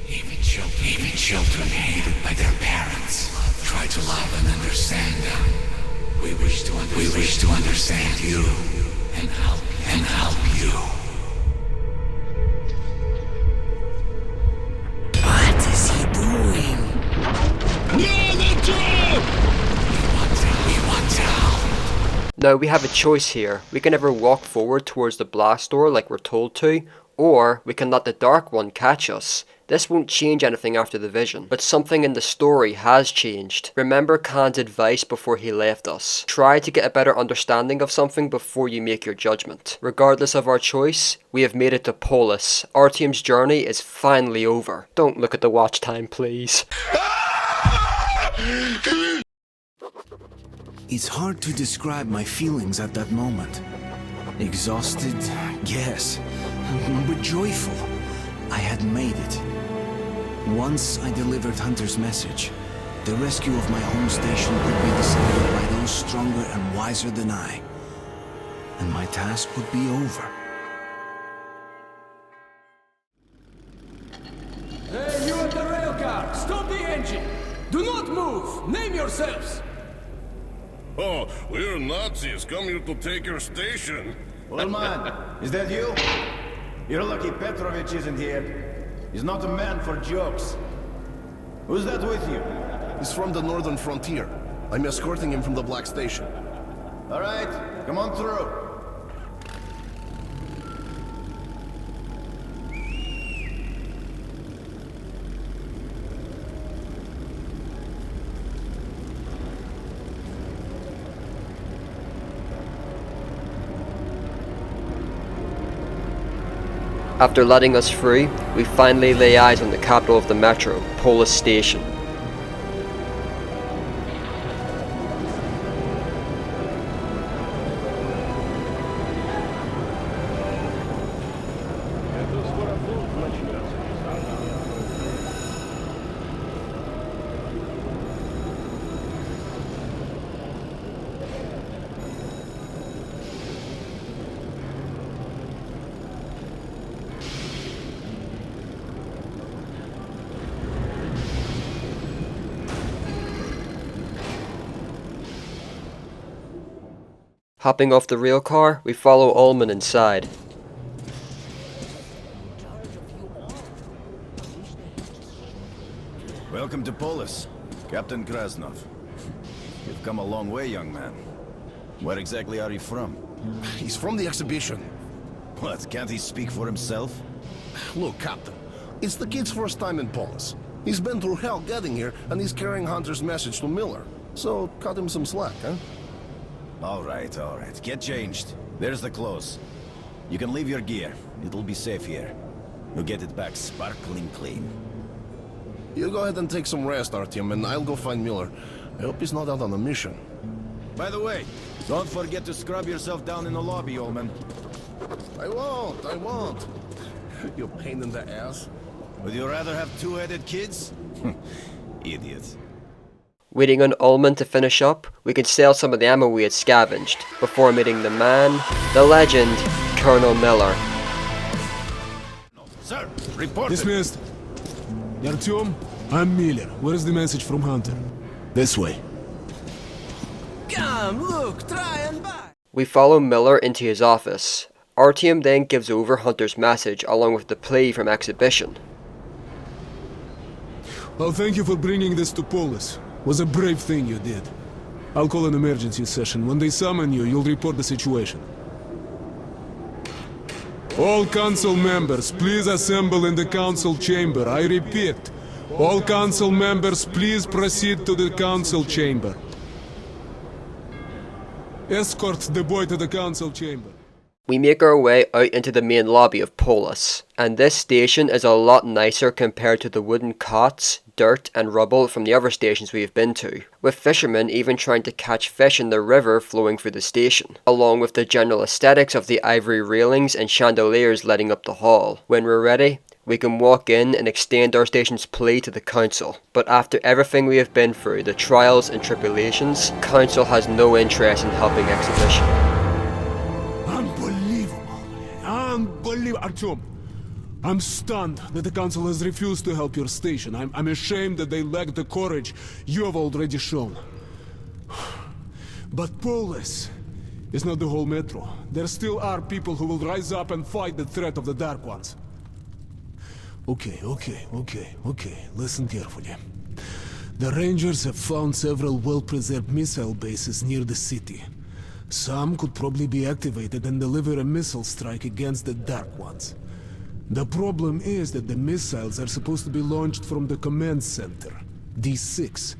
Even children hated by their parents try to love and understand them. We wish to understand you and help you. Now we have a choice here. We can either walk forward towards the blast door like we're told to, or we can let the Dark One catch us. This won't change anything after the vision, but something in the story has changed. Remember Khan's advice before he left us. Try to get a better understanding of something before you make your judgment. Regardless of our choice, we have made it to Polis. Artyom's journey is finally over. Don't look at the watch time, please. It's hard to describe my feelings at that moment. Exhausted, yes, but joyful. I had made it. Once I delivered Hunter's message, the rescue of my home station would be decided by those stronger and wiser than I. And my task would be over. Hey, you at the rail car! Stop the engine! Do not move! Name yourselves! Oh, we're Nazis come here to take your station. Old man, is that you? You're lucky Petrovich isn't here. He's not a man for jokes. Who's that with you? He's from the northern frontier. I'm escorting him from the Black Station. All right, come on through. After letting us free, we finally lay eyes on the capital of the metro, Polis Station. Hopping off the rail car, we follow Ullman inside. Welcome to Polis, Captain Krasnov. You've come a long way, young man. Where exactly are you from? He's from the exhibition. What, can't he speak for himself? Look, Captain, it's the kid's first time in Polis. He's been through hell getting here, and he's carrying Hunter's message to Miller. So, cut him some slack, huh? All right. Get changed. There's the clothes. You can leave your gear. It'll be safe here. You'll get it back sparkling clean. You go ahead and take some rest, Artyom, and I'll go find Miller. I hope he's not out on a mission. By the way, don't forget to scrub yourself down in the lobby, old man. I won't. You pain in the ass. Would you rather have two-headed kids? Idiot. Waiting on Ullman to finish up, we can sell some of the ammo we had scavenged, before meeting the man, the legend, Colonel Miller. Sir, report. Dismissed. Artyom, I'm Miller. Where is the message from Hunter? This way. Come, look, try and buy. We follow Miller into his office. Artyom then gives over Hunter's message along with the plea from exhibition. Well, thank you for bringing this to Polis. Was a brave thing you did. I'll call an emergency session. When they summon you, you'll report the situation. All council members, please assemble in the council chamber. I repeat, all council members, please proceed to the council chamber. Escort the boy to the council chamber. We make our way out into the main lobby of Polis, and this station is a lot nicer compared to the wooden cots, dirt and rubble from the other stations we have been to, with fishermen even trying to catch fish in the river flowing through the station, along with the general aesthetics of the ivory railings and chandeliers lighting up the hall. When we're ready, we can walk in and extend our station's plea to the council, but after everything we have been through, the trials and tribulations, council has no interest in helping exhibition. Unbelievable, Artyom. I'm stunned that the council has refused to help your station. I'm ashamed that they lack the courage you have already shown. But Polis is not the whole metro. There still are people who will rise up and fight the threat of the Dark Ones. Okay. Listen carefully. The Rangers have found several well-preserved missile bases near the city. Some could probably be activated and deliver a missile strike against the Dark Ones. The problem is that the missiles are supposed to be launched from the command center, D6,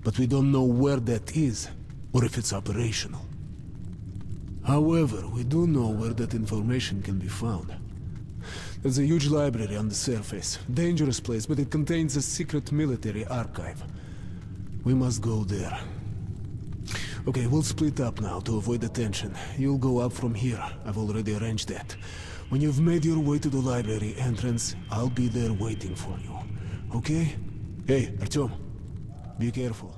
but we don't know where that is, or if it's operational. However, we do know where that information can be found. There's a huge library on the surface. Dangerous place, but it contains a secret military archive. We must go there. Okay, we'll split up now to avoid the tension. You'll go up from here. I've already arranged that. When you've made your way to the library entrance, I'll be there waiting for you. Okay? Hey, Artyom, be careful.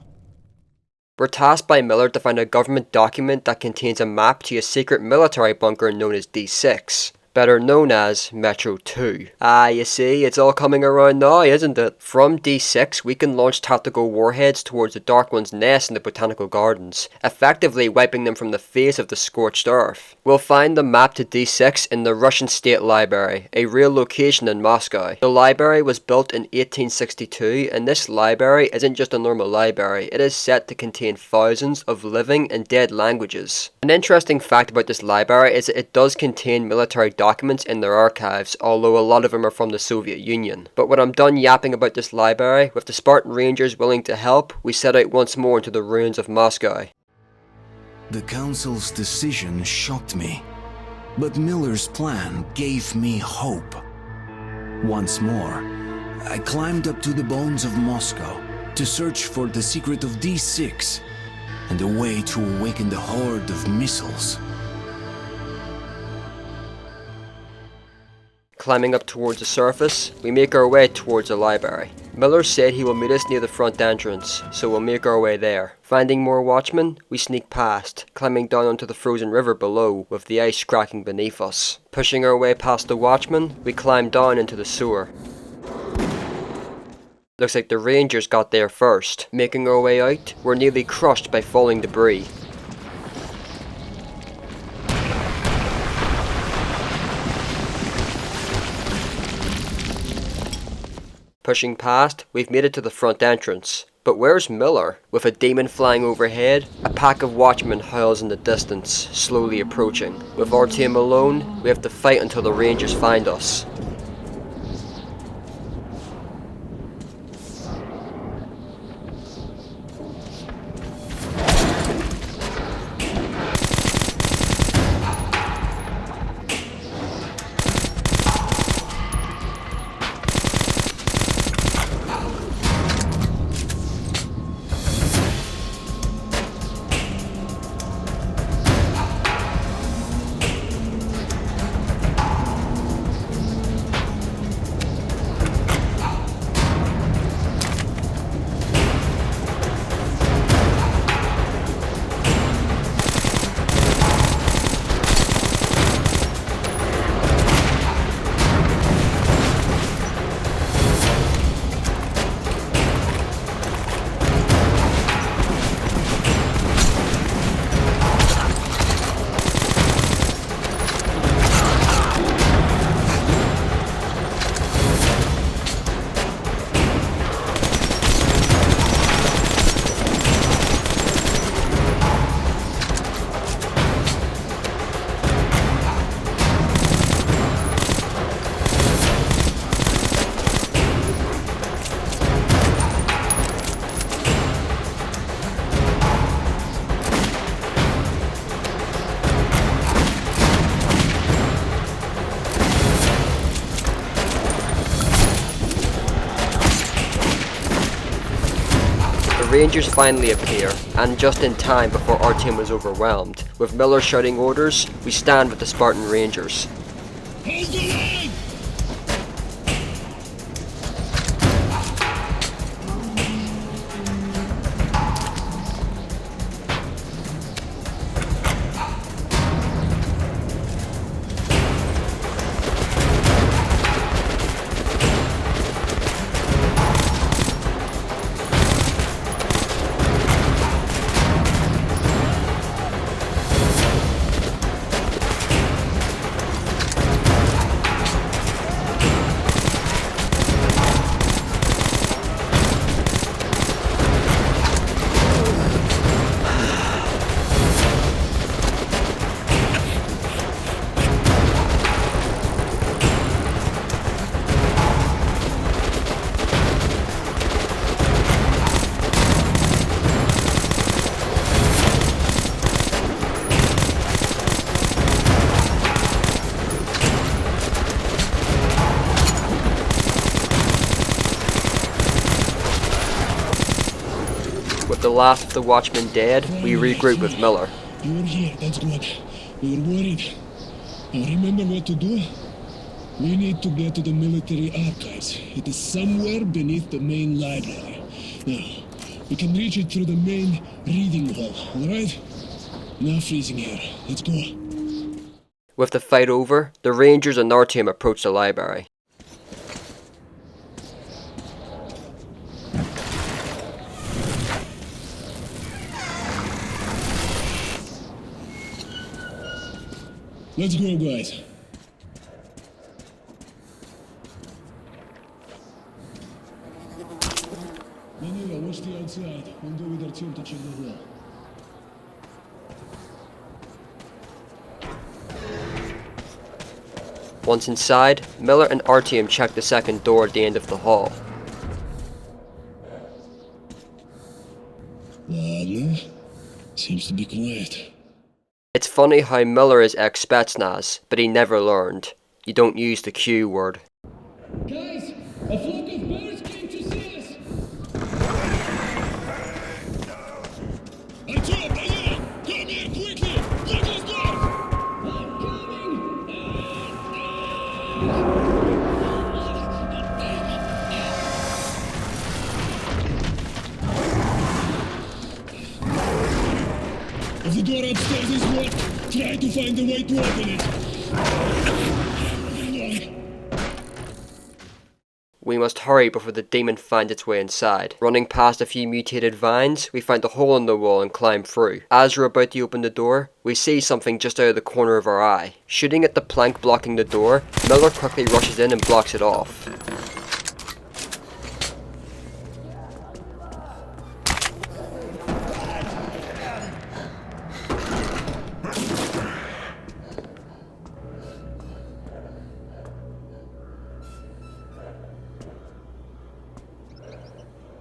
We're tasked by Miller to find a government document that contains a map to a secret military bunker known as D6. Better known as Metro 2. You see, it's all coming around now, isn't it? From D6, we can launch tactical warheads towards the Dark One's nest in the Botanical Gardens, effectively wiping them from the face of the scorched earth. We'll find the map to D6 in the Russian State Library, a real location in Moscow. The library was built in 1862, and this library isn't just a normal library, it is set to contain thousands of living and dead languages. An interesting fact about this library is that it does contain military documents in their archives, although a lot of them are from the Soviet Union. But when I'm done yapping about this library, with the Spartan Rangers willing to help, we set out once more into the ruins of Moscow. The Council's decision shocked me, but Miller's plan gave me hope. Once more, I climbed up to the bones of Moscow to search for the secret of D6 and a way to awaken the horde of missiles. Climbing up towards the surface, we make our way towards the library. Miller said he will meet us near the front entrance, so we'll make our way there. Finding more watchmen, we sneak past, climbing down onto the frozen river below, with the ice cracking beneath us. Pushing our way past the watchmen, we climb down into the sewer. Looks like the Rangers got there first. Making our way out, we're nearly crushed by falling debris. Pushing past, we've made it to the front entrance. But where's Miller? With a demon flying overhead, a pack of watchmen howls in the distance, slowly approaching. With Artyom alone, we have to fight until the Rangers find us. Rangers finally appear, and just in time before Artyom was overwhelmed. With Miller shouting orders, we stand with the Spartan Rangers. Hold the line! With the last of the watchmen dead, we regroup with Miller. You were here, that's good. We were worried. Now remember what to do? We need to get to the military archives. It is somewhere beneath the main library. Now, we can reach it through the main reading hall, alright? Now freezing here. Let's go. With the fight over, the Rangers and Artyom approach the library. Let's go, guys. Manila, watch the outside. We'll go with Artyom to check the wall. Once inside, Miller and Artyom check the second door at the end of the hall. No. Seems to be quiet. It's funny how Miller is ex-Spetsnaz, but he never learned. You don't use the Q word. Guys, a flock of birds came to see us. Artyom, Manila, come here quickly. Lock those doors. I'm coming. If the door upstairs is locked, try to find a way to open it. We must hurry before the demon finds its way inside. Running past a few mutated vines, we find a hole in the wall and climb through. As we're about to open the door, we see something just out of the corner of our eye. Shooting at the plank blocking the door, Miller quickly rushes in and blocks it off.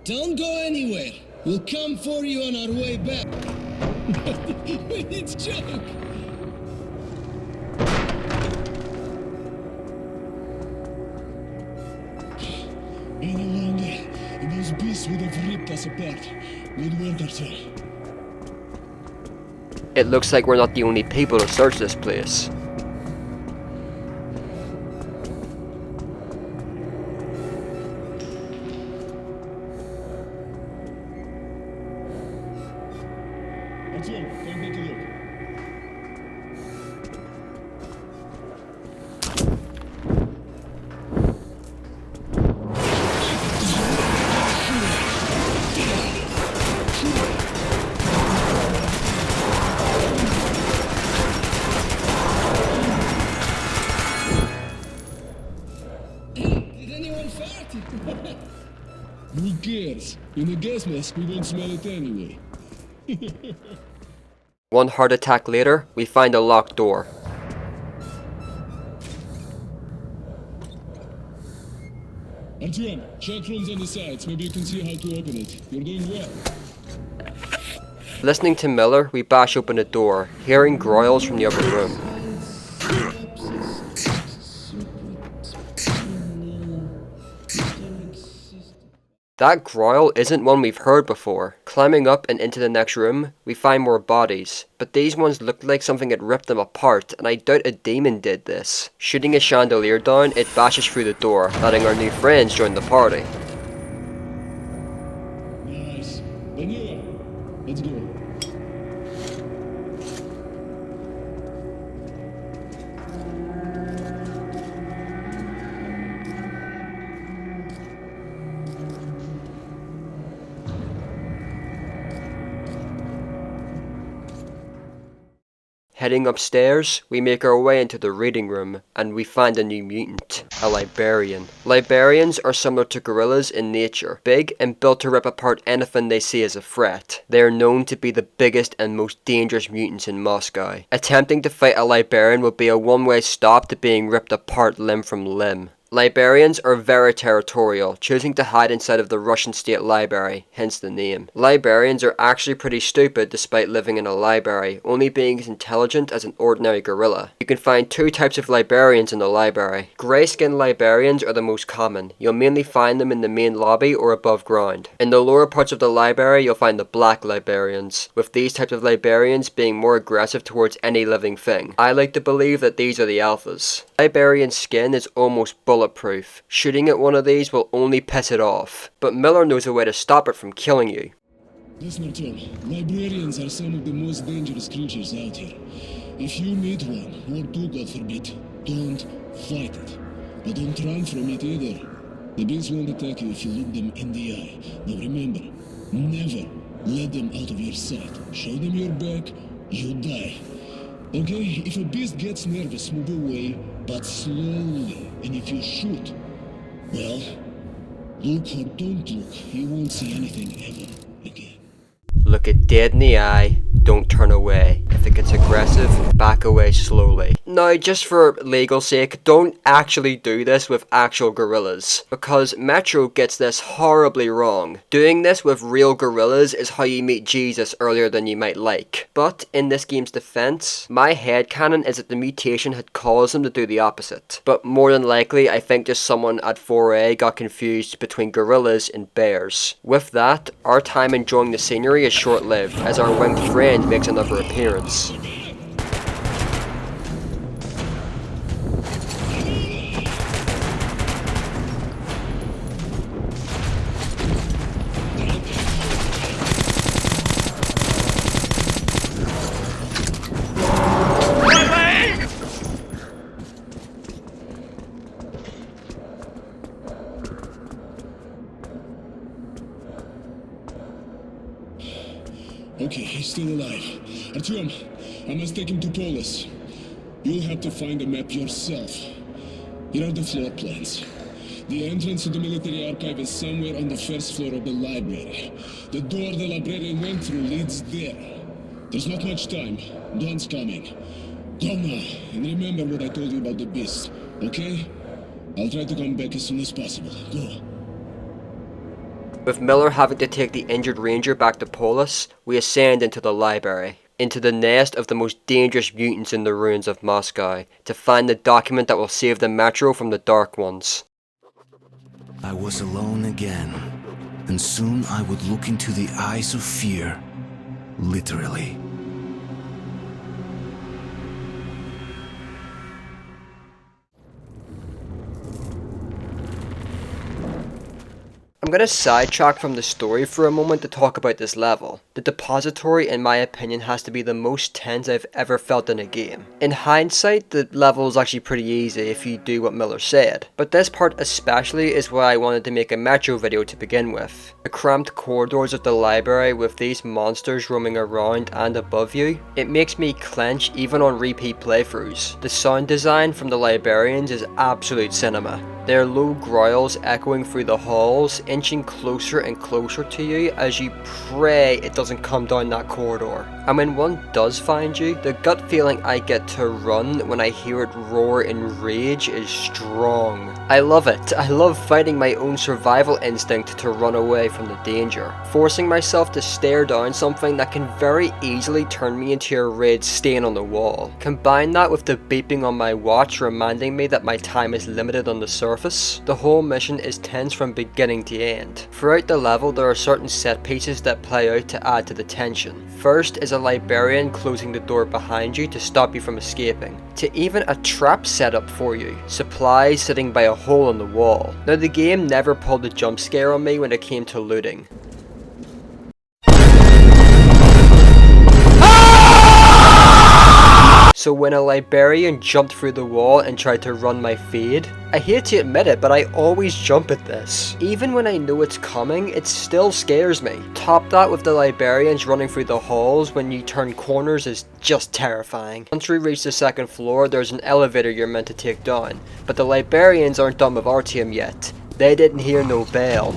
Don't go anywhere. We'll come for you on our way back. It's a joke. Any longer, and those beasts would have ripped us apart. Good work, Artyom. It looks like we're not the only people to search this place. Artyom, come take a look. Did anyone fart? Who cares? In a gas mask, we won't smell it anyway. One heart attack later, we find a locked door. Artyom, check rooms on the sides. Maybe you can see how to open it. You're doing well. Listening to Miller, we bash open the door, hearing growls from the upper room. That growl isn't one we've heard before. Climbing up and into the next room, we find more bodies, but these ones looked like something had ripped them apart, and I doubt a demon did this. Shooting a chandelier down, it bashes through the door, letting our new friends join the party. Nice. Manila, let's go. Heading upstairs, we make our way into the reading room, and we find a new mutant, a Librarian. Librarians are similar to gorillas in nature, big and built to rip apart anything they see as a threat. They are known to be the biggest and most dangerous mutants in Moscow. Attempting to fight a Librarian will be a one-way stop to being ripped apart limb from limb. Librarians are very territorial, choosing to hide inside of the Russian State Library, hence the name. Librarians are actually pretty stupid despite living in a library, only being as intelligent as an ordinary gorilla. You can find two types of librarians in the library. Grey-skinned librarians are the most common. You'll mainly find them in the main lobby or above ground. In the lower parts of the library, you'll find the black librarians, with these types of librarians being more aggressive towards any living thing. I like to believe that these are the alphas. Librarian skin is almost bulletproof. Shooting at one of these will only piss it off, but Miller knows a way to stop it from killing you. Listen, Artyom, librarians are some of the most dangerous creatures out here. If you meet one, or two, God forbid, don't fight it. But don't run from it either. The beast won't attack you if you look them in the eye. Now remember, never let them out of your sight. Show them your back, you die. Okay, if a beast gets nervous, move away, but slowly. And if you shoot, well, look or don't look, you won't see anything ever again. Look it dead in the eye, don't turn away. If it gets aggressive, back away slowly. Now, just for legal sake, don't actually do this with actual gorillas, because Metro gets this horribly wrong. Doing this with real gorillas is how you meet Jesus earlier than you might like. But in this game's defense, my headcanon is that the mutation had caused them to do the opposite. But more than likely, I think just someone at 4A got confused between gorillas and bears. With that, our time enjoying the scenery is short-lived, as our winged friend makes another appearance. Okay, he's still alive. Artyom, I must take him to Polis. You'll have to find a map yourself. Here are the floor plans. The entrance to the military archive is somewhere on the first floor of the library. The door the librarian went through leads there. There's not much time. Dawn's coming. Go now, and remember what I told you about the beast, okay? I'll try to come back as soon as possible. Go. With Miller having to take the injured ranger back to Polis, we ascend into the library, into the nest of the most dangerous mutants in the ruins of Moscow, to find the document that will save the Metro from the Dark Ones. I was alone again, and soon I would look into the eyes of fear, literally. I'm gonna sidetrack from the story for a moment to talk about this level. The depository, in my opinion, has to be the most tense I've ever felt in a game. In hindsight, the level is actually pretty easy if you do what Miller said, but this part especially is why I wanted to make a Metro video to begin with. The cramped corridors of the library with these monsters roaming around and above you, it makes me clench even on repeat playthroughs. The sound design from the Librarians is absolute cinema. Their low growls echoing through the halls, inching closer and closer to you as you pray it doesn't come down that corridor. And when one does find you, the gut feeling I get to run when I hear it roar in rage is strong. I love it. I love fighting my own survival instinct to run away from the danger, forcing myself to stare down something that can very easily turn me into a red stain on the wall. Combine that with the beeping on my watch reminding me that my time is limited on the surface, the whole mission is tense from beginning to end. Throughout the level there are certain set pieces that play out to add to the tension. First is a librarian closing the door behind you to stop you from escaping, to even a trap set up for you, supplies sitting by a hole in the wall. Now the game never pulled a jump scare on me when it came to looting. So when a librarian jumped through the wall and tried to run my feed, I hate to admit it, but I always jump at this. Even when I know it's coming, it still scares me. Top that with the librarians running through the halls when you turn corners is just terrifying. Once we reach the second floor, there's an elevator you're meant to take down, but the librarians aren't done with Artyom yet. They didn't hear no bell.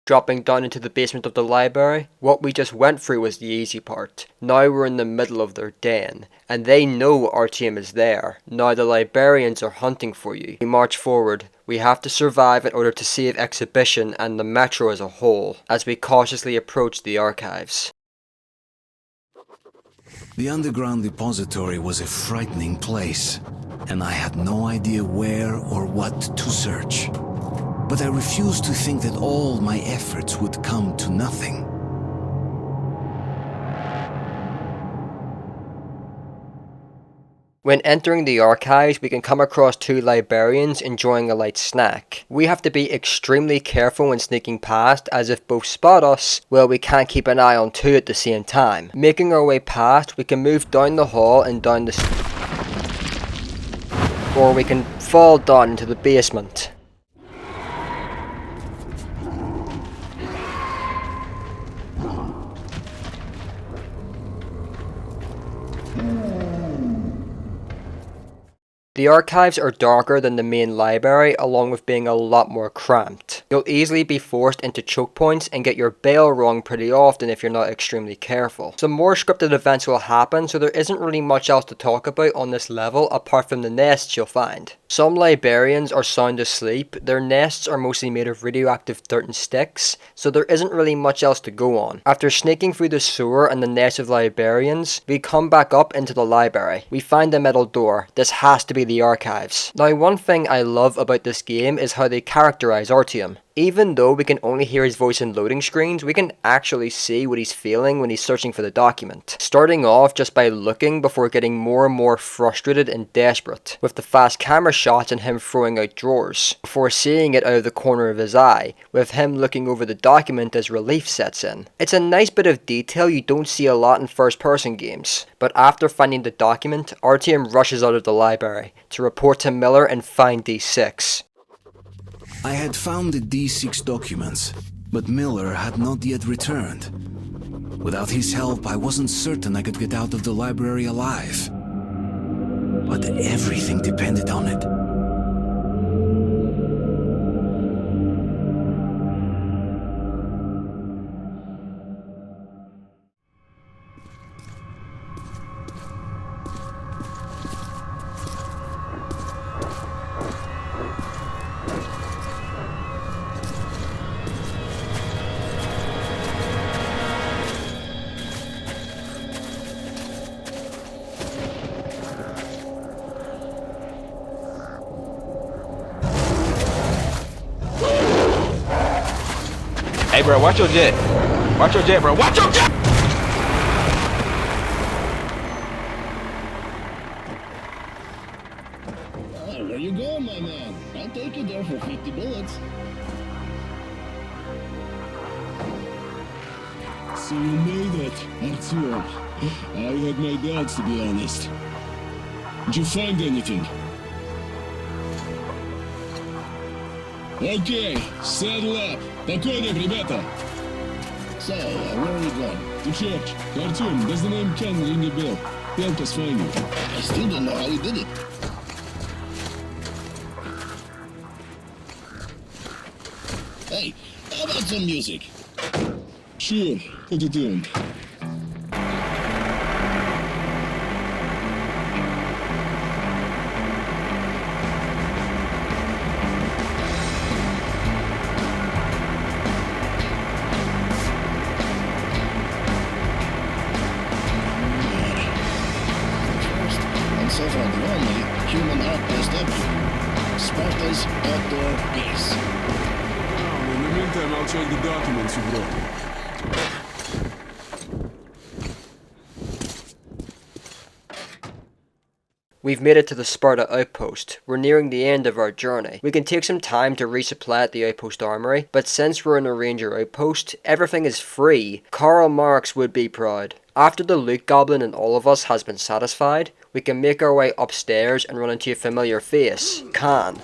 Dropping down into the basement of the library, what we just went through was the easy part. Now we're in the middle of their den, and they know Artyom is there. Now the Librarians are hunting for you. We march forward. We have to survive in order to save Exhibition and the Metro as a whole, as we cautiously approach the archives. The underground depository was a frightening place, and I had no idea where or what to search. But I refused to think that all my efforts would come to nothing. When entering the archives, we can come across two Librarians enjoying a light snack. We have to be extremely careful when sneaking past, as if both spot us, well, we can't keep an eye on two at the same time. Making our way past, we can move down the hall and down the or we can fall down into the basement. The archives are darker than the main library, along with being a lot more cramped. You'll easily be forced into choke points and get your bell rung pretty often if you're not extremely careful. Some more scripted events will happen, so there isn't really much else to talk about on this level apart from the nests you'll find. Some Librarians are sound asleep. Their nests are mostly made of radioactive dirt and sticks, so there isn't really much else to go on. After sneaking through the sewer and the nest of Librarians, we come back up into the library. We find a metal door. This has to be the archives. Now, one thing I love about this game is how they characterize Artyom. Even though we can only hear his voice in loading screens, we can actually see what he's feeling when he's searching for the document. Starting off just by looking before getting more and more frustrated and desperate, with the fast camera shots and him throwing out drawers, before seeing it out of the corner of his eye, with him looking over the document as relief sets in. It's a nice bit of detail you don't see a lot in first person games, but after finding the document, Artyom rushes out of the library to report to Miller and find D6. I had found the D6 documents, but Miller had not yet returned. Without his help, I wasn't certain I could get out of the library alive. But everything depended on it. Hey, bro, watch your jet. Watch your jet, bro. Watch your jet! Oh, where you going, my man? I'll take you there for 50 bullets. So you made it, Artyom. I had my doubts, to be honest. Did you find anything? Okay, saddle up. По коням, ребята. So, where are we going? To church. Artyom, does the name Ken ring a bell? Help us find you. I still don't know how he did it. Hey, how about some music? Sure, put it on. So far the only human outpost ever. Sparta's outdoor base. In the meantime, I'll check the documents you brought. We've made it to the Sparta outpost. We're nearing the end of our journey. We can take some time to resupply at the outpost armory, but since we're in a ranger outpost, everything is free. Karl Marx would be proud. After the loot goblin in all of us has been satisfied, we can make our way upstairs and run into a familiar face, Khan.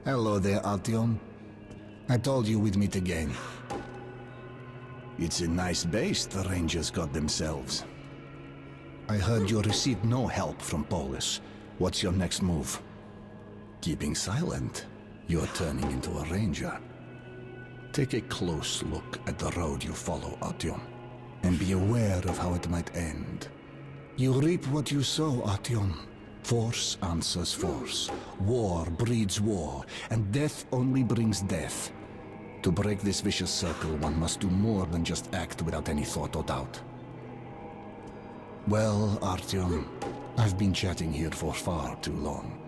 Hello there, Artyom. I told you we'd meet again. It's a nice base the Rangers got themselves. I heard you received no help from Polis. What's your next move? Keeping silent? You're turning into a Ranger. Take a close look at the road you follow, Artyom, and be aware of how it might end. You reap what you sow, Artyom. Force answers force. War breeds war, and death only brings death. To break this vicious circle, one must do more than just act without any thought or doubt. Well, Artyom, I've been chatting here for far too long.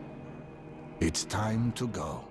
It's time to go.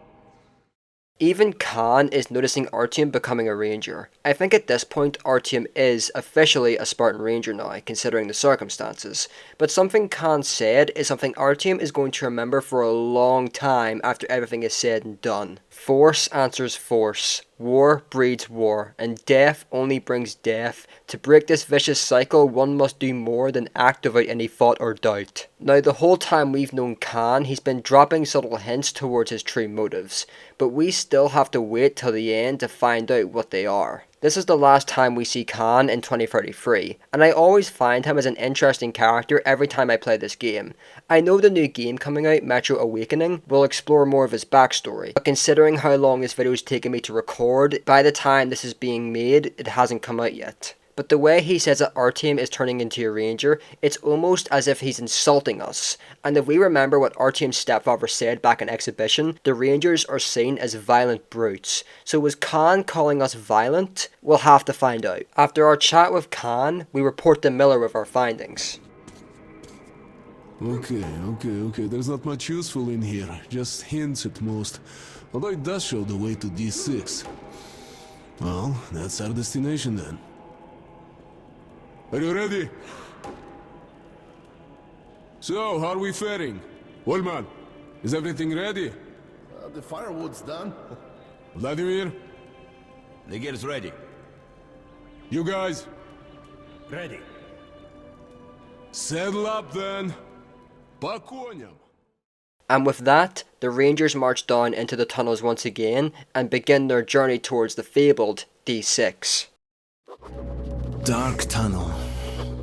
Even Khan is noticing Artyom becoming a ranger. I think at this point Artyom is officially a Spartan ranger now, considering the circumstances. But something Khan said is something Artyom is going to remember for a long time after everything is said and done. Force answers force. War breeds war, and death only brings death. To break this vicious cycle, one must do more than act without any thought or doubt. Now, the whole time we've known Khan, he's been dropping subtle hints towards his true motives, but we still have to wait till the end to find out what they are. This is the last time we see Khan in 2033, and I always find him as an interesting character every time I play this game. I know the new game coming out, Metro Awakening, will explore more of his backstory, but considering how long this video has taken me to record, by the time this is being made, it hasn't come out yet. But the way he says that Artyom is turning into a ranger, it's almost as if he's insulting us. And if we remember what Artyom's stepfather said back in Exhibition, the rangers are seen as violent brutes. So was Khan calling us violent? We'll have to find out. After our chat with Khan, we report to Miller with our findings. Okay, there's not much useful in here, just hints at most. Although it does show the way to D6. Well, that's our destination then. Are you ready? So, how are we faring? Old man, is everything ready? The firewood's done. Vladimir? The gear's ready. You guys? Ready. Saddle up then. По коням. And with that, the Rangers march down into the tunnels once again and begin their journey towards the fabled D6. Dark tunnel,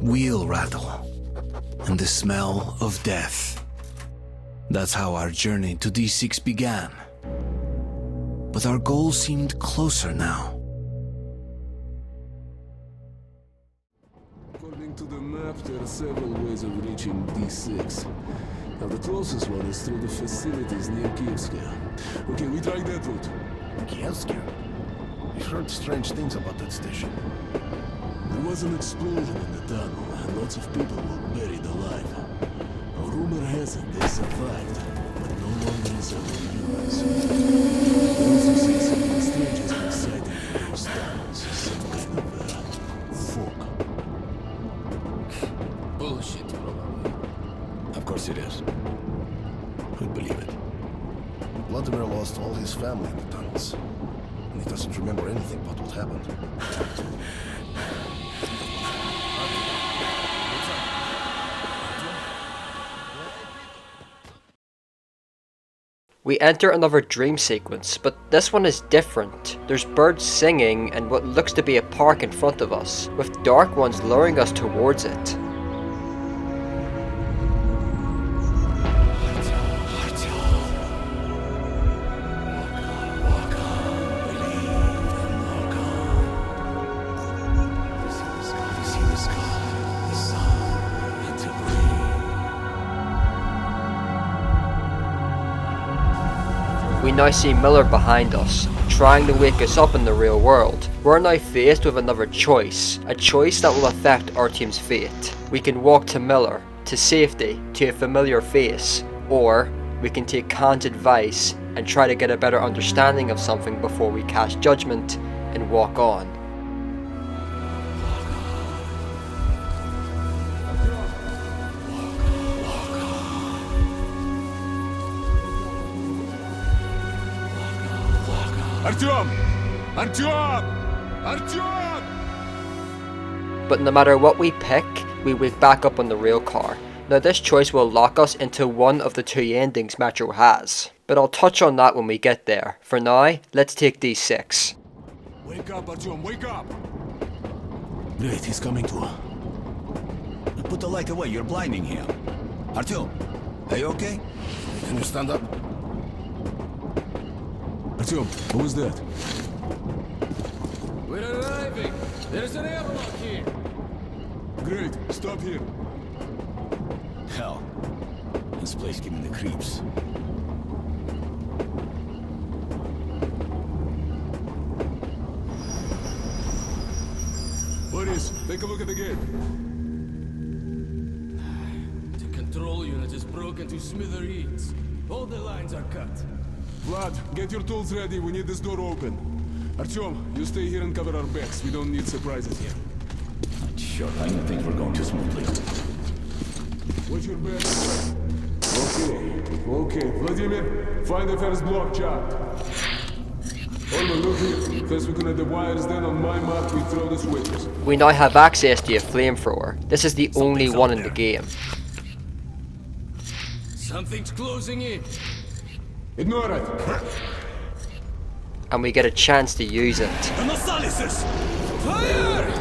wheel rattle, and the smell of death. That's how our journey to D6 began. But our goal seemed closer now. According to the map, there are several ways of reaching D6. Now the closest one is through the facilities near Kievska. Okay, we try that route. Kievska? I've heard strange things about that station. There was an explosion in the tunnel, and lots of people were buried alive. A rumor has it they survived, but no longer is ever used. They also say something strange has been sighted in those tunnels, some kind of fog. Bullshit, probably. Of course it is. Who'd believe it? Vladimir lost all his family in the tunnels, and he doesn't remember anything about what happened. We enter another dream sequence, but this one is different. There's birds singing and what looks to be a park in front of us, with dark ones luring us towards it. We now see Miller behind us, trying to wake us up in the real world. We're now faced with another choice, a choice that will affect Artyom's fate. We can walk to Miller, to safety, to a familiar face, or we can take Khan's advice and try to get a better understanding of something before we cast judgment and walk on. Artyom! Artyom! Artyom! But no matter what we pick, we wake back up on the rail car. Now this choice will lock us into one of the two endings Metro has, but I'll touch on that when we get there. For now, let's take D6. Wake up, Artyom, wake up! Great, he's coming to. Put the light away, you're blinding him. Artyom, are you okay? Can you stand up? Artyom, what was that? We're arriving! There's an airlock here! Great, stop here. Hell, this place gave me the creeps. Boris, take a look at the gate. The control unit is broken to smithereens. All the lines are cut. Vlad, get your tools ready. We need this door open. Artyom, you stay here and cover our backs. We don't need surprises here. Sure, I don't think we're going too smoothly. Watch your back. Okay. Vladimir, find the first block chart. Olman, look here. First we connect the wires, then on my mark we throw the switches. We now have access to a flamethrower. This is the only one in the game. Something's closing in. Ignore it. And we get a chance to use it. Fire!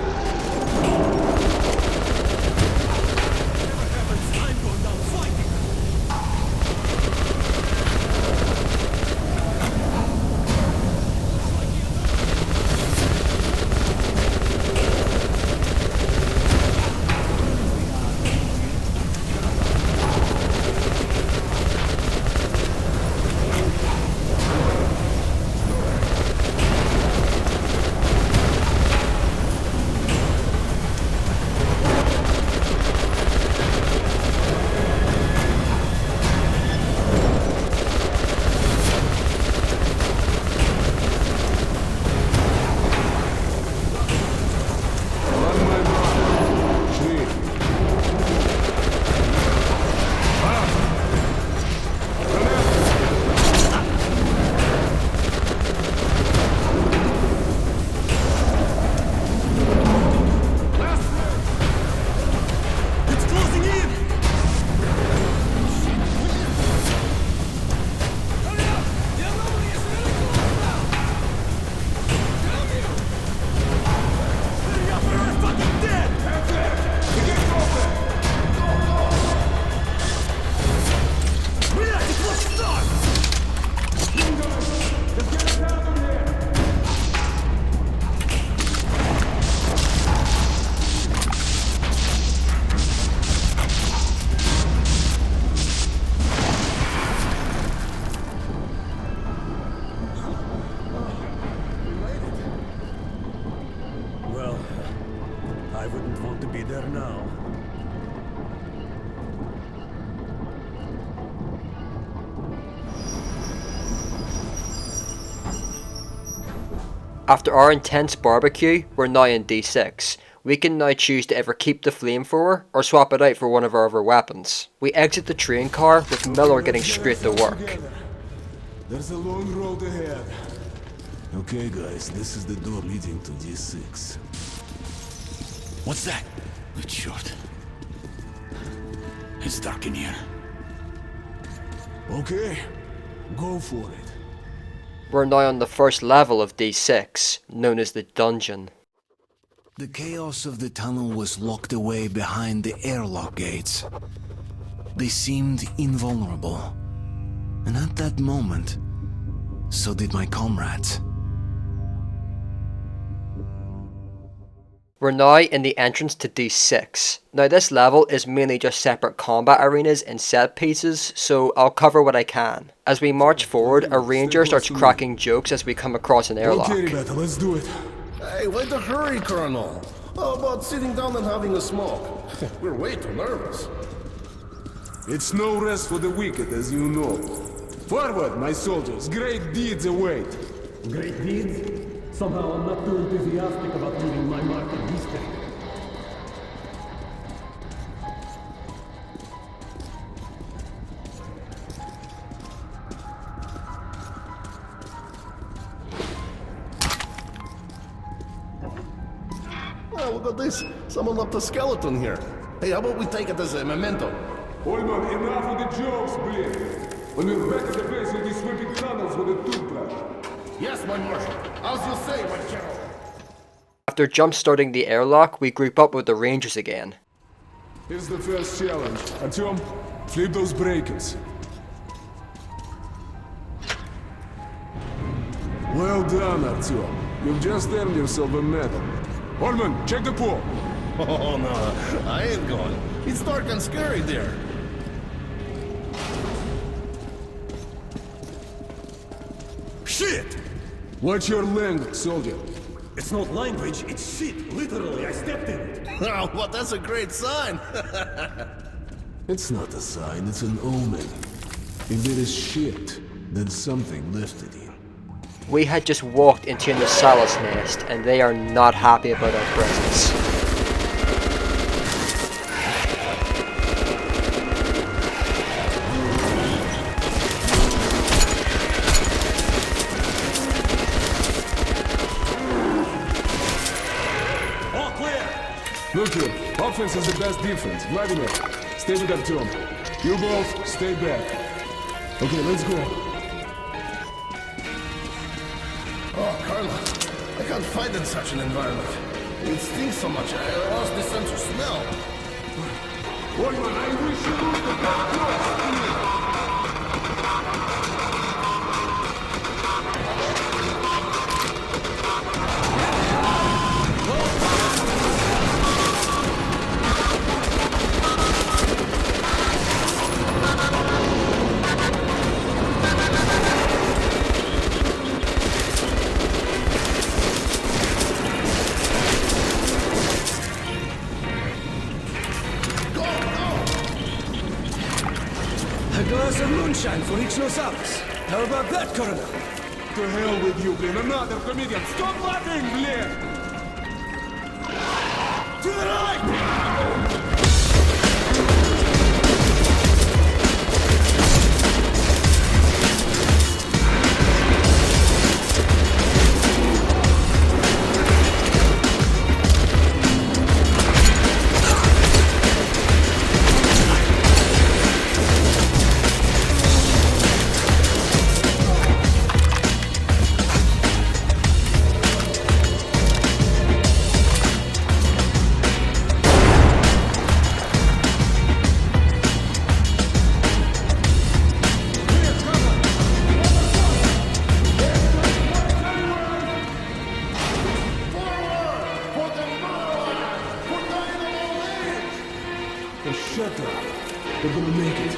After our intense barbecue, we're now in D6. We can now choose to either keep the flamethrower or swap it out for one of our other weapons. We exit the train car with Miller getting straight to work. There's a long road ahead. Okay guys, this is the door leading to D6. What's that? It's short. It's dark in here. Okay, go for it. We're now on the first level of D6, known as the dungeon. The chaos of the tunnel was locked away behind the airlock gates. They seemed invulnerable. And at that moment, so did my comrades. We're now in the entrance to D6. Now this level is mainly just separate combat arenas and set pieces, so I'll cover what I can. As we march forward, a ranger starts cracking jokes as we come across an airlock. Okay, Rebecca, let's do it. Hey, why the hurry, Colonel? How about sitting down and having a smoke? We're way too nervous. It's no rest for the wicked, as you know. Forward, my soldiers, great deeds await. Great deeds? Somehow I'm not too enthusiastic about leaving my mark in history. Oh, look at this. Someone left a skeleton here. Hey, how about we take it as a memento? Olman, enough with the jokes, please. When we're back at the base, we'll be sweeping tunnels with a toothbrush. Yes, my marshal. As you say, my general. After jump-starting the airlock, we group up with the rangers again. Here's the first challenge. Artyom, flip those breakers. Well done, Artyom. You've just earned yourself a medal. Orman, check the pool. Oh, no, I ain't going. It's dark and scary there. Shit! What's your language, soldier? It's not language, it's shit. Literally, I stepped in it. Oh, well, that's a great sign. It's not a sign, it's an omen. If there is shit, then something left it here. We had just walked into the Salas nest, and they are not happy about our presence. All clear! Look here, offense is the best defense. Vladimir, stay with Artyom. You both, stay back. Okay, let's go. Oh, Carla, I can't fight in such an environment. It stinks so much, I lost the sense of smell. Orman, I wish you would have got A glass of moonshine for each Nosalis. How about that, Colonel? To hell with you, blin. Another comedian. Stop laughing, blin! To the right! Shut up. We're gonna make it.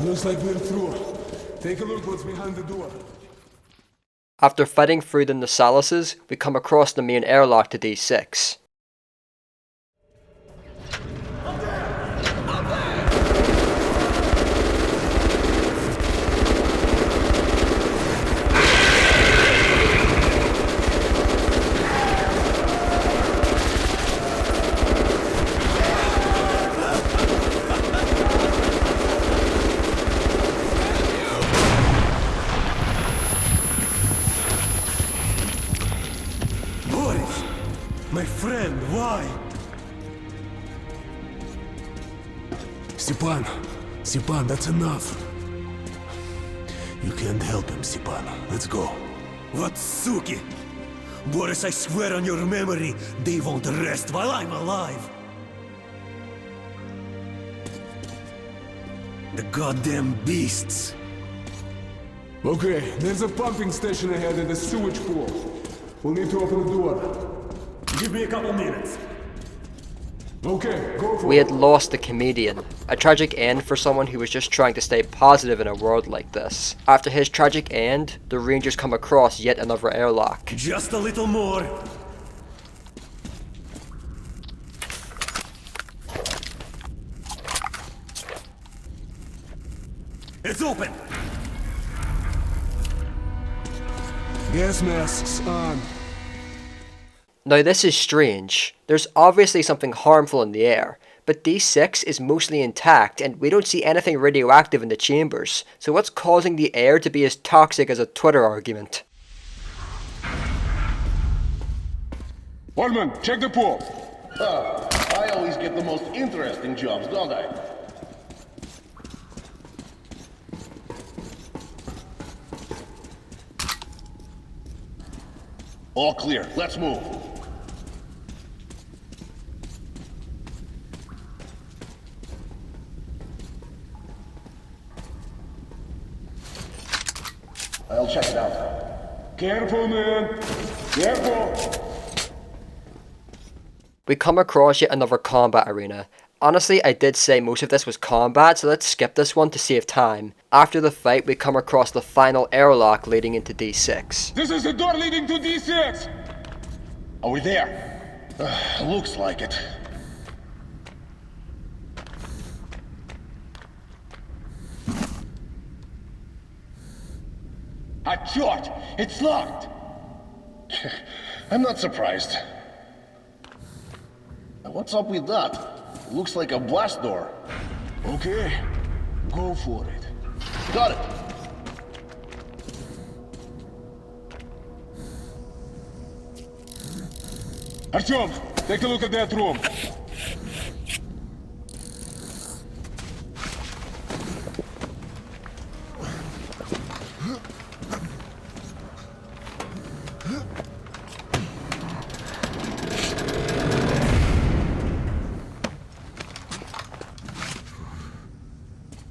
Looks like we're through. Take a look what's behind the door. After fighting through the Nasalises, we come across the main airlock to D6. My friend, why? Stepan, that's enough. You can't help him, Stepan. Let's go. What suki? Boris, I swear on your memory, they won't rest while I'm alive. The goddamn beasts. Okay, there's a pumping station ahead and a sewage pool. We'll need to open the door. Give me a couple minutes. Okay, go for it. We had lost the comedian, a tragic end for someone who was just trying to stay positive in a world like this. After his tragic end, the Rangers come across yet another airlock. Just a little more. It's open! Gas masks on. Now this is strange. There's obviously something harmful in the air, but D6 is mostly intact and we don't see anything radioactive in the chambers, so what's causing the air to be as toxic as a Twitter argument? Orman, check the pool. I always get the most interesting jobs, don't I? All clear, let's move. I'll check it out. Careful, man. Careful. We come across yet another combat arena. Honestly, I did say most of this was combat, so let's skip this one to save time. After the fight, we come across the final airlock leading into D6. This is the door leading to D6! Are we there? Looks like it. Short! It's locked! I'm not surprised. What's up with that? Looks like a blast door. Okay, go for it. Got it! Artyom, take a look at that room.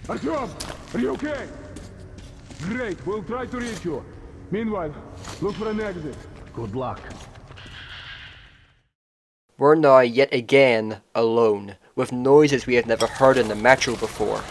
Artyom, are you okay? Great, we'll try to reach you. Meanwhile, look for an exit. Good luck. We're now yet again alone, with noises we have never heard in the metro before.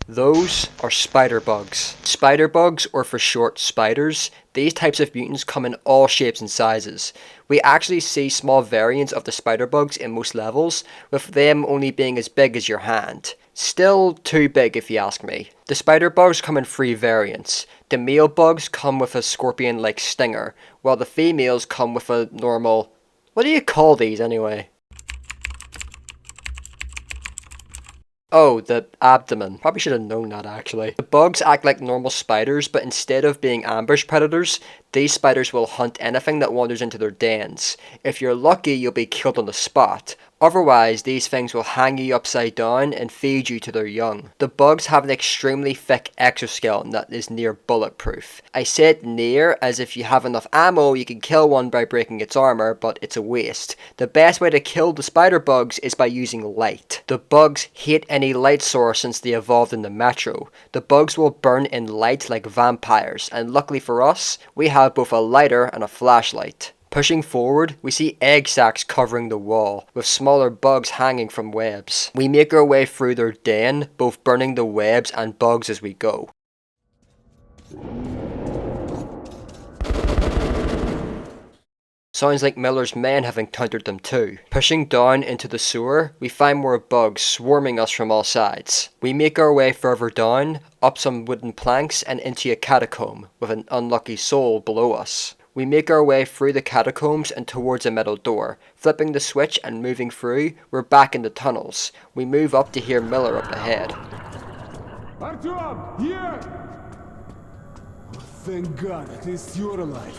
Those are spider bugs. Spider bugs, or for short, spiders, these types of mutants come in all shapes and sizes. We actually see small variants of the spider bugs in most levels, with them only being as big as your hand. Still too big if you ask me. The spider bugs come in 3 variants. The male bugs come with a scorpion-like stinger, while the females come with a normal... What do you call these anyway? Oh, the abdomen. Probably should have known that actually. The bugs act like normal spiders, but instead of being ambush predators, these spiders will hunt anything that wanders into their dens. If you're lucky, you'll be killed on the spot. Otherwise, these things will hang you upside down and feed you to their young. The bugs have an extremely thick exoskeleton that is near bulletproof. I said near as if you have enough ammo you can kill one by breaking its armor, but it's a waste. The best way to kill the spider bugs is by using light. The bugs hate any light source since they evolved in the metro. The bugs will burn in light like vampires, and luckily for us, we have both a lighter and a flashlight. Pushing forward, we see egg sacs covering the wall, with smaller bugs hanging from webs. We make our way through their den, both burning the webs and bugs as we go. Sounds like Miller's men have encountered them too. Pushing down into the sewer, we find more bugs swarming us from all sides. We make our way further down, up some wooden planks and into a catacomb, with an unlucky soul below us. We make our way through the catacombs and towards a metal door. Flipping the switch and moving through, we're back in the tunnels. We move up to hear Miller up ahead. Artyom, here! Oh, thank God, at least you're alive.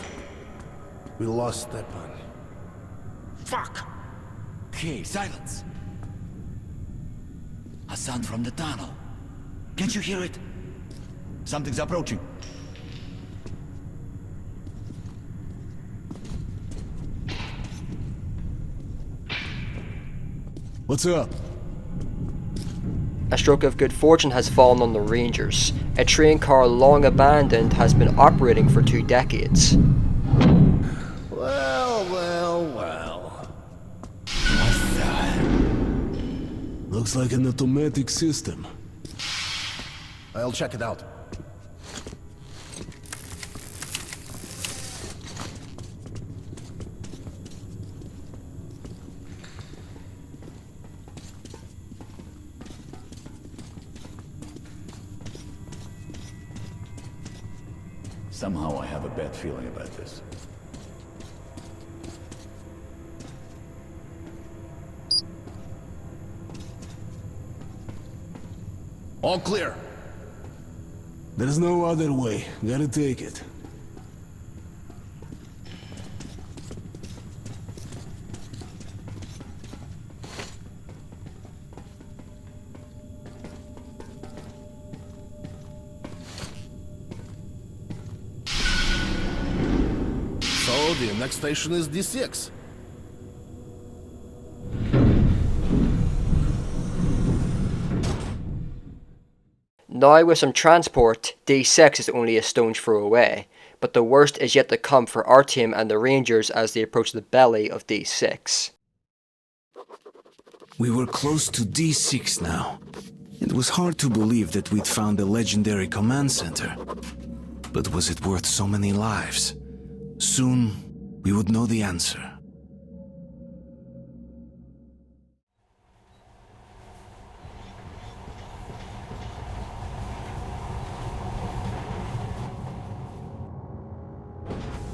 We lost Stepan. Fuck! Okay, silence. A sound from the tunnel. Can't you hear it? Something's approaching. What's up? A stroke of good fortune has fallen on the Rangers. A train car long abandoned has been operating for 2 decades. Well. What's that? Looks like an automatic system. I'll check it out. Somehow I have a bad feeling about this. All clear. There's no other way. Gotta take it. So the next station is D6. Now with some transport, D6 is only a stone's throw away, but the worst is yet to come for Artyom and the Rangers as they approach the belly of D6. We were close to D6 now. It was hard to believe that we'd found the legendary command center. But was it worth so many lives? Soon, we would know the answer.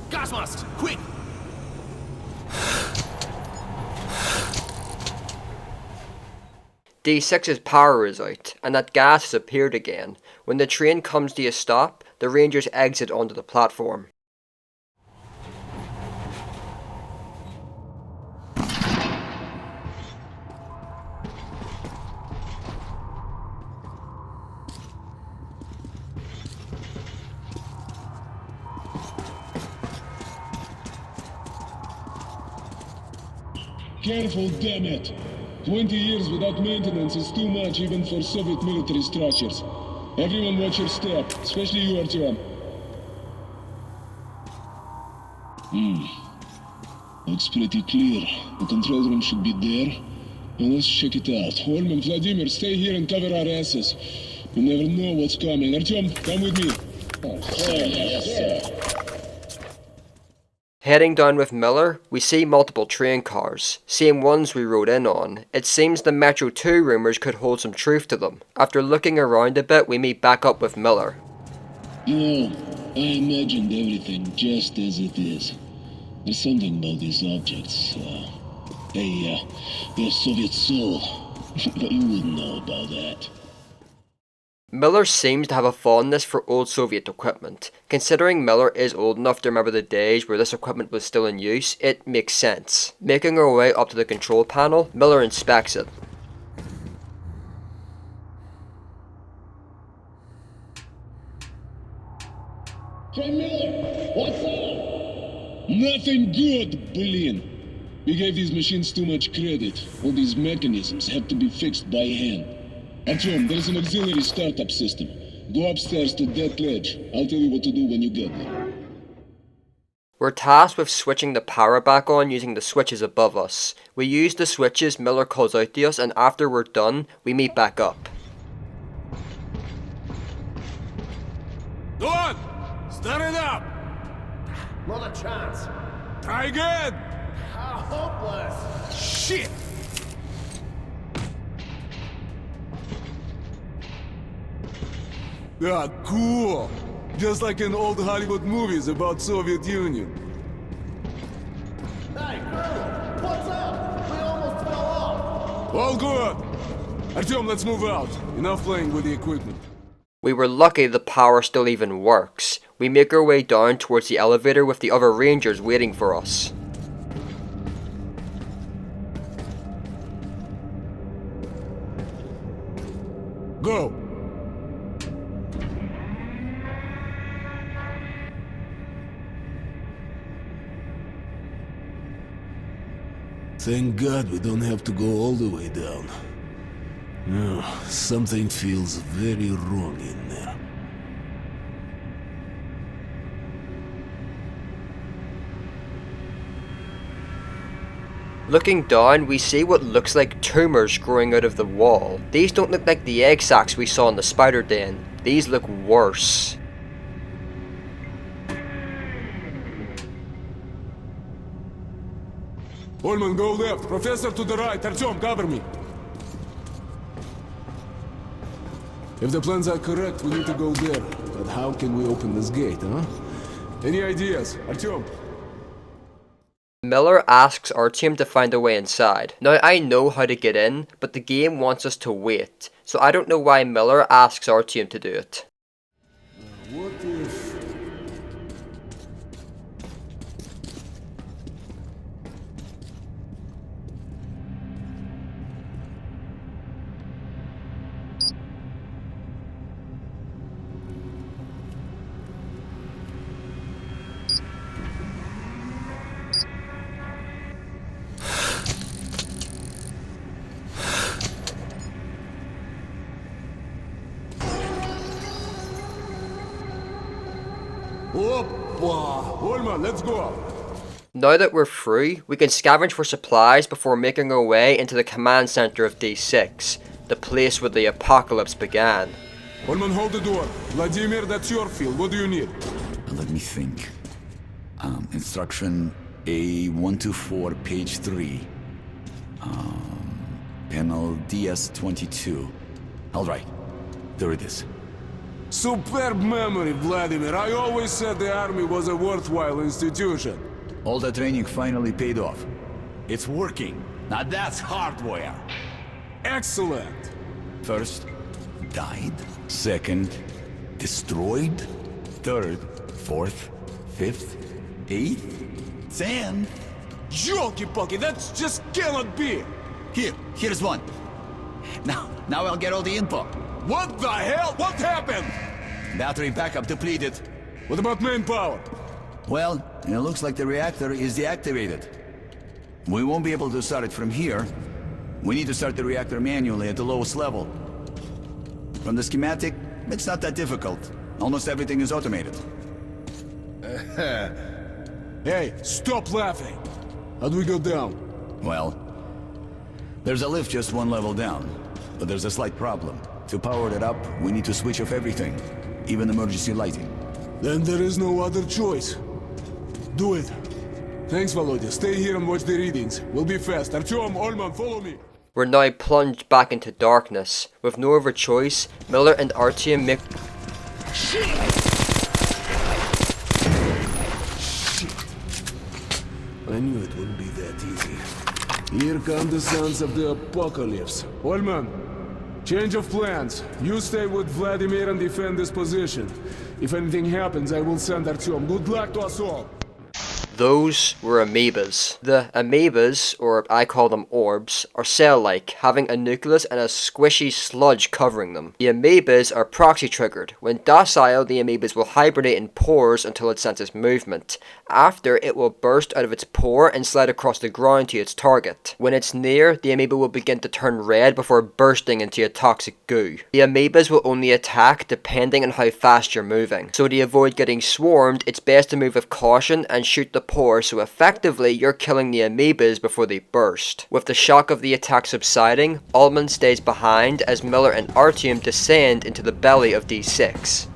Gas masks, quick! D6's power is out, and that gas has appeared again. When the train comes to a stop, the Rangers exit onto the platform. Careful, damn it! 20 years without maintenance is too much even for Soviet military structures. Everyone watch your step, especially you, Artyom. Looks pretty clear. The control room should be there. Now let's check it out. Holm and Vladimir, stay here and cover our asses. You never know what's coming. Artyom, come with me. Yes, sir. Heading down with Miller, we see multiple train cars, same ones we rode in on. It seems the Metro 2 rumours could hold some truth to them. After looking around a bit, we meet back up with Miller. You know, I imagined everything just as it is. There's something about these objects. They're Soviet soul. But you wouldn't know about that. Miller seems to have a fondness for old Soviet equipment. Considering Miller is old enough to remember the days where this equipment was still in use, it makes sense. Making our way up to the control panel, Miller inspects it. Hey Miller, what's up? Nothing good, bullion. We gave these machines too much credit. All these mechanisms have to be fixed by hand. Artyom, there's an auxiliary startup system. Go upstairs to that ledge. I'll tell you what to do when you get there. We're tasked with switching the power back on using the switches above us. We use the switches Miller calls out to us, and after we're done, we meet back up. Go on! Start it up! Not a chance. Try again! How hopeless! Shit! Ah, cool! Just like in old Hollywood movies about Soviet Union. Hey, Colonel! What's up? We almost fell off! All good! Artyom, let's move out. Enough playing with the equipment. We were lucky the power still even works. We make our way down towards the elevator with the other Rangers waiting for us. Go! Thank God we don't have to go all the way down. Oh, something feels very wrong in there. Looking down, we see what looks like tumours growing out of the wall. These don't look like the egg sacs we saw in the spider den. These look worse. Holman, go left. Professor to the right. Artyom, cover me. If the plans are correct, we need to go there. But how can we open this gate, huh? Any ideas, Artyom? Miller asks Artyom to find a way inside. Now, I know how to get in, but the game wants us to wait, so I don't know why Miller asks Artyom to do it. What if... Oppa! Holman, let's go! Now that we're free, we can scavenge for supplies before making our way into the command center of D6, the place where the apocalypse began. Holman, hold the door. Vladimir, that's your field. What do you need? Let me think. Instruction A124, page 3. Panel DS22. Alright, there it is. Superb memory, Vladimir. I always said the army was a worthwhile institution. All the training finally paid off. It's working. Now that's hardware. Excellent. First, died. Second, destroyed. Third, fourth, fifth, eighth, 10th. Jolky-pokey, that just cannot be! Here's one. Now I'll get all the info. What the hell? What happened? Battery backup depleted. What about main power? Well, it looks like the reactor is deactivated. We won't be able to start it from here. We need to start the reactor manually at the lowest level. From the schematic, it's not that difficult. Almost everything is automated. Hey, stop laughing! How do we go down? Well, there's a lift just one level down, but there's a slight problem. To power it up, we need to switch off everything, even emergency lighting. Then there is no other choice. Do it. Thanks, Volodya. Stay here and watch the readings. We'll be fast. Artyom, Olman, follow me. We're now plunged back into darkness. With no other choice, Miller and Artyom make... Shit! I knew it wouldn't be that easy. Here come the sons of the apocalypse. Olman, change of plans. You stay with Vladimir and defend this position. If anything happens, I will send Artyom. Good luck to us all. Those were amoebas. The amoebas, or I call them orbs, are cell-like, having a nucleus and a squishy sludge covering them. The amoebas are proxy triggered. When docile, the amoebas will hibernate in pores until it senses movement. After, it will burst out of its pore and slide across the ground to its target. When it's near, the amoeba will begin to turn red before bursting into a toxic goo. The amoebas will only attack depending on how fast you're moving. So to avoid getting swarmed, it's best to move with caution and shoot the pore, so effectively you're killing the amoebas before they burst. With the shock of the attack subsiding, Ullman stays behind as Miller and Artyom descend into the belly of D6.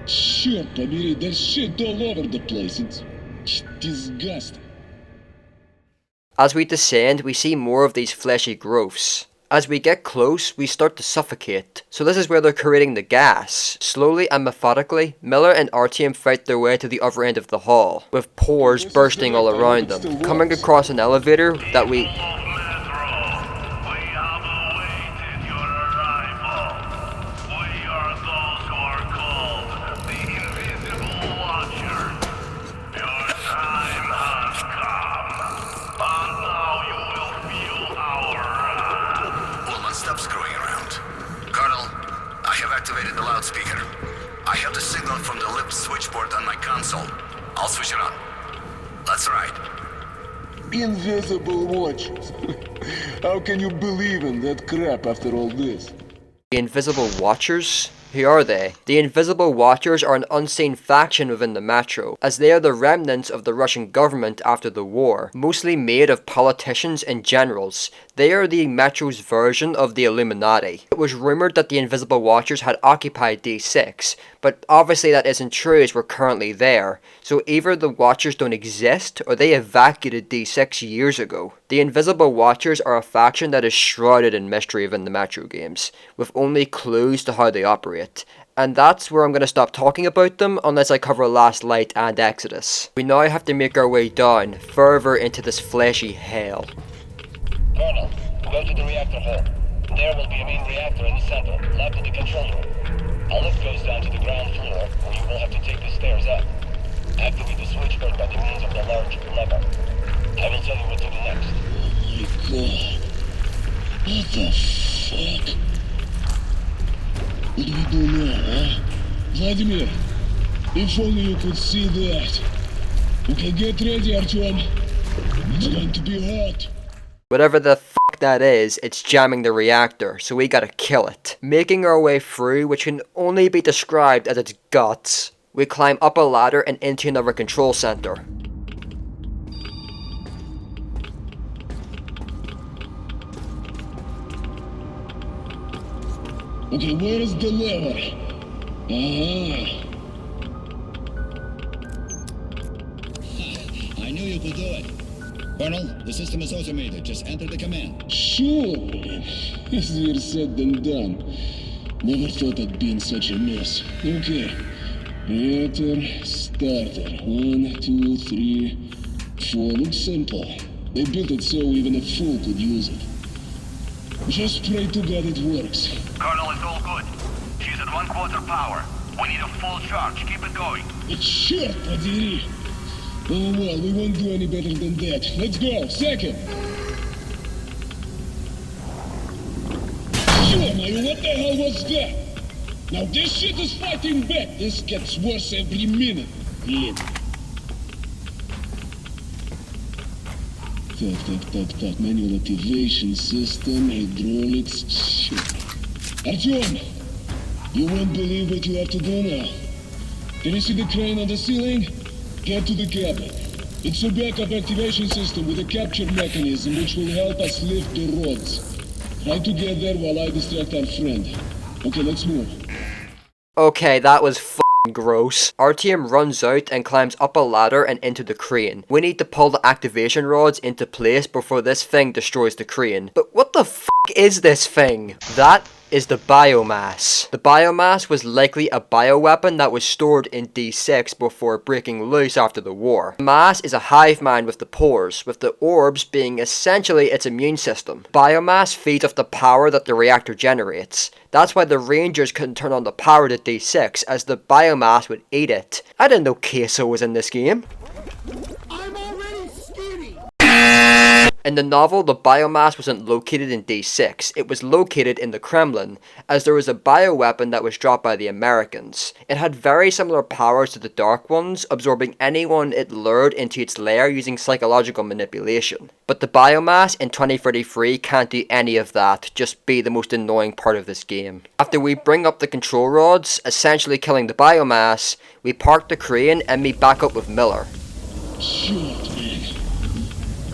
Черт побери, there's shit all over the place. It's disgusting. As we descend, we see more of these fleshy growths. As we get close, we start to suffocate. So this is where they're creating the gas. Slowly and methodically, Miller and Artyom fight their way to the other end of the hall, with pores bursting all around them. Coming across an elevator that we... Activated the loudspeaker. I have the signal from the lift switchboard on my console. I'll switch it on. That's right. Invisible watchers. How can you believe in that crap after all this? The invisible watchers? Who are they? The Invisible Watchers are an unseen faction within the Metro, as they are the remnants of the Russian government after the war, mostly made of politicians and generals. They are the Metro's version of the Illuminati. It was rumoured that the Invisible Watchers had occupied D6, but obviously that isn't true as we're currently there, so either the Watchers don't exist or they evacuated D6 years ago. The Invisible Watchers are a faction that is shrouded in mystery within the Metro games, with only clues to how they operate. And that's where I'm going to stop talking about them unless I cover Last Light and Exodus. We now have to make our way down, further into this fleshy hell. Colonel, go to the reactor hall. There will be a main reactor in the center, left of the control room. A lift goes down to the ground floor, and you will have to take the stairs up. Activate the switchboard by the means of the large lever. I will tell you what to do next. Oh my god. What the fuck? What do we do now, huh? Vladimir, if only you could see that. Okay, get ready, Artyom. It's going to be hot. Whatever the fuck that is, it's jamming the reactor, so we gotta kill it. Making our way through, which can only be described as its guts. We climb up a ladder and into another control center. Okay, where is the lever? I knew you could do it. Colonel, the system is automated. Just enter the command. Sure, man. Easier said than done. Never thought I'd be in such a mess. Okay. Reactor starter. 1, 2, 3, 4. Looks simple. They built it so even a fool could use it. Just pray to God it works. Colonel, it's all good. She's at 1/4 power. We need a full charge. Keep it going. Черт подери! Oh well, we won't do any better than that. Let's go! Second! Ё-моё, what the hell was that? Now this shit is fighting back. This gets worse every minute. Блин. Так. Manual activation system, hydraulics. Shit. Artyom! You won't believe what you have to do now. Can you see the crane on the ceiling? Get to the cabin. It's a backup activation system with a capture mechanism which will help us lift the rods. Try to get there while I distract our friend. Okay, let's move. Okay, that was f***ing gross. Artyom runs out and climbs up a ladder and into the crane. We need to pull the activation rods into place before this thing destroys the crane. But what the f*** is this thing? That is the biomass. The biomass was likely a bioweapon that was stored in D6 before breaking loose after the war. The mass is a hive mind with the pores, with the orbs being essentially its immune system. Biomass feeds off the power that the reactor generates. That's why the Rangers couldn't turn on the power to D6, as the biomass would eat it. I didn't know queso was in this game. In the novel, the biomass wasn't located in D6, it was located in the Kremlin, as there was a bioweapon that was dropped by the Americans. It had very similar powers to the Dark Ones, absorbing anyone it lured into its lair using psychological manipulation. But the biomass in 2033 can't do any of that, just be the most annoying part of this game. After we bring up the control rods, essentially killing the biomass, we park the crane and meet back up with Miller. Shit, man.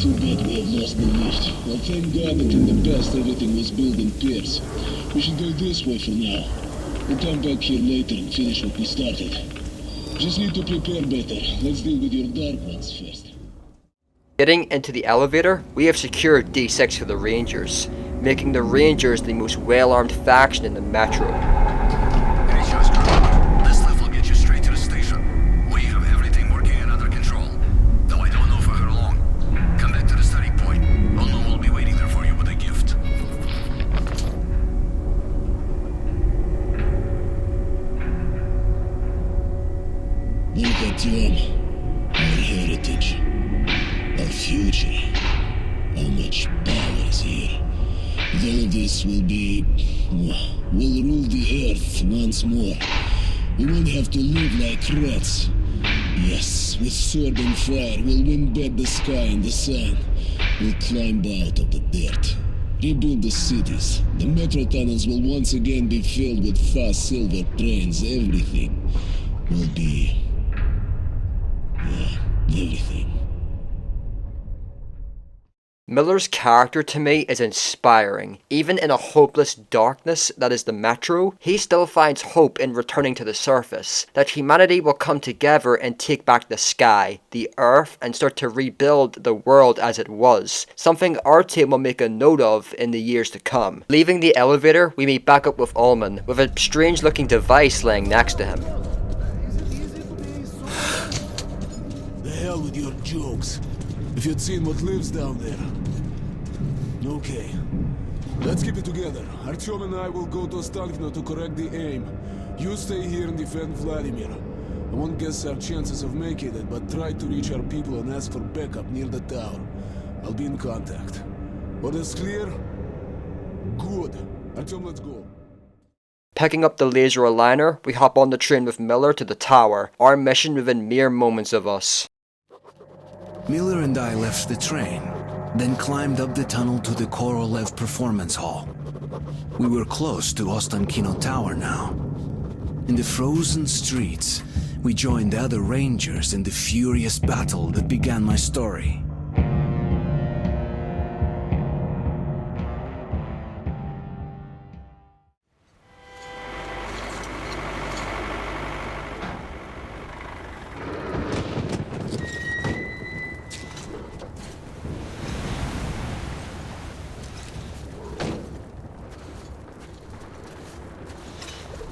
Too bad we have lost the lift. Well, thank God that in the past everything was built in pairs. We should go this way for now. We'll come back here later and finish what we started. Just need to prepare better. Let's deal with your Dark Ones first. Getting into the elevator, we have secured D6 for the Rangers, making the Rangers the most well-armed faction in the Metro. This lift will get you straight to the station. We have everything working and under control. Though I don't know for how long. Come back to the study point. Unknown will be waiting there for you with a gift. Look at Artyom. Our heritage. Our future. How much power is here. With all of this will be... we'll rule the earth once more. We won't have to live like rats. Yes, with sword and fire, we'll win back the sky and the sun. We'll climb out of the dirt. Rebuild the cities. The metro tunnels will once again be filled with fast silver trains. Everything will be... yeah, everything. Miller's character to me is inspiring. Even in a hopeless darkness that is the metro, he still finds hope in returning to the surface, that humanity will come together and take back the sky, the earth, and start to rebuild the world as it was, something Artyom will make a note of in the years to come. Leaving the elevator, we meet back up with Ullman, with a strange looking device laying next to him. The hell with your jokes. If you'd seen what lives down there. Okay. Let's keep it together. Artyom and I will go to Ostankino to correct the aim. You stay here and defend Vladimir. I won't guess our chances of making it, but try to reach our people and ask for backup near the tower. I'll be in contact. Orders clear? Good. Artyom, let's go. Picking up the laser aligner, we hop on the train with Miller to the tower, our mission within mere moments of us. Miller and I left the train, then climbed up the tunnel to the Korolev Performance Hall. We were close to Ostankino Tower now. In the frozen streets, we joined the other rangers in the furious battle that began my story.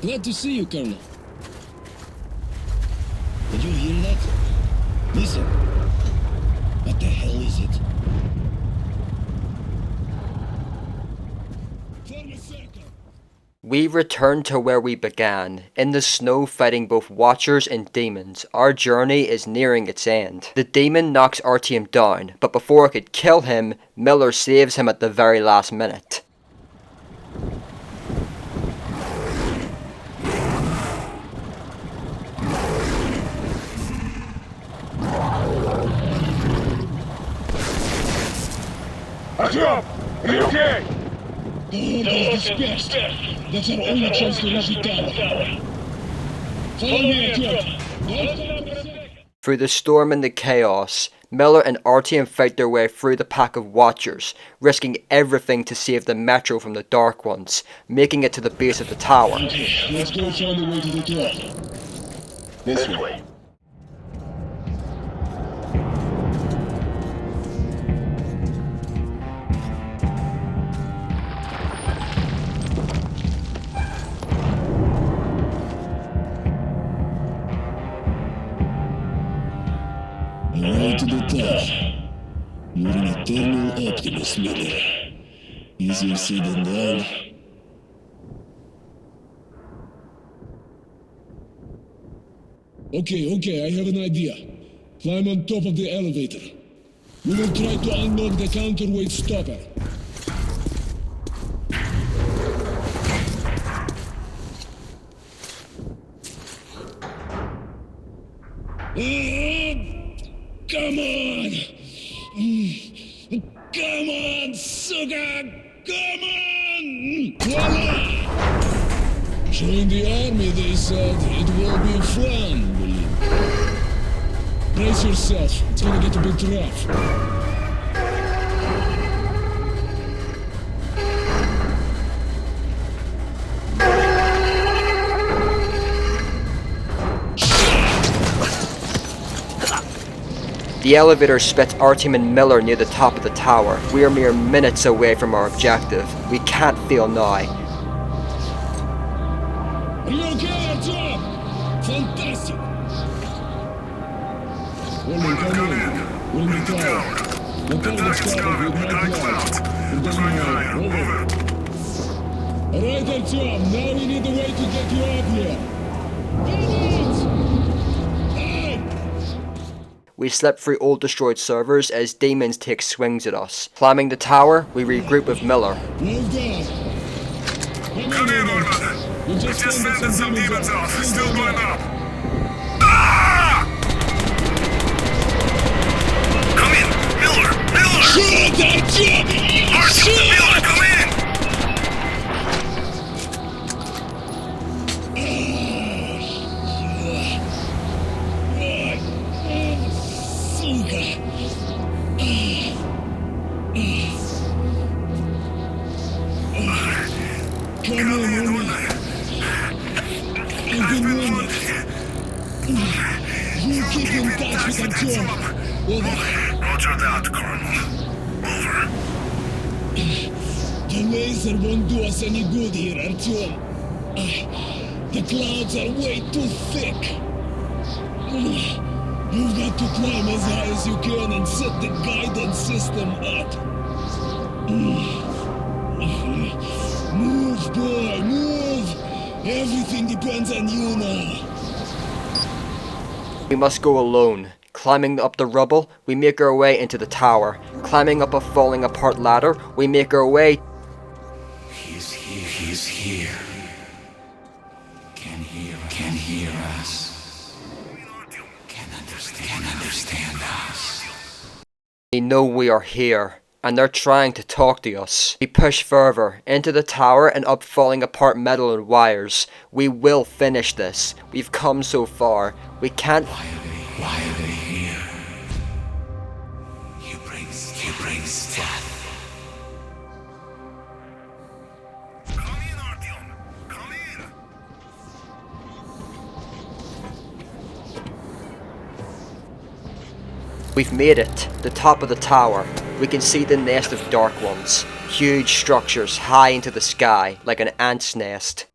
Glad to see you, Colonel. Did you hear that? Listen. What the hell is it? Form a circle. We return to where we began, in the snow fighting both Watchers and demons. Our journey is nearing its end. The demon knocks Artyom down, but before it could kill him, Miller saves him at the very last minute. Artyom! Are you okay? The horde is dispersed. That's our only chance to reach the tower. Follow me, Artyom. Through the storm and the chaos, Miller and Artyom fight their way through the pack of Watchers, risking everything to save the metro from the Dark Ones, making it to the base of the tower. Okay, let's go find a way to the tower. This way. Right to the top. You're an eternal optimist, Miller. Easier said than done. Okay, I have an idea. Climb on top of the elevator. We will try to unlock the counterweight stopper. Come on! Come on, sugar! Come on! Voila! Join the army, they said. It will be fun, believe me. Brace yourself. It's gonna get a bit rough. The elevator spits Artyom and Miller near the top of the tower. We are mere minutes away from our objective. We can't fail now. Are you okay, Artyom? Fantastic! Woman, come in. We're in the tower. The tower is covered with high clouds. We're going over. Alright, Artyom, now we need a way to get you up here. We slip through old destroyed servers as demons take swings at us. Climbing the tower, we regroup with Miller. Well done. Come in, Orman. We just landed some demons off. Still going up. Ah! Come in, Miller! Shoot, Artyom! Shoot! Come in! Сука! Come on, woman. I've been wounded. You keep in touch with Artyom. Over. Roger that, Colonel. Over. The laser won't do us any good here, Artyom. The clouds are way too thick. You've got to climb as high as you can and set the guidance system up. Move, boy, move! Everything depends on you now. We must go alone. Climbing up the rubble, we make our way into the tower. Climbing up a falling apart ladder, we make our way. He's here. Can hear us. Can understand us. They know we are here, and they're trying to talk to us. We push further into the tower and up falling apart metal and wires. We will finish this. We've come so far. We can't. Why are they here? He brings death. Come in, Artyom. Come in. We've made it. The top of the tower. We can see the nest of dark ones. Huge structures high into the sky, like an ant's nest.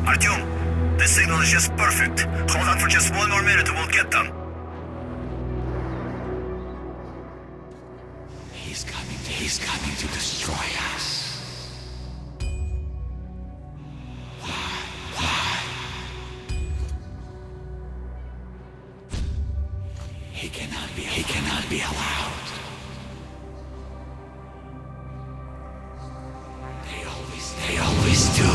Artyom, this signal is just perfect. Hold on for just one more minute and we'll get them. He's coming to destroy us. Why? He cannot be allowed. They always do.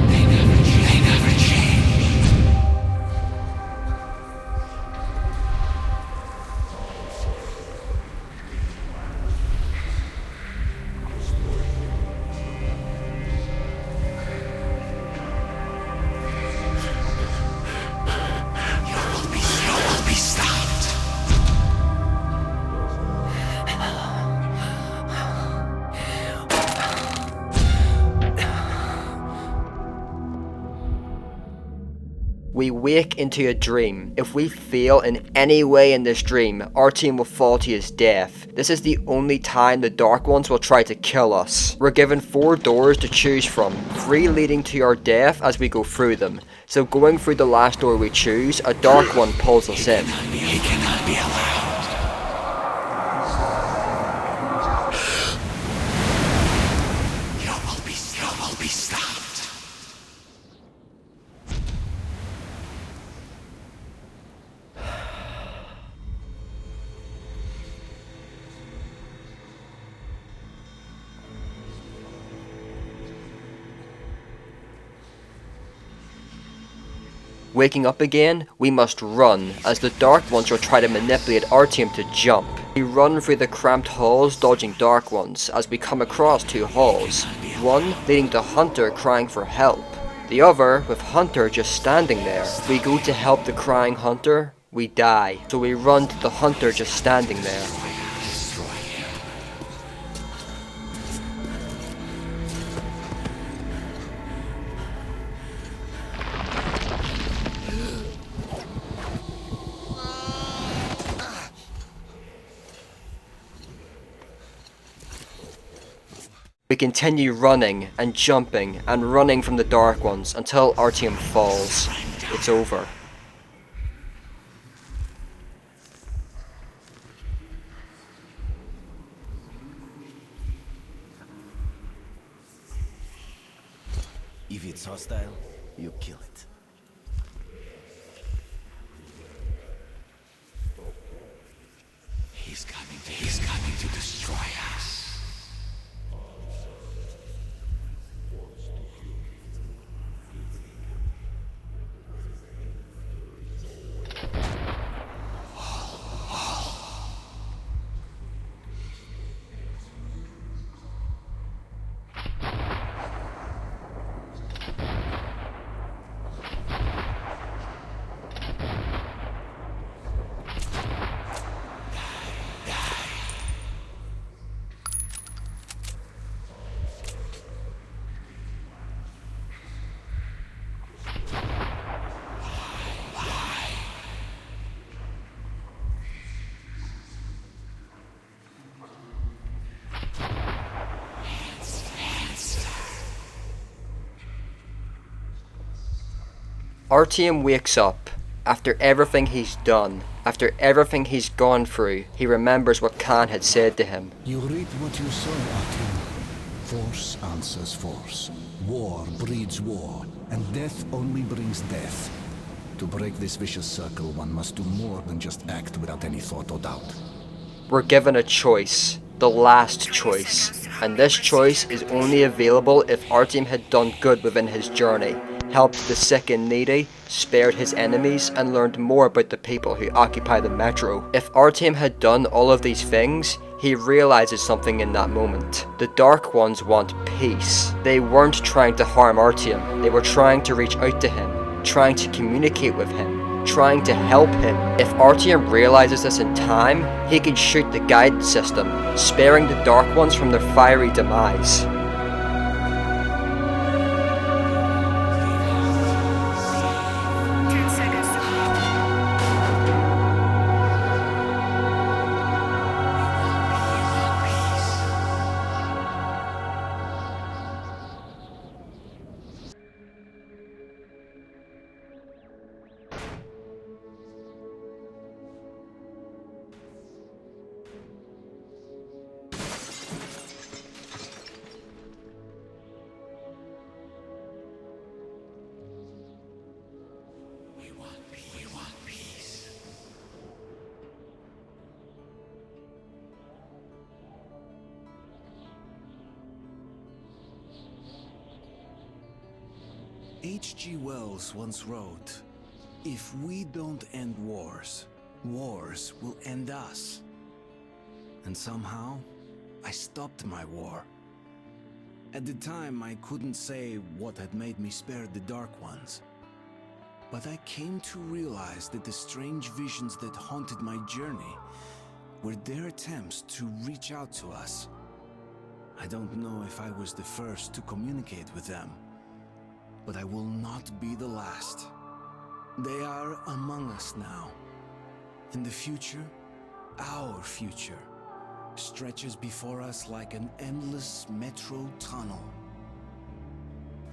They never change. You will be stopped. We wake into a dream. If we fail in any way in this dream, Artyom will fall to his death. This is the only time the Dark Ones will try to kill us. We're given 4 doors to choose from, 3 leading to our death as we go through them. So going through the last door we choose, a Dark One pulls us in. He cannot be allowed. You will be stopped. Waking up again, we must run, as the Dark Ones will try to manipulate Artyom to jump. We run through the cramped halls, dodging Dark Ones, as we come across 2 halls. One leading to Hunter crying for help. The other with Hunter just standing there. We go to help the crying Hunter, we die. So we run to the Hunter just standing there. We continue running and jumping and running from the Dark Ones until Artyom falls. It's over. If it's hostile, you kill it. Artyom wakes up. After everything he's done, after everything he's gone through, he remembers what Khan had said to him. You reap what you sow, Artyom. Force answers force. War breeds war, and death only brings death. To break this vicious circle, one must do more than just act without any thought or doubt. We're given a choice, the last choice, and this choice is only available if Artyom had done good within his journey, helped the sick and needy, spared his enemies, and learned more about the people who occupy the metro. If Artyom had done all of these things, he realizes something in that moment. The Dark Ones want peace. They weren't trying to harm Artyom, they were trying to reach out to him, trying to communicate with him, trying to help him. If Artyom realizes this in time, he can shoot the guidance system, sparing the Dark Ones from their fiery demise. H.G. Wells once wrote, "If we don't end wars, wars will end us." And somehow, I stopped my war. At the time, I couldn't say what had made me spare the Dark Ones. But I came to realize that the strange visions that haunted my journey were their attempts to reach out to us. I don't know if I was the first to communicate with them, but I will not be the last. They are among us now. In the future, our future, stretches before us like an endless metro tunnel.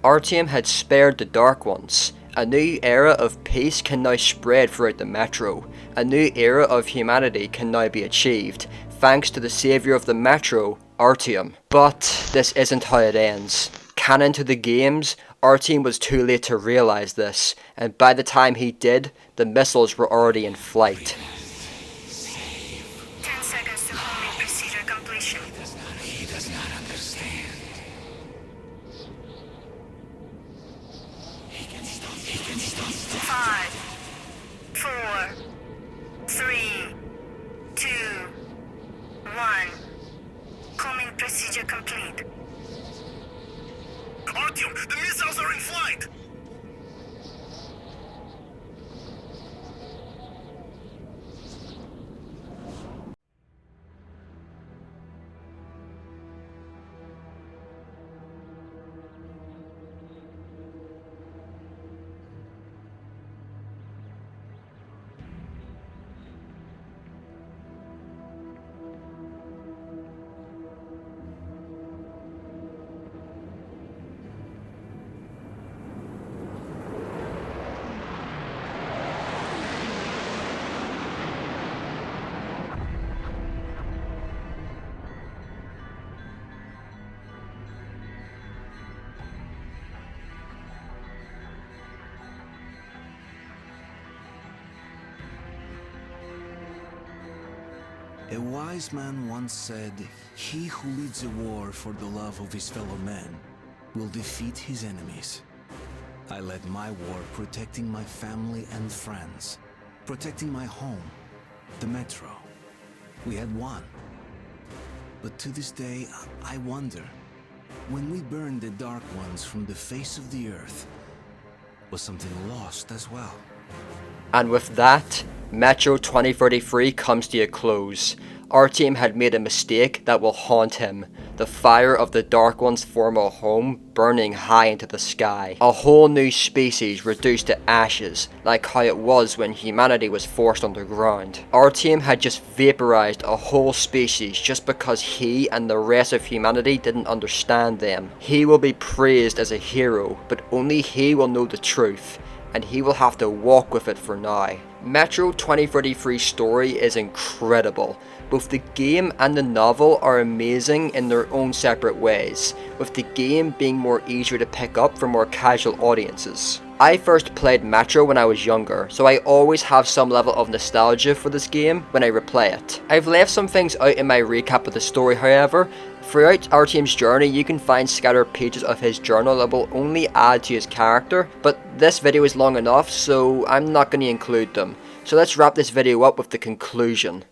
Artyom had spared the Dark Ones. A new era of peace can now spread throughout the metro. A new era of humanity can now be achieved, thanks to the savior of the metro, Artyom. But this isn't how it ends. Canon to the games, Artyom was too late to realize this, and by the time he did, the missiles were already in flight. 10 seconds to homing procedure completion. He does not understand. He can stop. 5, 4, 3, 2, 1. Homing procedure complete. Artyom, the missiles are in flight! A wise man once said, "He who leads a war for the love of his fellow men will defeat his enemies." I led my war protecting my family and friends, protecting my home, the metro. We had won. But to this day, I wonder, when we burned the Dark Ones from the face of the earth, was something lost as well? And with that, Metro 2033 comes to a close. Artyom had made a mistake that will haunt him. The fire of the Dark One's former home burning high into the sky. A whole new species reduced to ashes, like how it was when humanity was forced underground. Artyom had just vaporized a whole species just because he and the rest of humanity didn't understand them. He will be praised as a hero, but only he will know the truth. and he will have to walk with it for now. Metro 2033 story is incredible. Both the game and the novel are amazing in their own separate ways, with the game being more easier to pick up for more casual audiences. I first played Metro when I was younger, so I always have some level of nostalgia for this game when I replay it. I've left some things out in my recap of the story, however. Throughout Artyom's journey, you can find scattered pages of his journal that will only add to his character, but this video is long enough, so I'm not going to include them. So let's wrap this video up with the conclusion.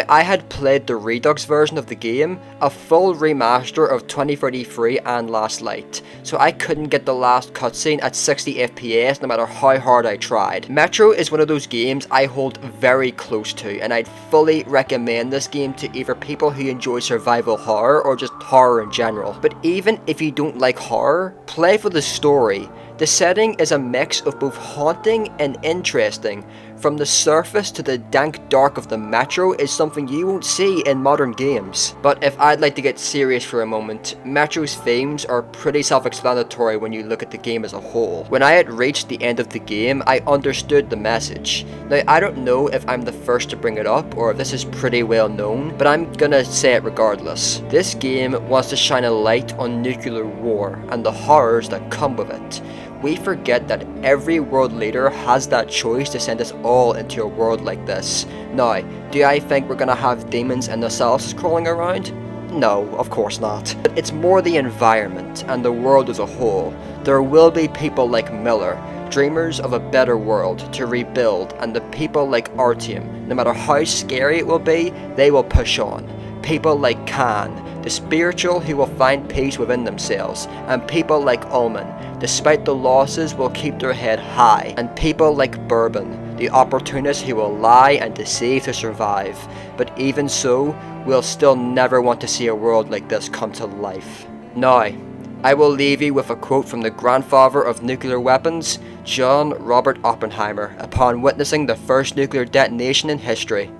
I had played the Redux version of the game, a full remaster of 2033 and Last Light, so I couldn't get the last cutscene at 60 FPS no matter how hard I tried. Metro is one of those games I hold very close to, and I'd fully recommend this game to either people who enjoy survival horror or just horror in general. But even if you don't like horror, play for the story. The setting is a mix of both haunting and interesting. From the surface to the dank dark of the Metro is something you won't see in modern games. But if I'd like to get serious for a moment, Metro's themes are pretty self-explanatory when you look at the game as a whole. When I had reached the end of the game, I understood the message. Now, I don't know if I'm the first to bring it up or if this is pretty well known, but I'm gonna say it regardless. This game wants to shine a light on nuclear war and the horrors that come with it. We forget that every world leader has that choice to send us all into a world like this. Now, do I think we're gonna have demons and themselves crawling around? No, of course not. But it's more the environment and the world as a whole. There will be people like Miller, dreamers of a better world to rebuild, and the people like Artyom, no matter how scary it will be, they will push on. People like Khan, the spiritual who will find peace within themselves, and people like Ullman, despite the losses will keep their head high, and people like Bourbon, the opportunist who will lie and deceive to survive. But even so, we'll still never want to see a world like this come to life. Now, I will leave you with a quote from the grandfather of nuclear weapons, John Robert Oppenheimer, upon witnessing the first nuclear detonation in history.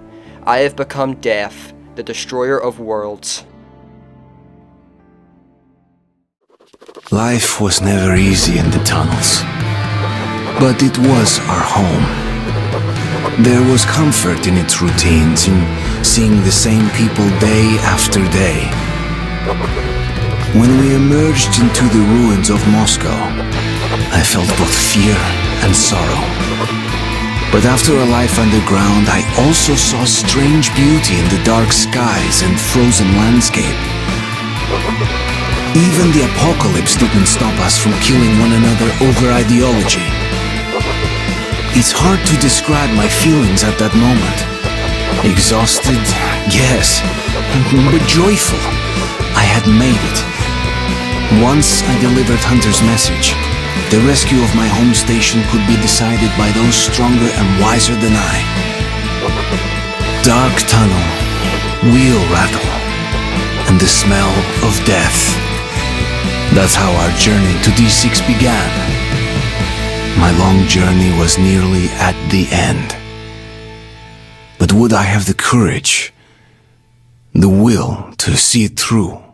"I have become death, the destroyer of worlds." Life was never easy in the tunnels, but it was our home. There was comfort in its routines, in seeing the same people day after day. When we emerged into the ruins of Moscow, I felt both fear and sorrow. But after a life underground, I also saw strange beauty in the dark skies and frozen landscape. Even the apocalypse didn't stop us from killing one another over ideology. It's hard to describe my feelings at that moment. Exhausted, yes, but joyful. I had made it. Once I delivered Hunter's message, the rescue of my home station could be decided by those stronger and wiser than I. Dark tunnel, wheel rattle, and the smell of death. That's how our journey to D6 began. My long journey was nearly at the end. But would I have the courage, the will to see it through?